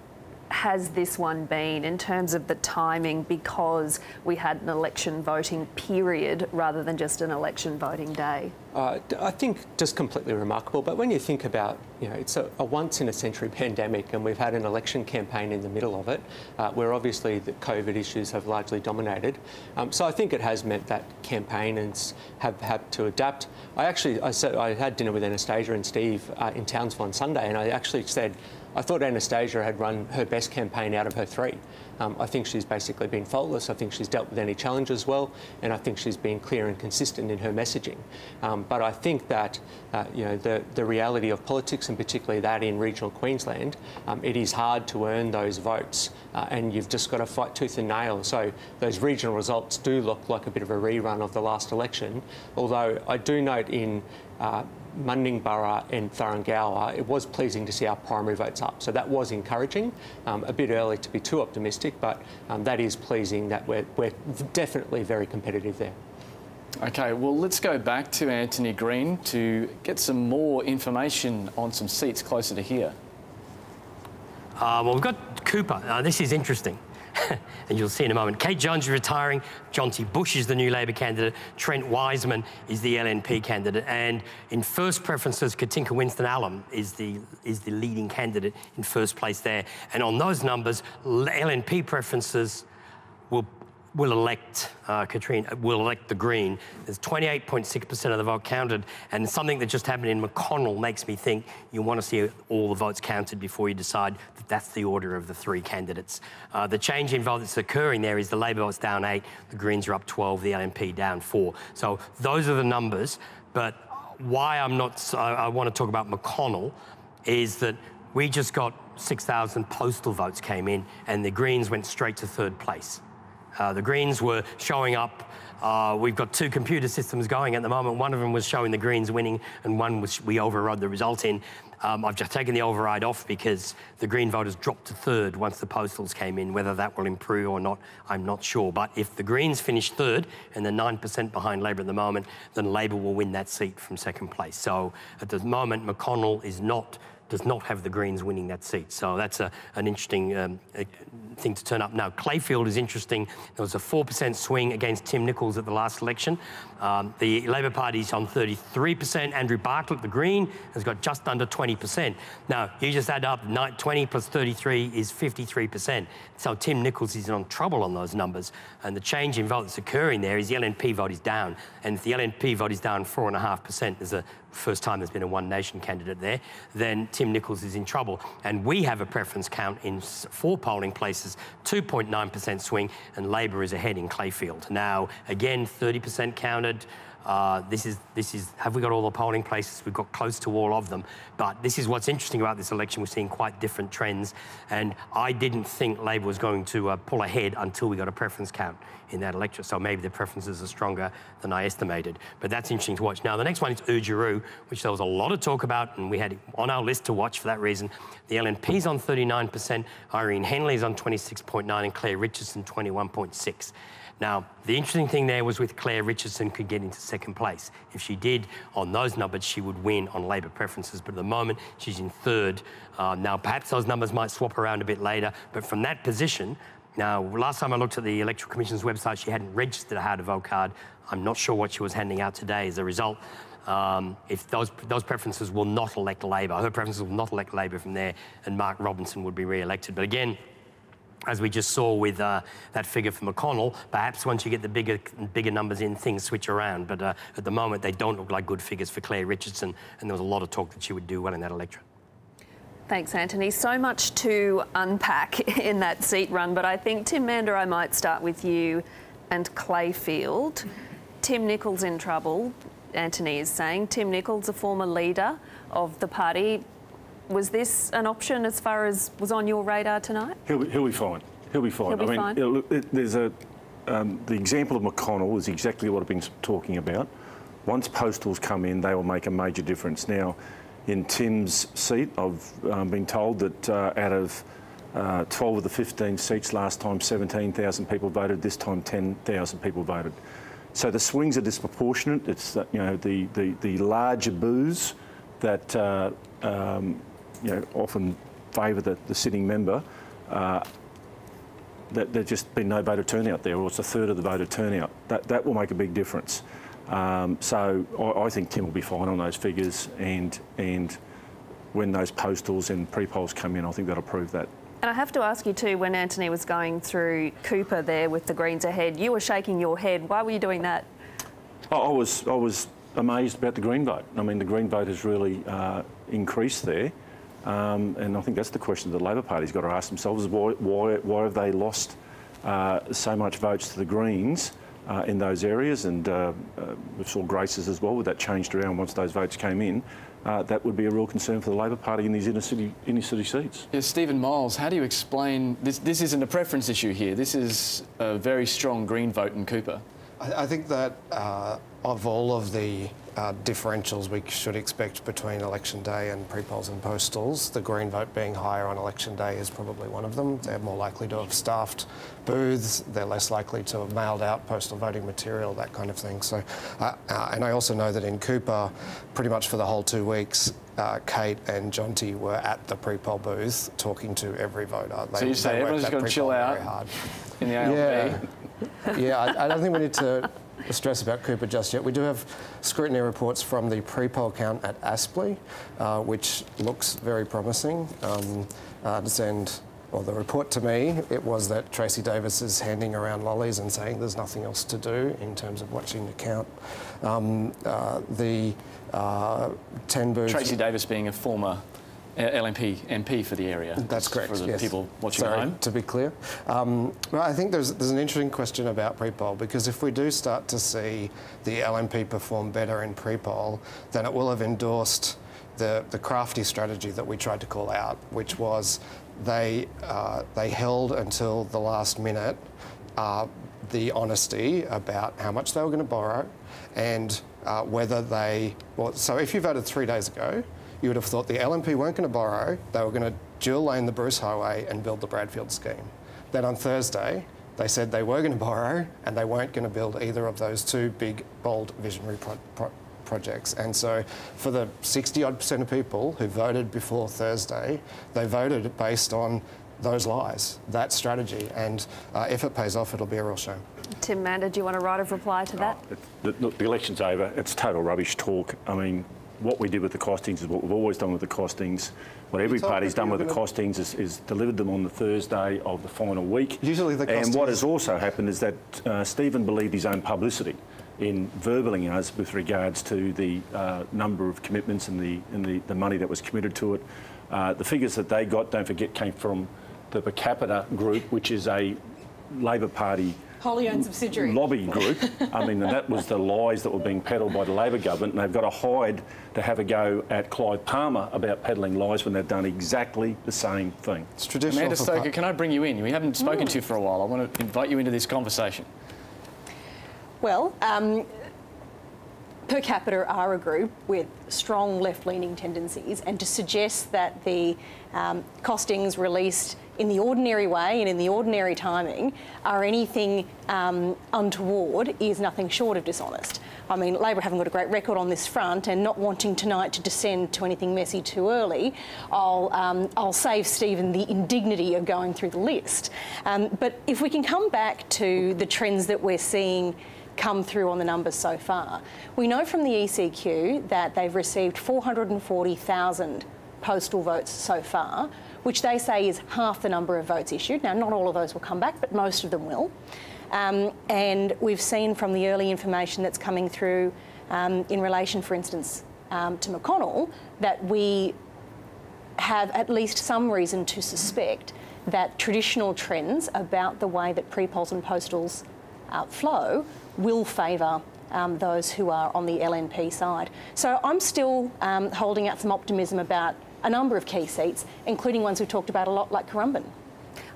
has this one been in terms of the timing, because we had an election voting period rather than just an election voting day? I think just completely remarkable. But when you think about, it's a once-in-a-century pandemic, and we've had an election campaign in the middle of it, where obviously the COVID issues have largely dominated. So I think it has meant that campaigners have had to adapt. I had dinner with Anastasia and Steve in Townsville on Sunday, and I actually said, I thought Anastasia had run her best campaign out of her three. I think she's basically been faultless. I think she's dealt with any challenges well, and I think she's been clear and consistent in her messaging. But I think that the reality of politics, and particularly that in regional Queensland, it is hard to earn those votes, and you've just got to fight tooth and nail. So those regional results do look like a bit of a rerun of the last election, although I do note in Mundingburra and Thuringowa, it was pleasing to see our primary votes up. So that was encouraging. A bit early to be too optimistic, but that is pleasing that we're definitely very competitive there. OK, well, let's go back to Anthony Green to get some more information on some seats closer to here. Well, we've got Cooper. This is interesting. And you'll see in a moment. Kate Jones is retiring. John T. Bush is the new Labor candidate. Trent Wiseman is the LNP candidate. And in first preferences, Katinka Winston-Allen is the leading candidate in first place there. And on those numbers, LNP preferences will elect the Green. There's 28.6% of the vote counted, and something that just happened in McConnell makes me think you want to see all the votes counted before you decide that that's the order of the three candidates. The change in vote that's occurring there is the Labor vote's down 8, the Greens are up 12, the LNP down 4. So those are the numbers, but why I want to talk about McConnell is that we just got 6,000 postal votes came in, and the Greens went straight to third place. The Greens were showing up. We've got two computer systems going at the moment. One of them was showing the Greens winning, and one was we overrode the result in. I've just taken the override off because the Green voters dropped to third once the postals came in. Whether that will improve or not, I'm not sure. But if the Greens finish third and they're 9% behind Labor at the moment, then Labor will win that seat from second place. So at the moment, McConnell does not have the Greens winning that seat. So that's an interesting thing to turn up. Now, Clayfield is interesting. There was a 4% swing against Tim Nicholls at the last election. The Labor Party's on 33%. Andrew Bartlett, the Green, has got just under 20%. Now, you just add up 20 plus 33 is 53%. So Tim Nicholls is in trouble on those numbers. And the change in vote that's occurring there is the LNP vote is down. And if the LNP vote is down 4.5%, there's a first time there's been a One Nation candidate there, then Tim Nicholls is in trouble. And we have a preference count in 4 polling places, 2.9% swing, and Labor is ahead in Clayfield. Now, again, 30% counted. This is, have we got all the polling places? We've got close to all of them. But this is what's interesting about this election. We're seeing quite different trends. And I didn't think Labor was going to pull ahead until we got a preference count in that electorate. So maybe the preferences are stronger than I estimated. But that's interesting to watch. Now, the next one is Urgeru, which there was a lot of talk about, and we had it on our list to watch for that reason. The LNP's on 39%, Irene Henley's on 26.9%, and Claire Richardson 21.6%. Now, the interesting thing there was with Claire Richardson could get into second place. If she did on those numbers, she would win on Labor preferences. But at the moment, she's in third. Now, perhaps those numbers might swap around a bit later. But from that position, Now, last time I looked at the Electoral Commission's website, she hadn't registered a how-to-vote card. I'm not sure what she was handing out today as a result. If those preferences will not elect Labor, her preferences will not elect Labor from there, and Mark Robinson would be re-elected. But again, as we just saw with that figure for McConnell, perhaps once you get the bigger numbers in, things switch around. But at the moment, they don't look like good figures for Claire Richardson, and there was a lot of talk that she would do well in that electorate. Thanks, Anthony. So much to unpack in that seat run, but I think, Tim Mander, I might start with you and Clayfield. Tim Nicholls in trouble, Anthony is saying. Tim Nicholls, a former leader of the party. Was this an option as far as was on your radar tonight? He'll be fine. He'll be fine. He'll be fine. Look, there's the example of McConnell is exactly what I've been talking about. Once postals come in, they will make a major difference. Now, in Tim's seat, I've been told that out of 12 of the 15 seats last time, 17,000 people voted. This time, 10,000 people voted. So the swings are disproportionate. It's the larger boos that often favour the sitting member. That there's just been no voter turnout there, or it's a third of the voter turnout. That will make a big difference. So I think Tim will be fine on those figures, and when those postals and pre-polls come in, I think that'll prove that. And I have to ask you too, when Anthony was going through Cooper there with the Greens ahead, you were shaking your head. Why were you doing that? I was amazed about the Green vote. I mean, the Green vote has really increased there. And I think that's the question the Labor Party's got to ask themselves, is why have they lost so much votes to the Greens in those areas? And we saw Grace's as well, with that changed around once those votes came in. That would be a real concern for the Labor Party in these inner city seats. Yeah, Stephen Miles, how do you explain this? This isn't a preference issue here. This is a very strong Green vote in Cooper. I think that of all of the differentials we should expect between election day and pre-polls and postals, the Green vote being higher on election day is probably one of them. They're more likely to have staffed booths, they're less likely to have mailed out postal voting material, that kind of thing. So, and I also know that in Cooper, pretty much for the whole 2 weeks, Kate and Jonty were at the pre-poll booth talking to every voter. So you say everyone's just got to chill out in the ALP? Yeah, I don't think we need to stress about Cooper just yet. We do have scrutiny reports from the pre-poll count at Aspley, which looks very promising. Well, the report to me, it was that Tracy Davis is handing around lollies and saying there's nothing else to do in terms of watching the count. The 10 booths... Tracy Davis being a former LNP MP for the area. That's correct, for the people watching at home. To be clear. Well, I think there's an interesting question about pre-poll, because if we do start to see the LNP perform better in pre-poll, then it will have endorsed the crafty strategy that we tried to call out, which was they held until the last minute the honesty about how much they were going to borrow and whether they... Well, so if you voted 3 days ago, you would have thought the LNP weren't going to borrow, they were going to dual lane the Bruce Highway and build the Bradfield scheme. Then on Thursday, they said they were going to borrow and they weren't going to build either of those two big, bold, visionary projects. And so for the 60-odd% of people who voted before Thursday, they voted based on those lies, that strategy. And if it pays off, it'll be a real shame. Tim Mander, do you want a right of reply to that? Look, the election's over. It's total rubbish talk. I mean, what we did with the costings is what we've always done with the costings. What every party's done with the costings is delivered them on the Thursday of the final week. Usually the costings... And what has also happened is that Stephen believed his own publicity in verballing us with regards to the number of commitments and the money that was committed to it. The figures that they got, don't forget, came from the per capita group, which is a Labor Party wholly owned subsidiary lobby group. I mean, and that was the lies that were being peddled by the Labor government, and they've got to hide to have a go at Clive Palmer about peddling lies when they've done exactly the same thing. It's traditional. Amanda Stoker, can I bring you in? We haven't spoken to you for a while. I want to invite you into this conversation. Well, per capita are a group with strong left-leaning tendencies, and to suggest that the costings released in the ordinary way and in the ordinary timing are anything untoward is nothing short of dishonest. I mean, Labor haven't got a great record on this front, and not wanting tonight to descend to anything messy too early, I'll save Stephen the indignity of going through the list. But if we can come back to the trends that we're seeing come through on the numbers so far, we know from the ECQ that they've received 440,000 postal votes so far, which they say is half the number of votes issued. Now, not all of those will come back, but most of them will. And we've seen from the early information that's coming through in relation, for instance, to McConnell, that we have at least some reason to suspect that traditional trends about the way that pre-polls and postals flow will favour those who are on the LNP side. So I'm still holding out some optimism about a number of key seats, including ones we've talked about a lot, like Currumbin.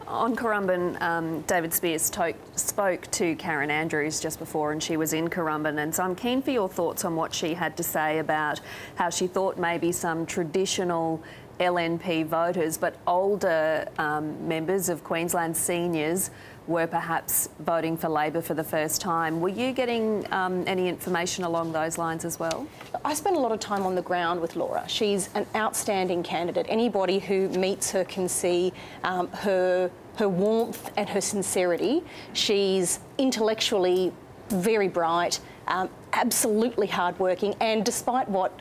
On Currumbin, David Spears spoke to Karen Andrews just before, and she was in Currumbin, and so I'm keen for your thoughts on what she had to say about how she thought maybe some traditional LNP voters, but older members of Queensland seniors were perhaps voting for Labor for the first time. Were you getting any information along those lines as well? I spent a lot of time on the ground with Laura. She's an outstanding candidate. Anybody who meets her can see her warmth and her sincerity. She's intellectually very bright, absolutely hardworking, and despite what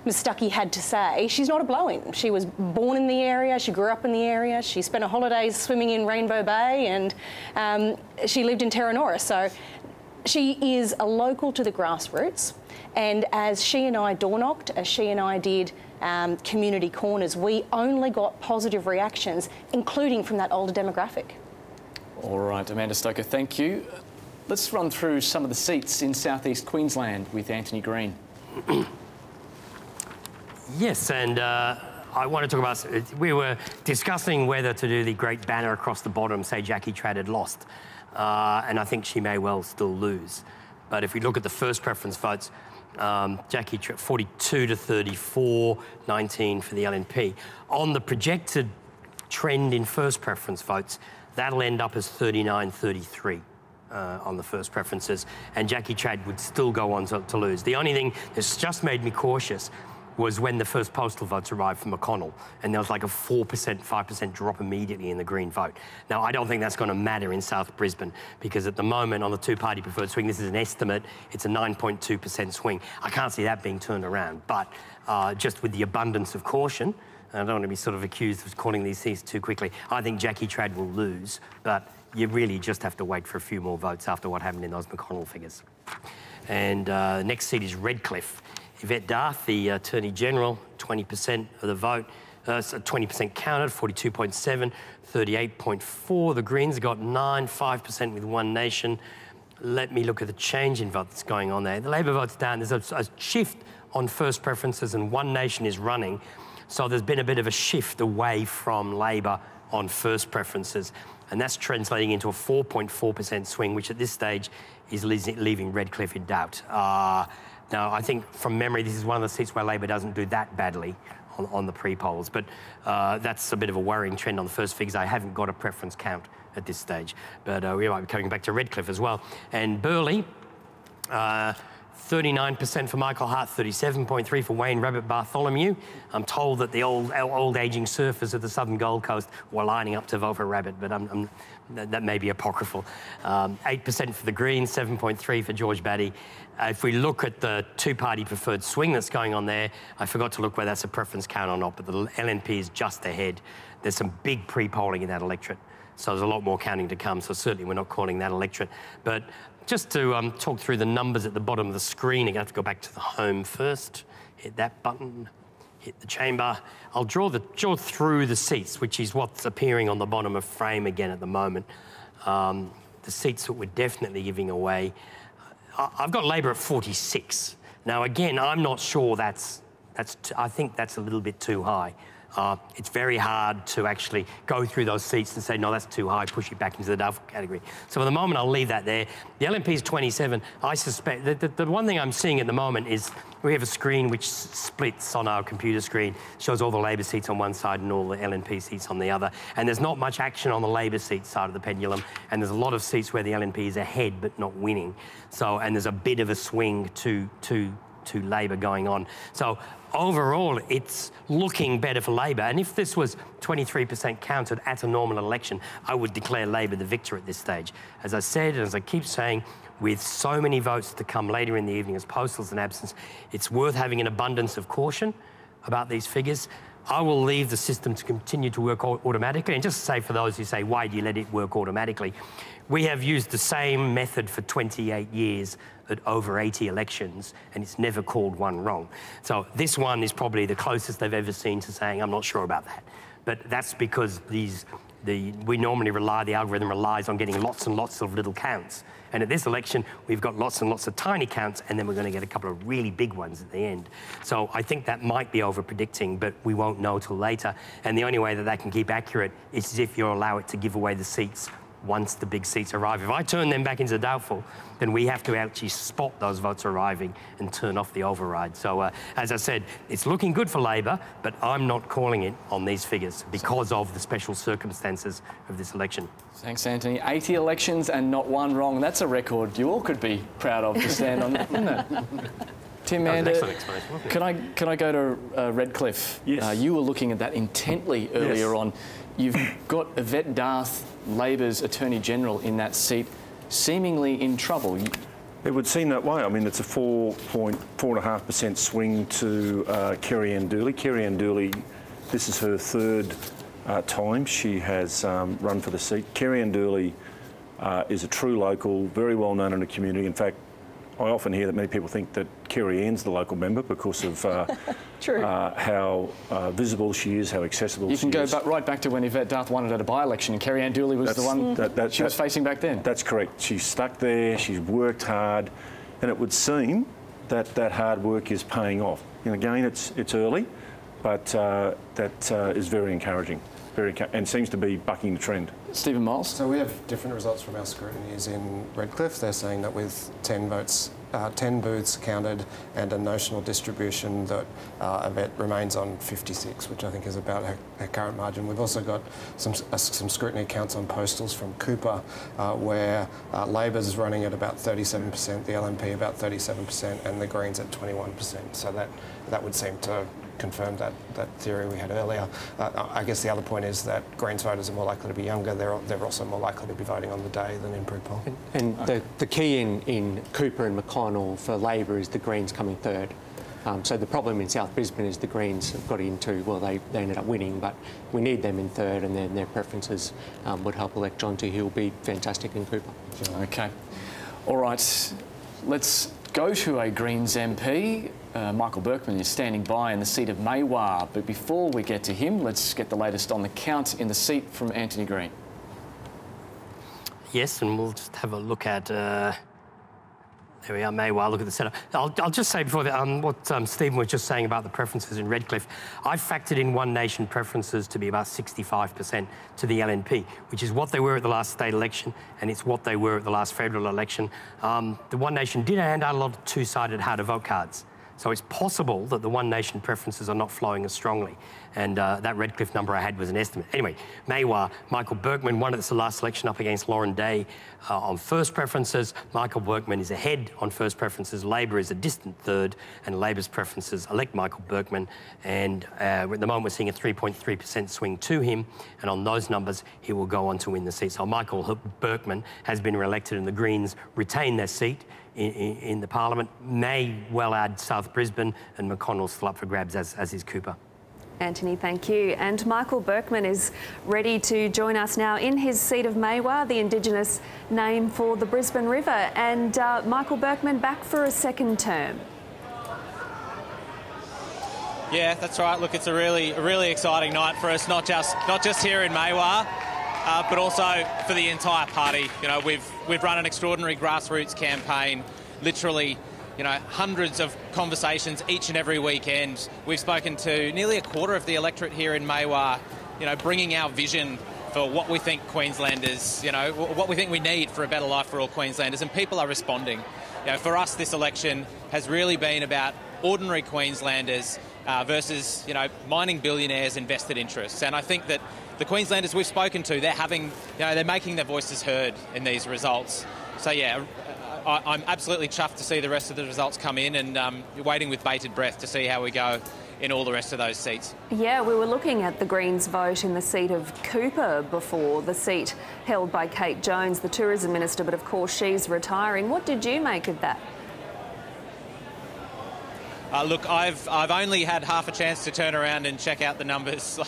Ms Stuckey had to say, she's not a blow-in. She was born in the area, she grew up in the area, she spent her holidays swimming in Rainbow Bay, and she lived in Terra Nora. So she is a local to the grassroots, and as she and I door-knocked, as she and I did community corners, we only got positive reactions, including from that older demographic. All right, Amanda Stoker, thank you. Let's run through some of the seats in southeast Queensland with Anthony Green. Yes, and I want to talk about, we were discussing whether to do the great banner across the bottom, say Jackie Trad had lost, and I think she may well still lose. But if we look at the first preference votes, Jackie Trad 42 to 34, 19 for the LNP. On the projected trend in first preference votes, that'll end up as 39-33. On the first preferences, and Jackie Trad would still go on to lose. The only thing that's just made me cautious was when the first postal votes arrived from McConnell, and there was like a 4%, 5% drop immediately in the Green vote. Now, I don't think that's going to matter in South Brisbane, because at the moment on the two-party preferred swing, this is an estimate, it's a 9.2% swing. I can't see that being turned around, but just with the abundance of caution, I don't want to be sort of accused of calling these seats too quickly, I think Jackie Trad will lose, but you really just have to wait for a few more votes after what happened in those McConnell figures. And next seat is Redcliffe. Yvette Darth, the Attorney-General, 20% of the vote, 20% counted, 42.7, 38.4. The Greens got 9, 5% with One Nation. Let me look at the change in vote that's going on there. The Labor vote's down. There's a shift on first preferences, and One Nation is running. So there's been a bit of a shift away from Labor on first preferences, and that's translating into a 4.4% swing, which at this stage is leaving Redcliffe in doubt. Now, I think from memory, this is one of the seats where Labor doesn't do that badly on the pre-polls, but that's a bit of a worrying trend on the first figures. I haven't got a preference count at this stage, but we might be coming back to Redcliffe as well. And Burleigh, 39% for Michael Hart, 37.3 for Wayne Rabbit Bartholomew. I'm told that the old ageing surfers of the southern Gold Coast were lining up to vote for Rabbit, but that may be apocryphal. 8% for the Greens, 7.3 for George Batty. If we look at the two-party preferred swing that's going on there, I forgot to look whether that's a preference count or not, but the LNP is just ahead. There's some big pre-polling in that electorate, so there's a lot more counting to come, so certainly we're not calling that electorate. But just to talk through the numbers at the bottom of the screen, I'm going to have to go back to the home first, hit that button, hit the chamber. I'll draw through the seats, which is what's appearing on the bottom of frame again at the moment. The seats that we're definitely giving away. I've got Labor at 46. Now, again, I'm not sure I think that's a little bit too high. it's very hard to actually go through those seats and say, no, that's too high, push it back into the doubtful category. So for the moment, I'll leave that there. The LNP is 27. I suspect that the one thing I'm seeing at the moment is we have a screen which splits on our computer screen, shows all the Labor seats on one side and all the LNP seats on the other. And there's not much action on the Labor seat side of the pendulum. And there's a lot of seats where the LNP is ahead but not winning. So, and there's a bit of a swing to Labor going on. So overall, it's looking better for Labor. And if this was 23% counted at a normal election, I would declare Labor the victor at this stage. As I said, and as I keep saying, with so many votes to come later in the evening as postals and absence, it's worth having an abundance of caution about these figures. I will leave the system to continue to work automatically. And just to say for those who say, why do you let it work automatically? We have used the same method for 28 years at over 80 elections, and it's never called one wrong. So this one is probably the closest they've ever seen to saying, I'm not sure about that. But that's because we normally the algorithm relies on getting lots and lots of little counts. And at this election, we've got lots and lots of tiny counts, and then we're going to get a couple of really big ones at the end. So I think that might be over-predicting, but we won't know till later. And the only way that can keep accurate is if you allow it to give away the seats once the big seats arrive. If I turn them back into doubtful, then we have to actually spot those votes arriving and turn off the override. So, as I said, it's looking good for Labor, but I'm not calling it on these figures because of the special circumstances of this election. Thanks, Anthony. 80 elections and not one wrong. That's a record you all could be proud of to stand on, wouldn't it? Tim Mander, can I go to Redcliffe? Yes. You were looking at that intently earlier on. You've got Yvette Darth, Labor's Attorney General, in that seat, seemingly in trouble. It would seem that way. I mean, it's a 4.5% swing to Kerry-Ann Dooley. Kerry-Ann Dooley, this is her third time she has run for the seat. Kerry-Ann Dooley is a true local, very well known in the community. In fact, I often hear that many people think that Kerry-Ann's the local member because of how visible she is, how accessible she is. You can go right back to when Yvette Darth won it at a by-election and Kerry-Ann Dooley was the one she was facing back then. That's correct. She's stuck there, she's worked hard, and it would seem that that hard work is paying off. And again, it's early, but that is very encouraging. And seems to be bucking the trend. Stephen Miles? So we have different results from our scrutinies in Redcliffe. They're saying that with 10 booths counted and a notional distribution that Yvette remains on 56, which I think is about her current margin. We've also got some scrutiny counts on postals from Cooper, where Labor's running at about 37%, the LNP about 37%, and the Greens at 21%. So that would seem to confirm that theory we had earlier. I guess the other point is that Greens voters are more likely to be younger. They're also more likely to be voting on the day than in pre-poll. And the key in Cooper and McConnell for Labor is the Greens coming third. So the problem in South Brisbane is the Greens have got into, well, they ended up winning, but we need them in third, and then their preferences would help elect John T. He'll be fantastic in Cooper. OK. All right, let's go to a Greens MP. Michael Berkman is standing by in the seat of Maywa. But before we get to him, let's get the latest on the count in the seat from Anthony Green. Yes, and we'll just have a look at... there we are, Maywa, look at the setup. I'll just say before that, what Stephen was just saying about the preferences in Redcliffe, I've factored in One Nation preferences to be about 65% to the LNP, which is what they were at the last state election, and it's what they were at the last federal election. The One Nation did hand out a lot of two-sided how-to-vote cards. So it's possible that the One Nation preferences are not flowing as strongly. And that Redcliffe number I had was an estimate. Anyway, Maywa, Michael Berkman won at the last election up against Lauren Day on first preferences. Michael Berkman is ahead on first preferences. Labor is a distant third, and Labor's preferences elect Michael Berkman. And at the moment, we're seeing a 3.3% swing to him. And on those numbers, he will go on to win the seat. So Michael Berkman has been re-elected, and the Greens retain their seat in the Parliament. May well add South Brisbane, and McConnell's still up for grabs, as is Cooper. Anthony, thank you. And Michael Berkman is ready to join us now in his seat of Maywa, the Indigenous name for the Brisbane River. And Michael Berkman back for a second term. Yeah, that's right. Look, it's a really exciting night for us, not just here in Maywa, but also for the entire party. You know, we've run an extraordinary grassroots campaign, literally hundreds of conversations each and every weekend. We've spoken to nearly a quarter of the electorate here in Maiwar, bringing our vision for what we think Queenslanders, what we think we need for a better life for all Queenslanders, and people are responding. For us, this election has really been about ordinary Queenslanders versus, mining billionaires' invested interests. And I think that the Queenslanders we've spoken to, they're making their voices heard in these results. So yeah, I'm absolutely chuffed to see the rest of the results come in, and waiting with bated breath to see how we go in all the rest of those seats. Yeah, we were looking at the Greens vote in the seat of Cooper before, the seat held by Kate Jones, the Tourism Minister, but of course she's retiring. What did you make of that? Look, I've only had half a chance to turn around and check out the numbers.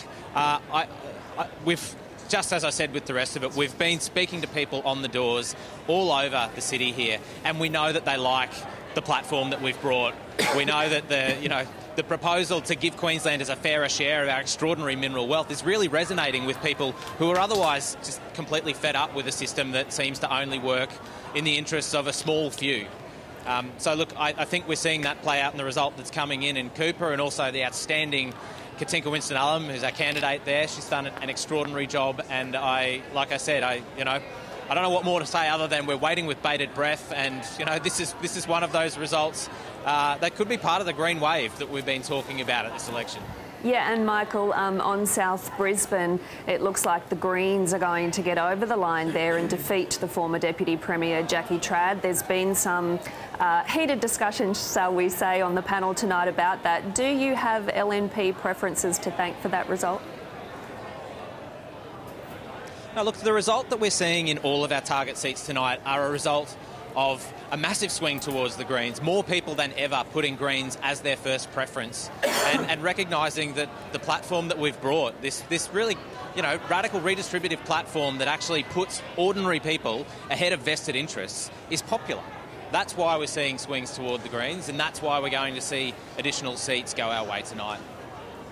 We've, just as I said with the rest of it, we've been speaking to people on the doors all over the city here, and we know that they like the platform that we've brought. We know that the proposal to give Queenslanders a fairer share of our extraordinary mineral wealth is really resonating with people who are otherwise just completely fed up with a system that seems to only work in the interests of a small few. So look, I think we're seeing that play out in the result that's coming in Cooper, and also the outstanding Katinka Winston-Ullum, who's our candidate there. She's done an extraordinary job, and like I said, I don't know what more to say other than we're waiting with bated breath, and this is one of those results that could be part of the green wave that we've been talking about at this election. Yeah, and Michael, on South Brisbane, it looks like the Greens are going to get over the line there and defeat the former Deputy Premier Jackie Trad. There's been some heated discussion, shall we say, on the panel tonight about that. Do you have LNP preferences to thank for that result? Now, look, the result that we're seeing in all of our target seats tonight are a result of a massive swing towards the Greens. More people than ever putting Greens as their first preference, and recognising that the platform that we've brought, this really, radical redistributive platform that actually puts ordinary people ahead of vested interests, is popular. That's why we're seeing swings toward the Greens, and that's why we're going to see additional seats go our way tonight.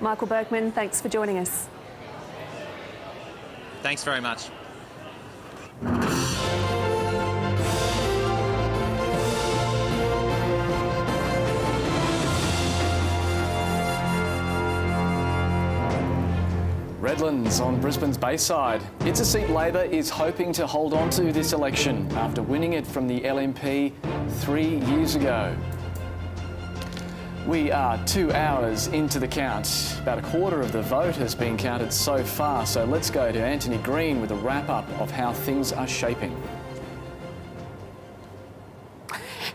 Michael Berkman, thanks for joining us. Thanks very much. Redlands on Brisbane's Bayside. It's a seat Labor is hoping to hold on to this election after winning it from the LNP 3 years ago. We are 2 hours into the count. About a quarter of the vote has been counted so far, so let's go to Anthony Green with a wrap-up of how things are shaping.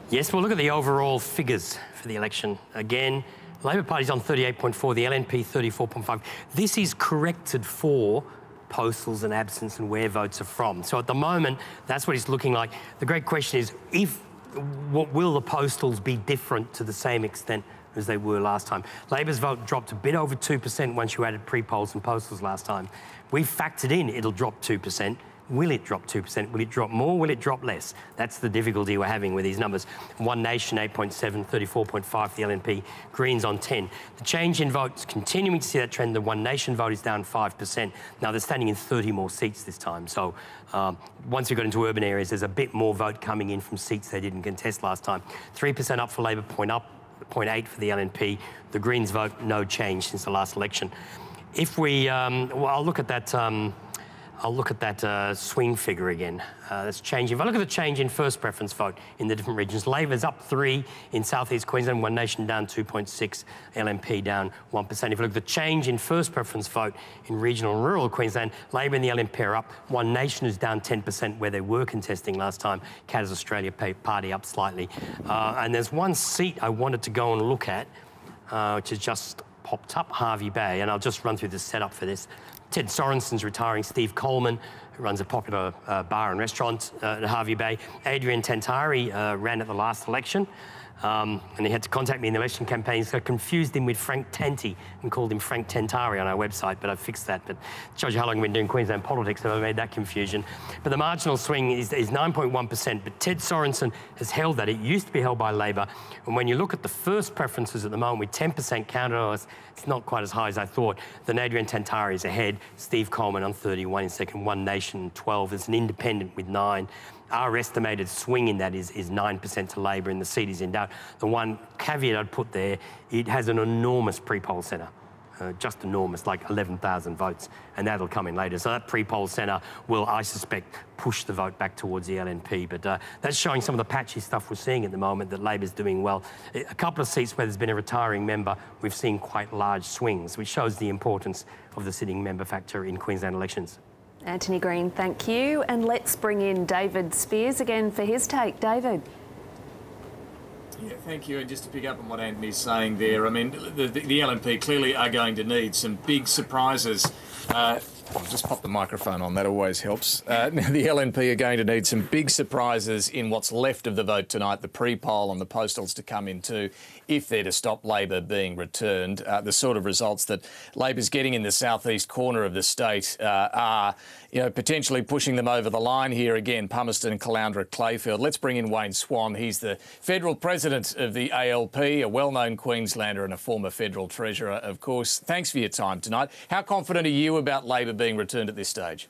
Yes, we'll look at the overall figures for the election. Again, the Labor Party's on 38.4, the LNP 34.5. This is corrected for postals and absence and where votes are from. So at the moment, that's what it's looking like. The great question is, will the postals be different to the same extent as they were last time? Labor's vote dropped a bit over 2% once you added pre-polls and postals last time. We've factored in it'll drop 2%. Will it drop 2%? Will it drop more? Will it drop less? That's the difficulty we're having with these numbers. One Nation, 8.7, 34.5 for the LNP, Greens on 10. The change in votes, continuing to see that trend. The One Nation vote is down 5%. Now, they're standing in 30 more seats this time. So once we got into urban areas, there's a bit more vote coming in from seats they didn't contest last time. 3% up for Labor, 0.8 for the LNP. The Greens vote, no change since the last election. If we, I'll look at that. I'll look at that swing figure again. That's changing. If I look at the change in first preference vote in the different regions, Labor's up 3 in southeast Queensland, One Nation down 2.6, LNP down 1%. If you look at the change in first preference vote in regional and rural Queensland, Labor and the LNP are up. One Nation is down 10% where they were contesting last time. Catter's Australia Party up slightly. And there's one seat I wanted to go and look at, which has just popped up, Harvey Bay, and I'll just run through the setup for this. Ted Sorensen's retiring. Steve Coleman, who runs a popular bar and restaurant at Harvey Bay. Adrian Tentari ran at the last election. And he had to contact me in the election campaign, so I confused him with Frank Tanti and called him Frank Tentari on our website, but I fixed that. But it shows you how long I've been doing Queensland politics, so I made that confusion. But the marginal swing is 9.1%, but Ted Sorensen has held that. It used to be held by Labor, and when you look at the first preferences at the moment, with 10% counted, it's not quite as high as I thought. Then Adrian Tentari is ahead, Steve Coleman on 31 in second, One Nation 12, there's an independent with 9. Our estimated swing in that is 9% to Labor, and the seat is in doubt. The one caveat I'd put there, it has an enormous pre-poll centre. Just enormous, like 11,000 votes, and that'll come in later. So that pre-poll centre will, I suspect, push the vote back towards the LNP. But that's showing some of the patchy stuff we're seeing at the moment, that Labor's doing well. A couple of seats where there's been a retiring member, we've seen quite large swings, which shows the importance of the sitting member factor in Queensland elections. Anthony Green, thank you. And let's bring in David Spears again for his take. David. Yeah, thank you. And just to pick up on what Anthony's saying there, I mean, the LNP clearly are going to need some big surprises. I'll just pop the microphone on, that always helps. Now, the LNP are going to need some big surprises in what's left of the vote tonight, the pre-poll and the postals to come in too, if they're to stop Labor being returned. The sort of results that Labor's getting in the southeast corner of the state are, potentially pushing them over the line here again. Palmerston, Caloundra, Clayfield. Let's bring in Wayne Swan. He's the federal president of the ALP, a well-known Queenslander and a former federal treasurer, of course. Thanks for your time tonight. How confident are you about Labor being returned at this stage?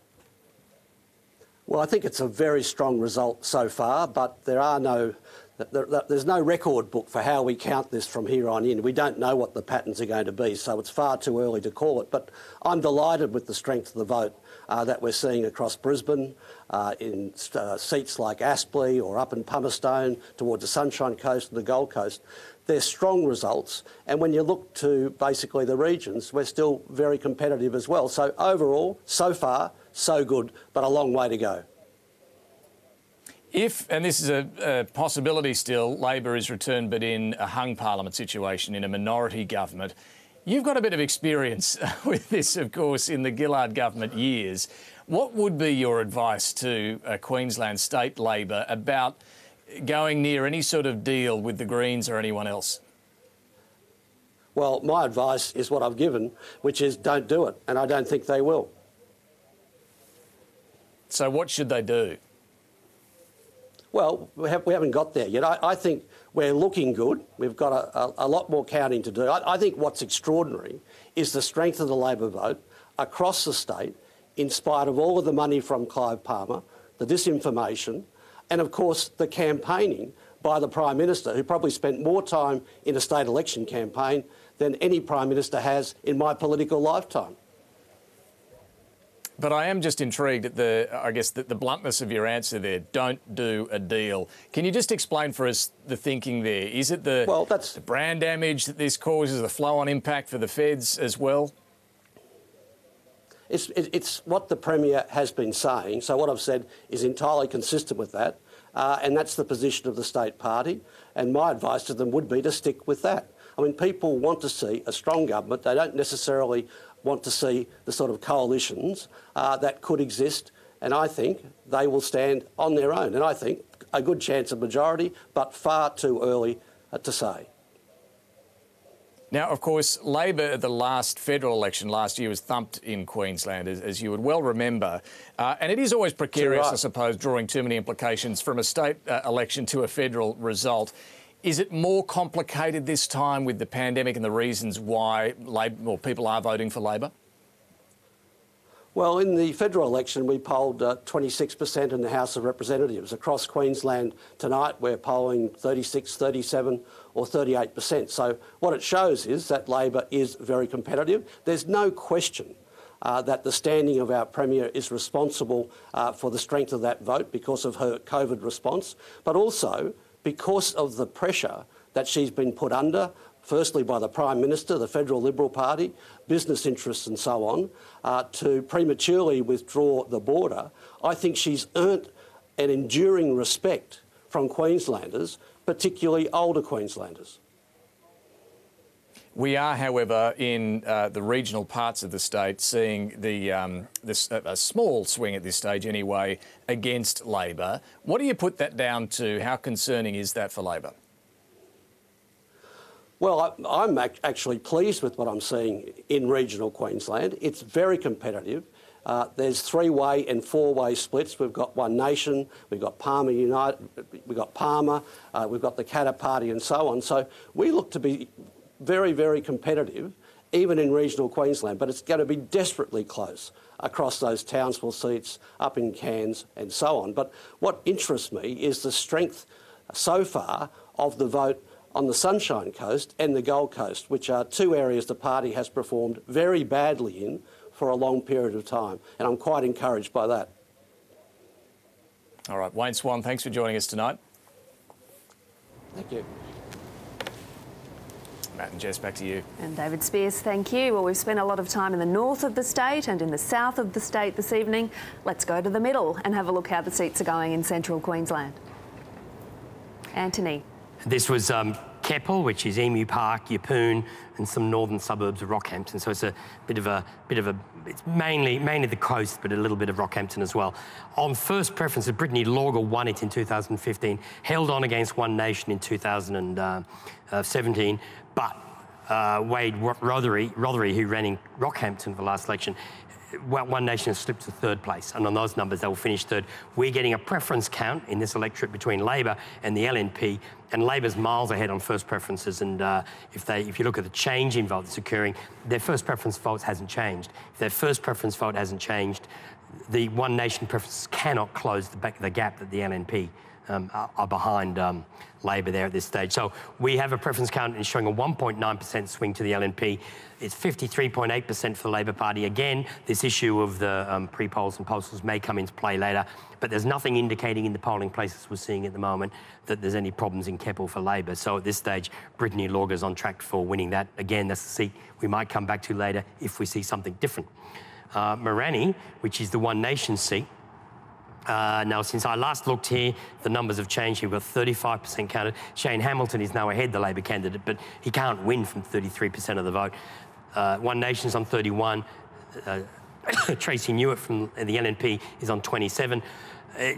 Well, I think it's a very strong result so far, but there's no record book for how we count this from here on in. We don't know what the patterns are going to be, so it's far too early to call it. But I'm delighted with the strength of the vote that we're seeing across Brisbane, in seats like Aspley or up in Palmerston towards the Sunshine Coast and the Gold Coast. They're strong results, and when you look to basically the regions, we're still very competitive as well. So overall, so far, so good, but a long way to go. If, and this is a possibility still, Labor is returned but in a hung parliament situation, in a minority government, you've got a bit of experience with this, of course, in the Gillard government years. What would be your advice to Queensland state Labor about going near any sort of deal with the Greens or anyone else? Well, my advice is what I've given, which is don't do it, and I don't think they will. So what should they do? Well, we haven't got there yet. I think we're looking good. We've got a lot more counting to do. I think what's extraordinary is the strength of the Labor vote across the state, in spite of all of the money from Clive Palmer, the disinformation, and of course the campaigning by the Prime Minister, who probably spent more time in a state election campaign than any Prime Minister has in my political lifetime. But I am just intrigued at the bluntness of your answer there. Don't do a deal. Can you just explain for us the thinking there? Is it the brand damage that this causes, the flow-on impact for the feds as well? It's what the Premier has been saying. So what I've said is entirely consistent with that. And that's the position of the state party. And my advice to them would be to stick with that. I mean, people want to see a strong government. They don't necessarily want to see the sort of coalitions that could exist. And I think they will stand on their own. And I think a good chance of majority, but far too early to say. Now, of course, Labor at the last federal election last year was thumped in Queensland, as you would well remember. And it is always precarious, I suppose, drawing too many implications from a state election to a federal result. Is it more complicated this time with the pandemic and the reasons why people are voting for Labor? Well, in the federal election, we polled 26% in the House of Representatives. Across Queensland tonight, we're polling 36, 37 or 38%. So what it shows is that Labor is very competitive. There's no question that the standing of our Premier is responsible for the strength of that vote because of her COVID response, but also because of the pressure that she's been put under, firstly by the Prime Minister, the Federal Liberal Party, business interests and so on, to prematurely withdraw the border. I think she's earned an enduring respect from Queenslanders, particularly older Queenslanders. We are, however, in the regional parts of the state seeing a small swing at this stage anyway against Labor. What do you put that down to? How concerning is that for Labor? Well, I'm actually pleased with what I'm seeing in regional Queensland. It's very competitive. There's three-way and four-way splits. We've got One Nation, we've got Palmer United, we've got Palmer, we've got the Katter Party and so on. So we look to be very, very competitive. even in regional Queensland, but it's going to be desperately close across those Townsville seats, up in Cairns and so on. But what interests me is the strength so far of the vote on the Sunshine Coast and the Gold Coast, which are two areas the party has performed very badly in for a long period of time. And I'm quite encouraged by that. All right, Wayne Swan, thanks for joining us tonight. Thank you. Matt and Jess, back to you. And David Spears, thank you. Well, we've spent a lot of time in the north of the state and in the south of the state this evening. Let's go to the middle and have a look how the seats are going in central Queensland. Anthony. This was Keppel, which is Emu Park, Yeppoon, and some northern suburbs of Rockhampton. So it's a bit of a it's mainly the coast, but a little bit of Rockhampton as well. On first preference, Brittany Lawger won it in 2015, held on against One Nation in 2017, but Wade Rothery, who ran in Rockhampton for the last election, One Nation has slipped to third place, and on those numbers they will finish third. We're getting a preference count in this electorate between Labor and the LNP, and Labor's miles ahead on first preferences. And if you look at the change in vote that's occurring, their first preference vote hasn't changed. If their first preference vote hasn't changed, the One Nation preferences cannot close the gap that the LNP are behind Labor there at this stage. So we have a preference count and showing a 1.9% swing to the LNP. It's 53.8% for the Labor Party. Again, this issue of the pre-polls and postals may come into play later, but there's nothing indicating in the polling places we're seeing at the moment that there's any problems in Keppel for Labor. So at this stage, Brittany Lawger's on track for winning that. Again, that's the seat we might come back to later if we see something different. Morani, which is the One Nation seat, now, since I last looked here, the numbers have changed. We've got 35% counted. Shane Hamilton is now ahead, the Labor candidate, but he can't win from 33% of the vote. One Nation's on 31. Tracy Newitt from the LNP is on 27.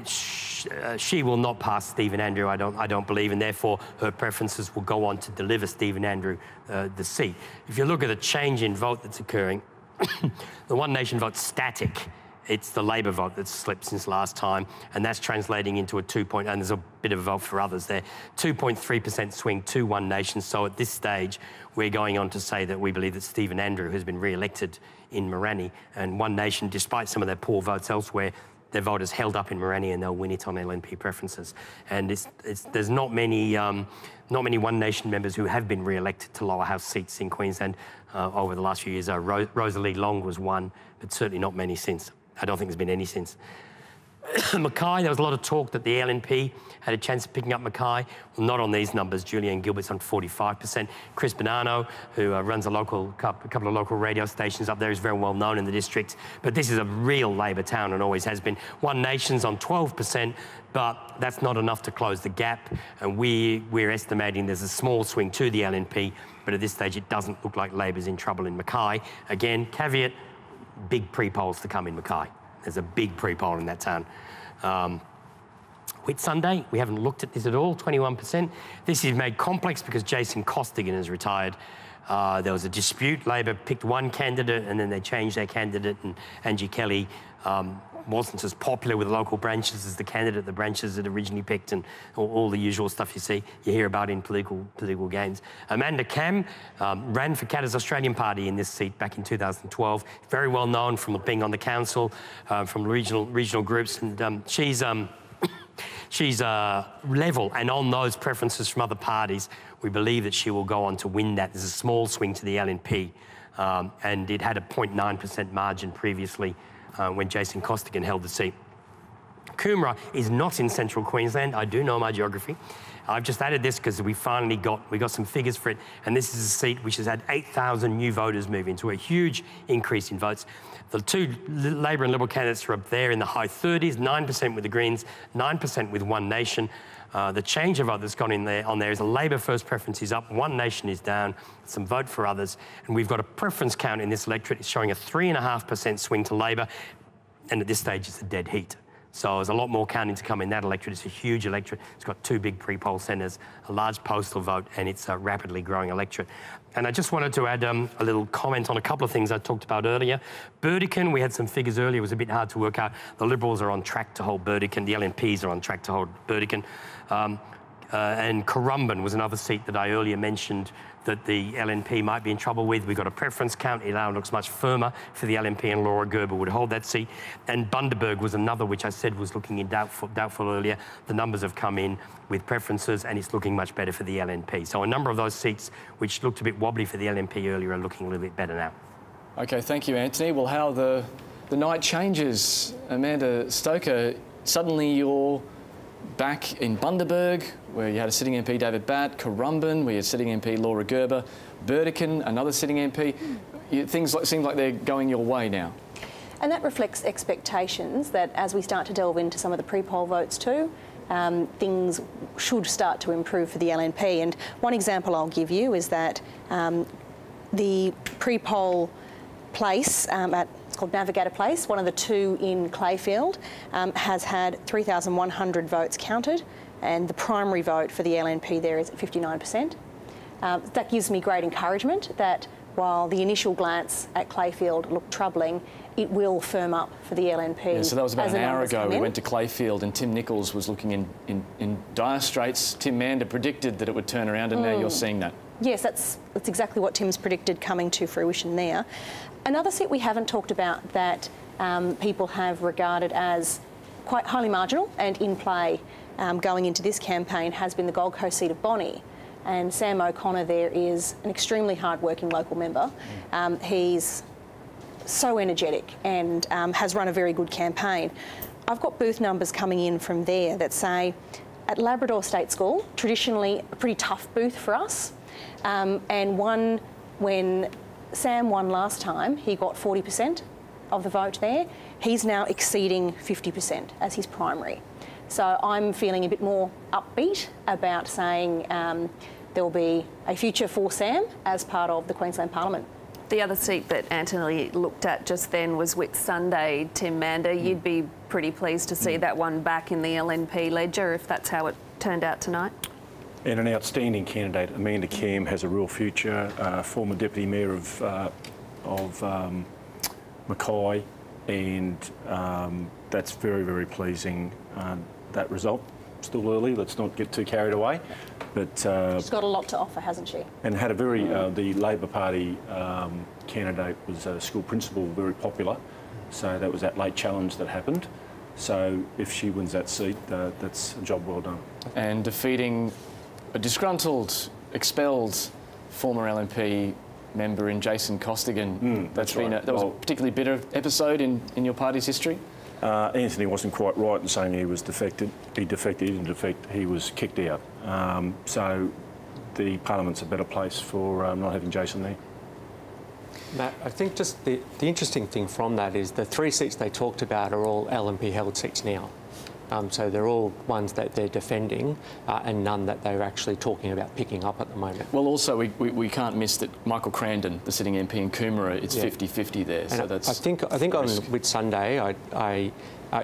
She will not pass Stephen Andrew, I don't believe, and therefore her preferences will go on to deliver Stephen Andrew the seat. If you look at the change in vote that's occurring, the One Nation vote's static. It's the Labor vote that's slipped since last time, and that's translating into a and there's a bit of a vote for others there, 2.3% swing to One Nation. So at this stage, we're going on to say that we believe that Stephen Andrew has been re-elected in Morani, and One Nation, despite some of their poor votes elsewhere, their vote is held up in Morani and they'll win it on LNP preferences. And there's not many One Nation members who have been re-elected to lower house seats in Queensland over the last few years. Rosalie Long was one, but certainly not many since. I don't think there's been any since. Mackay, there was a lot of talk that the LNP had a chance of picking up Mackay. Well, not on these numbers. Julianne Gilbert's on 45%. Chris Bonanno, who runs a couple of local radio stations up there, is very well known in the district. But this is a real Labor town and always has been. One Nation's on 12%, but that's not enough to close the gap. And we're estimating there's a small swing to the LNP, but at this stage it doesn't look like Labor's in trouble in Mackay. Again, caveat, big pre-polls to come in Mackay. There's a big pre-poll in that town. Whitsunday, we haven't looked at this at all, 21%. This is made complex because Jason Costigan has retired. There was a dispute. Labor picked one candidate and then they changed their candidate, and Angie Kelly wasn't as popular with the local branches as the candidate the branches had originally picked, and all the usual stuff you hear about in political games. Amanda Cam ran for Katter's Australian Party in this seat back in 2012. Very well known from being on the council, from regional groups, and she's level, and on those preferences from other parties, we believe that she will go on to win that. There's a small swing to the LNP, and it had a 0.9% margin previously when Jason Costigan held the seat. Coomera is not in central Queensland. I do know my geography. I've just added this because we got some figures for it, and this is a seat which has had 8,000 new voters move into, a huge increase in votes. The two Labor and Liberal candidates are up there in the high 30s, 9% with the Greens, 9% with One Nation. The change of vote that's gone in there is a Labor first preference is up, One Nation is down, some vote for others, and we've got a preference count in this electorate. It's showing a 3.5% swing to Labor, and at this stage it's a dead heat. So there's a lot more counting to come in that electorate. It's a huge electorate. It's got two big pre-poll centres, a large postal vote, and it's a rapidly growing electorate. And I just wanted to add a little comment on a couple of things I talked about earlier. Burdekin, we had some figures earlier. It was a bit hard to work out. The Liberals are on track to hold Burdekin. The LNPs are on track to hold Burdekin. and Currumbin was another seat that I earlier mentioned that the LNP might be in trouble with. We've got a preference count. It now looks much firmer for the LNP, and Laura Gerber would hold that seat. And Bundaberg was another, which I said was looking in doubtful earlier. The numbers have come in with preferences, and it's looking much better for the LNP. So a number of those seats, which looked a bit wobbly for the LNP earlier, are looking a little bit better now. OK, thank you, Anthony. Well, how the night changes. Amanda Stoker, suddenly you're back in Bundaberg, where you had a sitting MP, David Batt, Currumbin, where you had sitting MP, Laura Gerber, Burdekin, another sitting MP. Things seem like they're going your way now. And that reflects expectations that as we start to delve into some of the pre-poll votes too, things should start to improve for the LNP. And one example I'll give you is that the pre-poll place it's called Navigator Place, one of the two in Clayfield, has had 3,100 votes counted, and the primary vote for the LNP there is at 59%. That gives me great encouragement that while the initial glance at Clayfield looked troubling, it will firm up for the LNP. Yeah, so that was about an hour ago. We went to Clayfield and Tim Nichols was looking in dire straits. Tim Mander predicted that it would turn around, and now you're seeing that. Yes, that's exactly what Tim's predicted coming to fruition there. Another seat we haven't talked about that people have regarded as quite highly marginal and in play going into this campaign has been the Gold Coast seat of Bonnie. And Sam O'Connor there is an extremely hard-working local member. He's so energetic and has run a very good campaign. I've got booth numbers coming in from there that say at Labrador State School, traditionally a pretty tough booth for us, and one when Sam won last time, he got 40% of the vote there. He's now exceeding 50% as his primary. So I'm feeling a bit more upbeat about saying there will be a future for Sam as part of the Queensland Parliament. The other seat that Anthony looked at just then was Whitsunday. Tim Mander, you'd be pretty pleased to see that one back in the LNP ledger if that's how it turned out tonight? And an outstanding candidate. Amanda Cam has a real future. Former Deputy Mayor of Mackay, and that's very, very pleasing, that result. Still early, let's not get too carried away. But she's got a lot to offer, hasn't she? And had a very, the Labor Party candidate was a school principal, very popular. So that was that late challenge that happened. So if she wins that seat, that's a job well done. And defeating a disgruntled, expelled former LNP member in Jason Costigan. That was a particularly bitter episode in your party's history? Anthony wasn't quite right in saying he was defected. He didn't defect, he was kicked out. So the Parliament's a better place for not having Jason there. Matt, I think just the interesting thing from that is the 3 seats they talked about are all LNP held seats now. So they're all ones that they're defending and none that they're actually talking about picking up at the moment. Well, also, we can't miss that Michael Crandon, the sitting MP in Coomera, it's 50-50 there. And so that's I think on Whitsunday,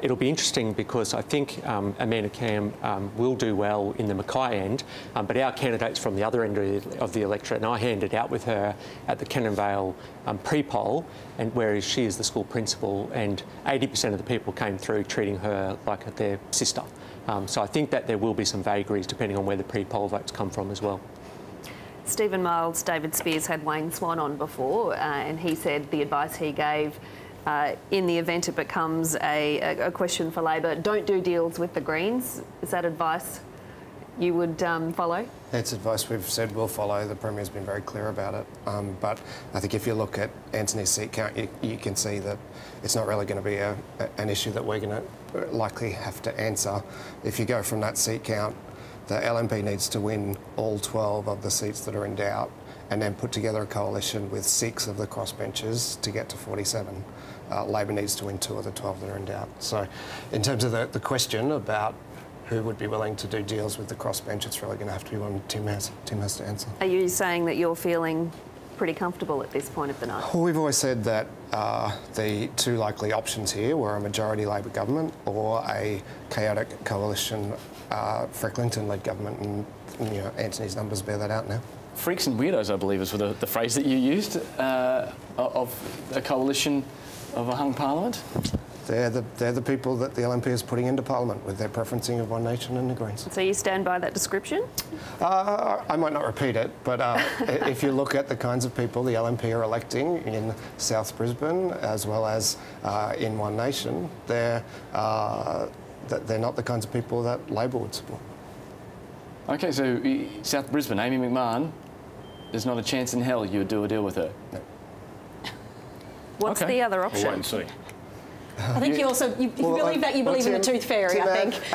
it'll be interesting because I think Amanda Cam will do well in the Mackay end, but our candidate's from the other end of the electorate, and I handed out with her at the Cannon Vale pre-poll, and whereas she is the school principal, and 80% of the people came through treating her like their sister. So I think that there will be some vagaries depending on where the pre-poll votes come from as well. Stephen Miles, David Spears had Wayne Swan on before, and he said the advice he gave in the event it becomes a question for Labor, don't do deals with the Greens. Is that advice you would follow? It's advice we've said we'll follow. The Premier's been very clear about it. But I think if you look at Anthony's seat count, you can see that it's not really going to be an issue that we're going to likely have to answer. If you go from that seat count, the LNP needs to win all 12 of the seats that are in doubt and then put together a coalition with 6 of the crossbenchers to get to 47. Labor needs to win 2 of the 12 that are in doubt. So in terms of the question about who would be willing to do deals with the crossbench, it's really going to have to be one Tim has to answer. Are you saying that you're feeling pretty comfortable at this point of the night? Well, we've always said that the 2 likely options here were a majority Labor government or a chaotic coalition Frecklington-led government, and Anthony's numbers bear that out now. Freaks and weirdos, I believe, is the phrase that you used of a coalition of a hung parliament. They're the people that the LNP is putting into Parliament with their preferencing of One Nation and the Greens. So you stand by that description? I might not repeat it, but if you look at the kinds of people the LNP are electing in South Brisbane as well as in One Nation, they're not the kinds of people that Labor would support. OK, so South Brisbane, Amy McMahon, there's not a chance in hell you would do a deal with her? No. What's the other option? We'll wait and see. I think you believe in the tooth fairy, Tim, I think.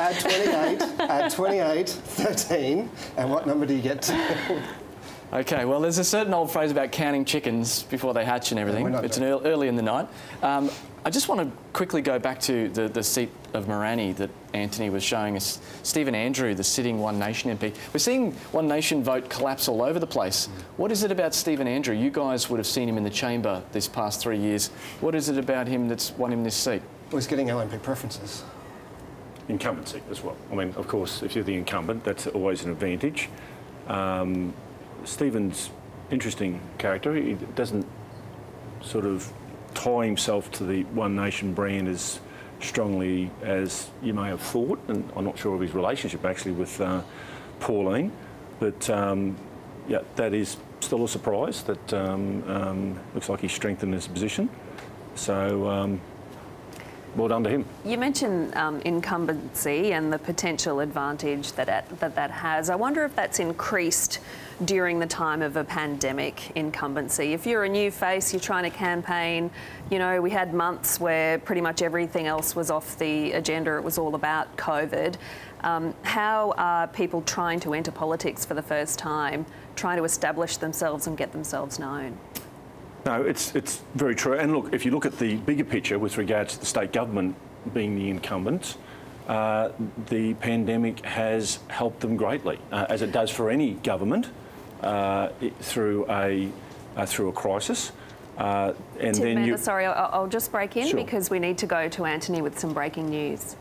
Add 28, 13, and what number do you get to? OK, well, there's a certain old phrase about counting chickens before they hatch and everything. It's early in the night. I just want to quickly go back to the seat of Morani that Anthony was showing us. Stephen Andrew, the sitting One Nation MP. We're seeing One Nation vote collapse all over the place. What is it about Stephen Andrew? You guys would have seen him in the chamber this past 3 years. What is it about him that's won him this seat? Well, he's getting LNP preferences. Incumbency as well. I mean, of course, if you're the incumbent, that's always an advantage. Stephen's interesting character. He doesn't sort of tie himself to the One Nation brand as strongly as you may have thought, and I'm not sure of his relationship actually with Pauline, but yeah, that is still a surprise. That looks like he's strengthened his position. So well done to him. You mentioned incumbency and the potential advantage that has. I wonder if that's increased during the time of a pandemic, incumbency. If you're a new face, you're trying to campaign, you know, we had months where pretty much everything else was off the agenda. It was all about COVID. How are people trying to enter politics for the first time, trying to establish themselves and get themselves known? No, it's very true. And look, if you look at the bigger picture with regards to the state government being the incumbent, the pandemic has helped them greatly, as it does for any government through a crisis. And Tim, then sorry, I'll just break in because we need to go to Anthony with some breaking news.